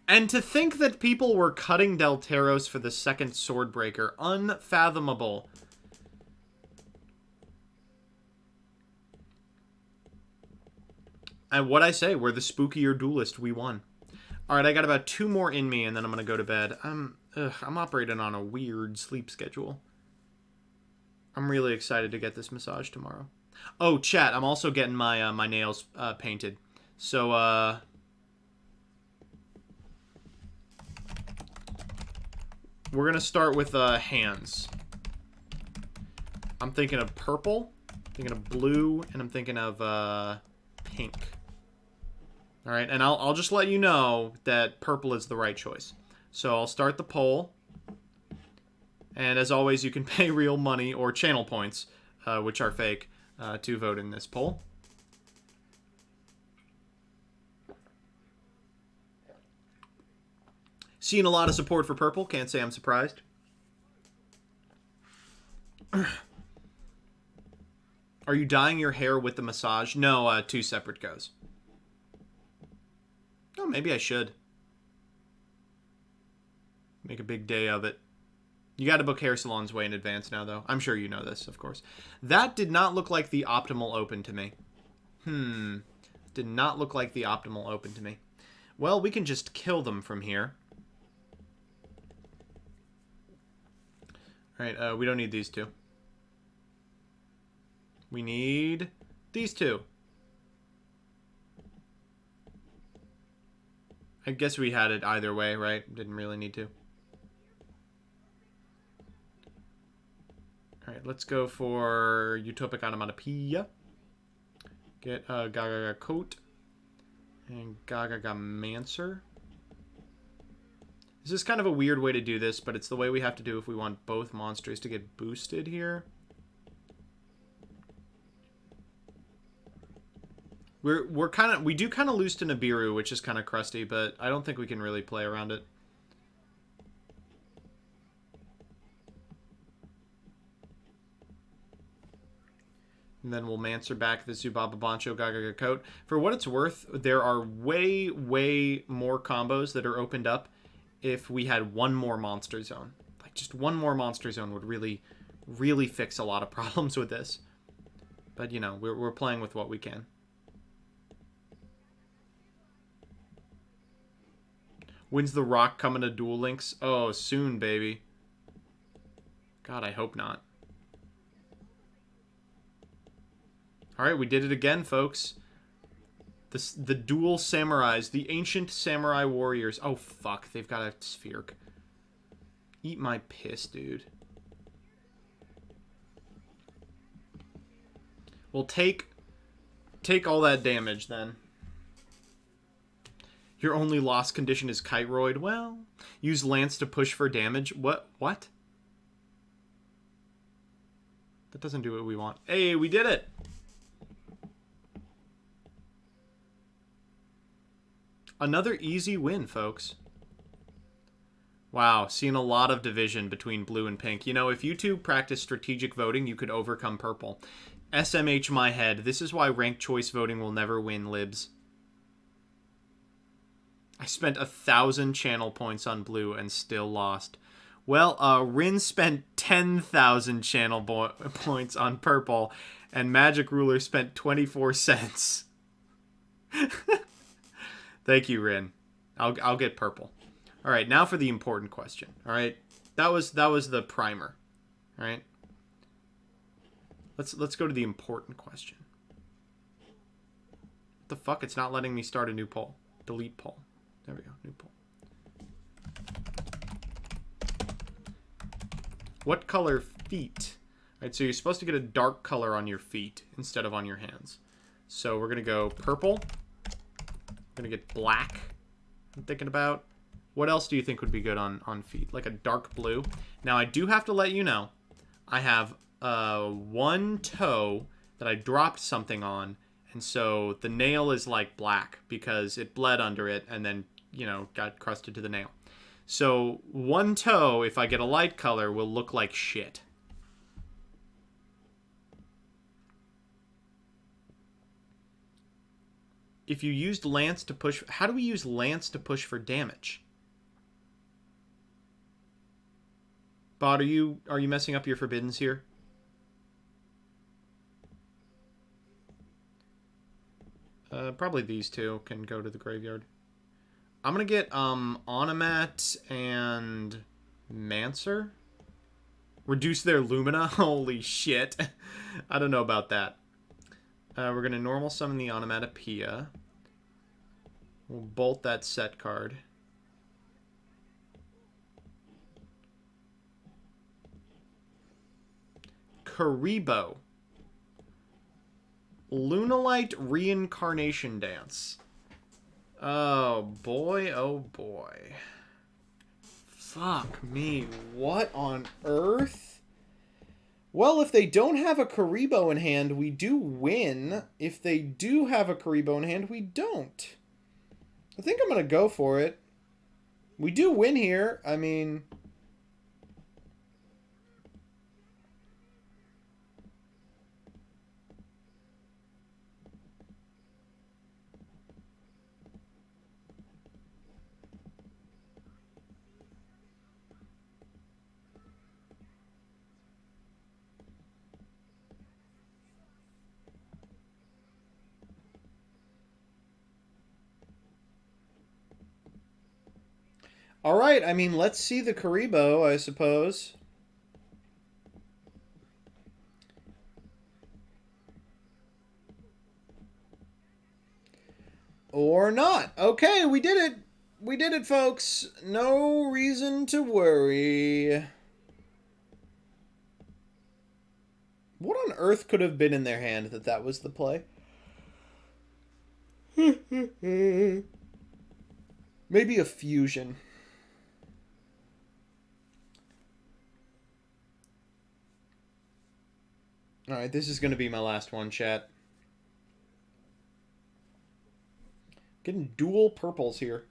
And to think that people were cutting Delteros for the second Swordbreaker. Unfathomable. And what I say, we're the spookier duelist. We won. Alright, I got about 2 more in me, and then I'm going to go to bed. I'm operating on a weird sleep schedule. I'm really excited to get this massage tomorrow. Oh, chat, I'm also getting my my nails painted. So, we're going to start with hands. I'm thinking of purple, thinking of blue, and I'm thinking of pink. Alright, and I'll just let you know that purple is the right choice. So I'll start the poll. And as always, you can pay real money or channel points, which are fake, to vote in this poll. Seeing a lot of support for purple. Can't say I'm surprised. Are you dyeing your hair with the massage? No, 2 separate goes. Oh, maybe I should. Make a big day of it. You got to book hair salons way in advance now, though. I'm sure you know this, of course. That did not look like the optimal open to me. Did not look like the optimal open to me. Well, we can just kill them from here. Alright, we don't need these 2. We need these 2. I guess we had it either way, right? Didn't really need to. Alright, let's go for Utopic Onomatopoeia. Get Gagaga Coat. And Gagaga Mancer. This is kind of a weird way to do this, but it's the way we have to do if we want both monsters to get boosted here. We do kind of lose to Nibiru, which is kind of crusty, but I don't think we can really play around it. And then we'll Mancer back the Zubaba Bancho Gagaga Coat. For what it's worth, there are way, way more combos that are opened up if we had one more Monster Zone. Like, just one more Monster Zone would really, really fix a lot of problems with this. But, you know, we're playing with what we can. When's The Rock coming to Duel Links? Oh, soon, baby. God, I hope not. Alright, we did it again, folks. The dual samurais. The ancient samurai warriors. Oh, fuck. They've got a spheric. Eat my piss, dude. Well, take all that damage, then. Your only lost condition is Kiteroid. Well, use Lance to push for damage. What? That doesn't do what we want. Hey, we did it! Another easy win, folks. Wow, seeing a lot of division between blue and pink. You know, if you two practice strategic voting, you could overcome purple. SMH my head. This is why ranked choice voting will never win, libs. I spent 1,000 channel points on blue and still lost. Well, Rin spent 10,000 channel points on purple, and Magic Ruler spent 24 cents. Thank you, Rin. I'll get purple. All right, now for the important question. All right, that was the primer. All right, let's go to the important question. What the fuck? It's not letting me start a new poll. Delete poll. There we go. New poll. What color feet? All right, so you're supposed to get a dark color on your feet instead of on your hands. So we're gonna go purple. We're gonna get black. I'm thinking about. What else do you think would be good on feet? Like a dark blue. Now I do have to let you know, I have one toe that I dropped something on, and so the nail is like black because it bled under it and then, you know, got crusted to the nail. So one toe, if I get a light color, will look like shit. If you used Lance to push... How do we use Lance to push for damage? Bot, are you messing up your forbiddens here? Probably these two can go to the graveyard. I'm gonna get Onomat and Mancer. Reduce their Lumina? Holy shit. I don't know about that. We're gonna normal summon the Onomatopoeia. We'll bolt that set card. Karibo. Lunalite Reincarnation Dance. Oh boy, oh boy. Fuck me. What on earth? Well, if they don't have a Karibo in hand, we do win. If they do have a Karibo in hand, we don't. I think I'm going to go for it. We do win here. I mean... All right, I mean, let's see the Karibo, I suppose. Or not. Okay, we did it. We did it, folks. No reason to worry. What on earth could have been in their hand that was the play? Maybe a fusion. Alright, this is going to be my last one, chat. Getting dual purples here.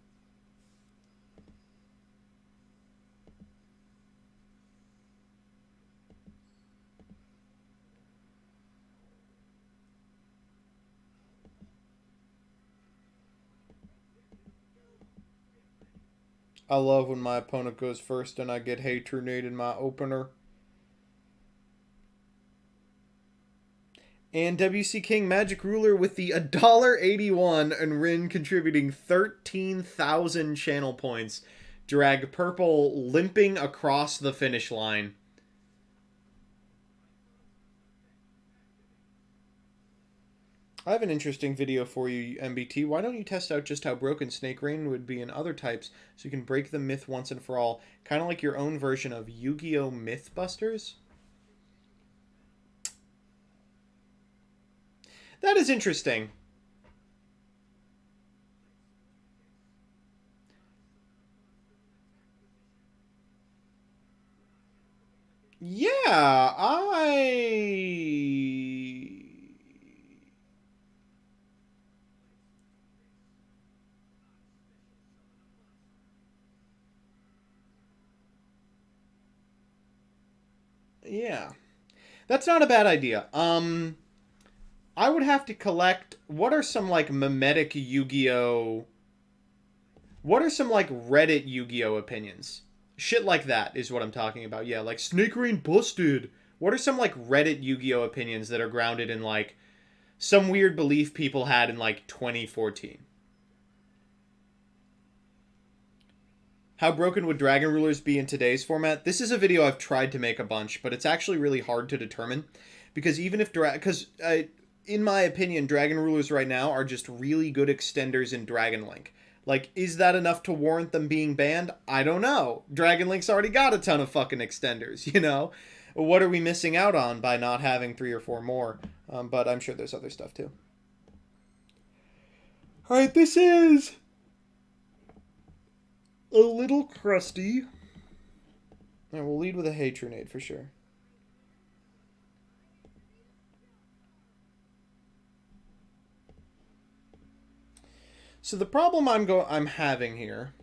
I love when my opponent goes first and I get Hatronade in my opener. And WC King Magic Ruler with the $1.81 and Rin contributing 13,000 channel points. Drag purple limping across the finish line. I have an interesting video for you, MBT. Why don't you test out just how broken Snake Rain would be in other types so you can break the myth once and for all? Kind of like your own version of Yu-Gi-Oh! Mythbusters? That is interesting. Yeah, Yeah. That's not a bad idea. I would have to collect... What are some, like, memetic Yu-Gi-Oh... What are some, like, Reddit Yu-Gi-Oh opinions? Shit like that is what I'm talking about. Yeah, like, Snake Rain busted. What are some, like, Reddit Yu-Gi-Oh opinions that are grounded in, like, some weird belief people had in, like, 2014? How broken would Dragon Rulers be in today's format? This is a video I've tried to make a bunch, but it's actually really hard to determine. Because even if... in my opinion, Dragon Rulers right now are just really good extenders in Dragon Link. Like, is that enough to warrant them being banned? I don't know. Dragon Link's already got a ton of fucking extenders, you know? What are we missing out on by not having 3 or 4 more? But I'm sure there's other stuff too. Alright, this is a little crusty. Alright, we'll lead with a Hatronade for sure. So the problem I'm having here.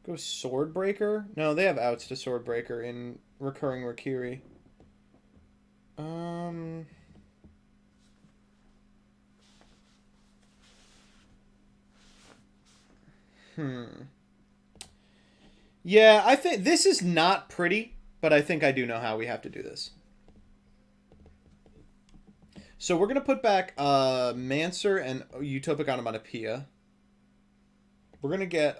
Go Swordbreaker? No, they have outs to Swordbreaker in Recurring Rakiri. Um. Yeah, I think this is not pretty, but I think I do know how we have to do this. So we're gonna put back Mancer and Utopic Onomatopoeia. We're gonna get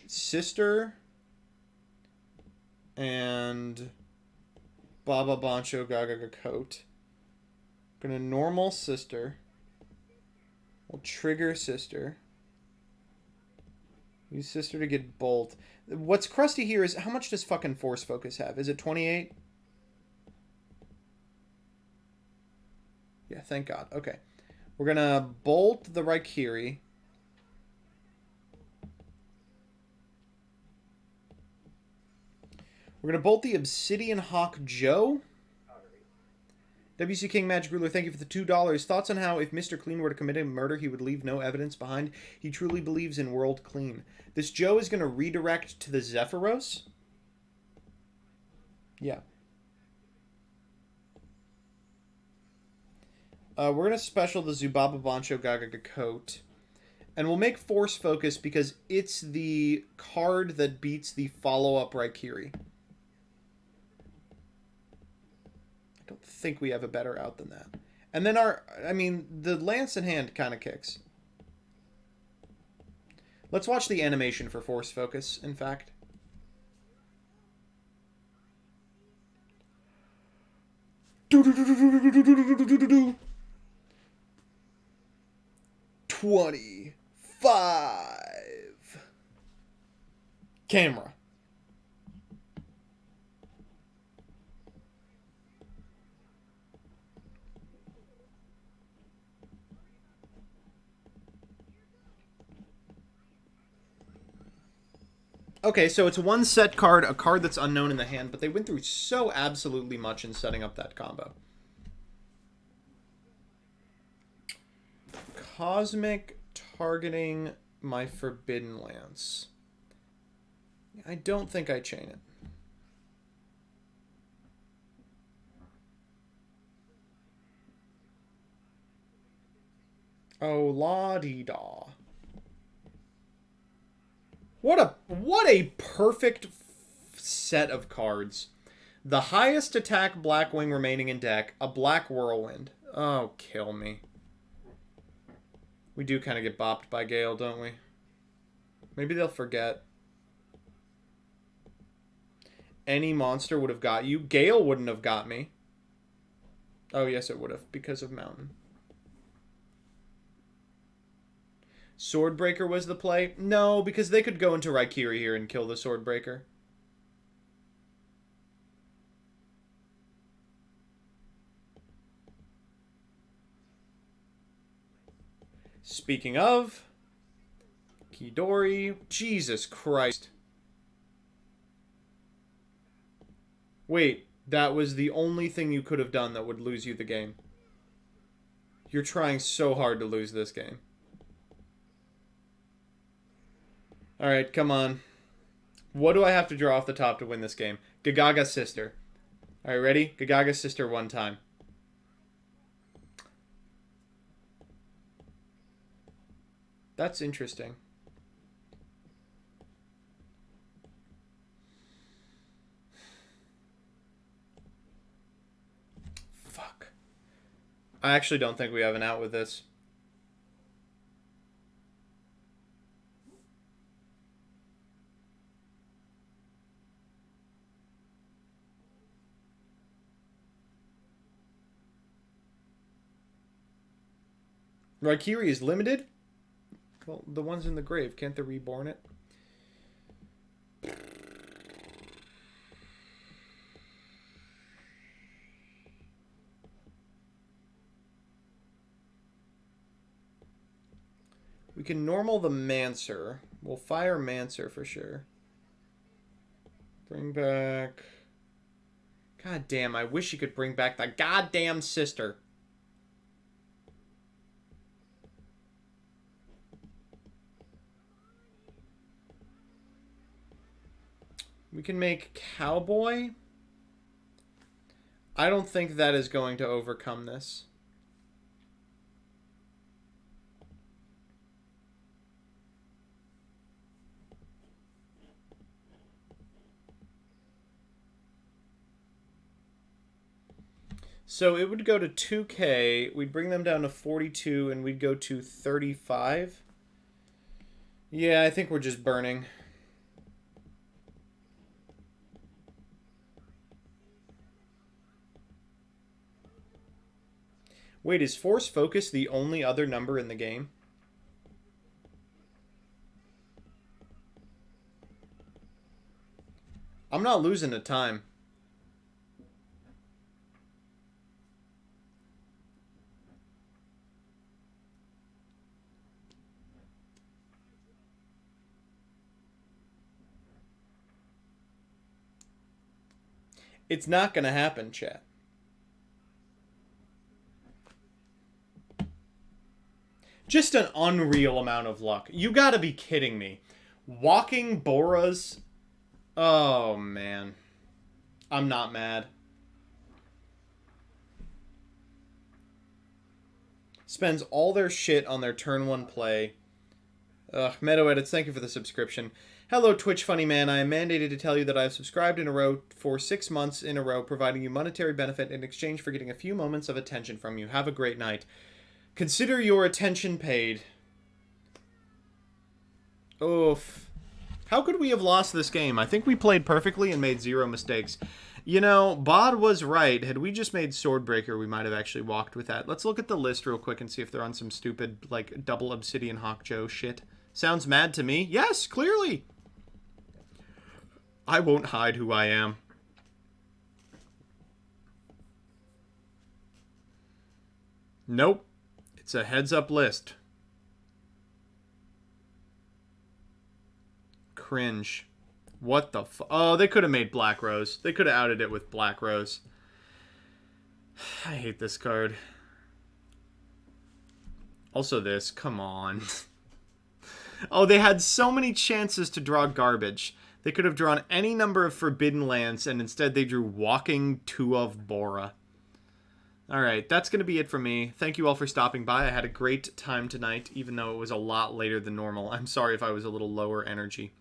Sister and Baba Bancho Gaga Coat. Gonna normal Sister. We'll trigger Sister. Use Sister to get Bolt. What's crusty here is how much does fucking Force Focus have? Is it 28? Yeah, thank God. Okay. We're gonna Bolt the Raikiri. We're gonna Bolt the Obsidian Hawk Joe. WC King Magic Ruler, thank you for the $2. Thoughts on how if Mr. Clean were to commit a murder, he would leave no evidence behind? He truly believes in World Clean. This Joe is going to redirect to the Zephyros. Yeah. We're going to special the Zubaba Bancho Gaga Coat. And we'll make Force Focus because it's the card that beats the follow-up Raikiri. I don't think we have a better out than that. And then the Lance in hand kind of kicks. Let's watch the animation for Force Focus, in fact. Do-do-do-do-do-do-do-do-do-do-do. 25. Camera. Okay, so it's one set card, a card that's unknown in the hand, but they went through so absolutely much in setting up that combo. Cosmic targeting my Forbidden Lance. I don't think I chain it. Oh, la-dee-da. What a perfect set of cards. The highest attack Blackwing remaining in deck, a Black Whirlwind. Oh, kill me. We do kind of get bopped by Gale, don't we? Maybe they'll forget. Any monster would have got you. Gale wouldn't have got me. Oh, yes, it would have, because of Mountain. Swordbreaker was the play? No, because they could go into Raikiri here and kill the Swordbreaker. Speaking of, Kidori. Jesus Christ. Wait, that was the only thing you could have done that would lose you the game. You're trying so hard to lose this game. Alright, come on. What do I have to draw off the top to win this game? Gagaga Sister. Alright, ready? Gagaga Sister one time. That's interesting. Fuck. I actually don't think we have an out with this. Raikiri is limited? Well, the ones in the grave, can't they reborn it? We can normal the Mancer. We'll fire Mancer for sure. Bring back... God damn, I wish you could bring back the goddamn sister. We can make Cowboy. I don't think that is going to overcome this. So it would go to 2K. We'd bring them down to 42, and we'd go to 35. Yeah, I think we're just burning. Wait, is Force Focus the only other number in the game? I'm not losing the time. It's not going to happen, chat. Just an unreal amount of luck. You gotta be kidding me. Walking Boras. Oh, man. I'm not mad. Spends all their shit on their turn 1 play. Ugh, Meadow Edits, thank you for the subscription. Hello, Twitch Funny Man. I am mandated to tell you that I have subscribed in a row for 6 months in a row, providing you monetary benefit in exchange for getting a few moments of attention from you. Have a great night. Consider your attention paid. Oof. How could we have lost this game? I think we played perfectly and made 0 mistakes. You know, Bod was right. Had we just made Swordbreaker, we might have actually walked with that. Let's look at the list real quick and see if they're on some stupid, like, double Obsidian Hawk Joe shit. Sounds mad to me. Yes, clearly. I won't hide who I am. Nope. It's a heads-up list. Cringe. What the Oh, they could have made Black Rose. They could have outed it with Black Rose. I hate this card. Also this. Come on. Oh, they had so many chances to draw garbage. They could have drawn any number of Forbidden Lands, and instead they drew Walking Two of Bora. Alright, that's going to be it for me. Thank you all for stopping by. I had a great time tonight, even though it was a lot later than normal. I'm sorry if I was a little lower energy.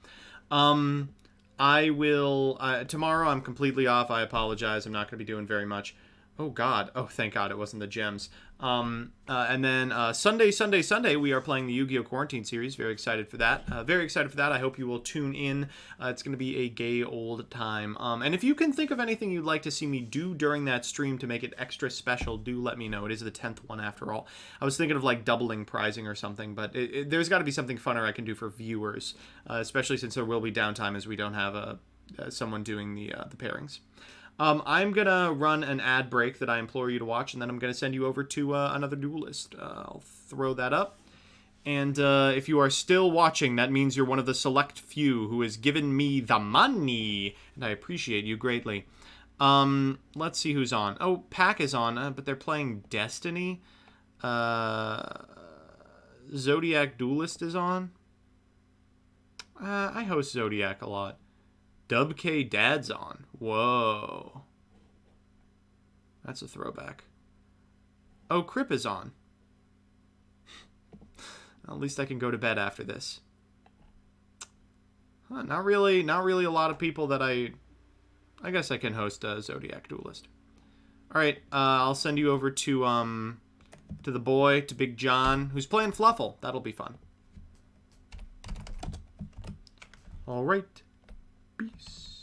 I will... tomorrow I'm completely off. I apologize. I'm not going to be doing very much. Oh, God. Oh, thank God it wasn't the gems. And then Sunday, we are playing the Yu-Gi-Oh! Quarantine series. Very excited for that. I hope you will tune in. It's going to be a gay old time. And if you can think of anything you'd like to see me do during that stream to make it extra special, do let me know. It is the 10th one after all. I was thinking of like doubling prizing or something, but there's got to be something funner I can do for viewers, especially since there will be downtime as we don't have someone doing the pairings. I'm going to run an ad break that I implore you to watch, and then I'm going to send you over to another duelist. I'll throw that up. And if you are still watching, that means you're one of the select few who has given me the money, and I appreciate you greatly. Let's see who's on. Oh, Pack is on, but they're playing Destiny. Zodiac Duelist is on. I host Zodiac a lot. Dub K Dad's on. Whoa. That's a throwback. Oh, Crip is on. At least I can go to bed after this. Huh, not really a lot of people that I guess I can host a Zodiac Duelist. Alright, I'll send you over to the boy, to Big John, who's playing Fluffle. That'll be fun. Alright. Peace.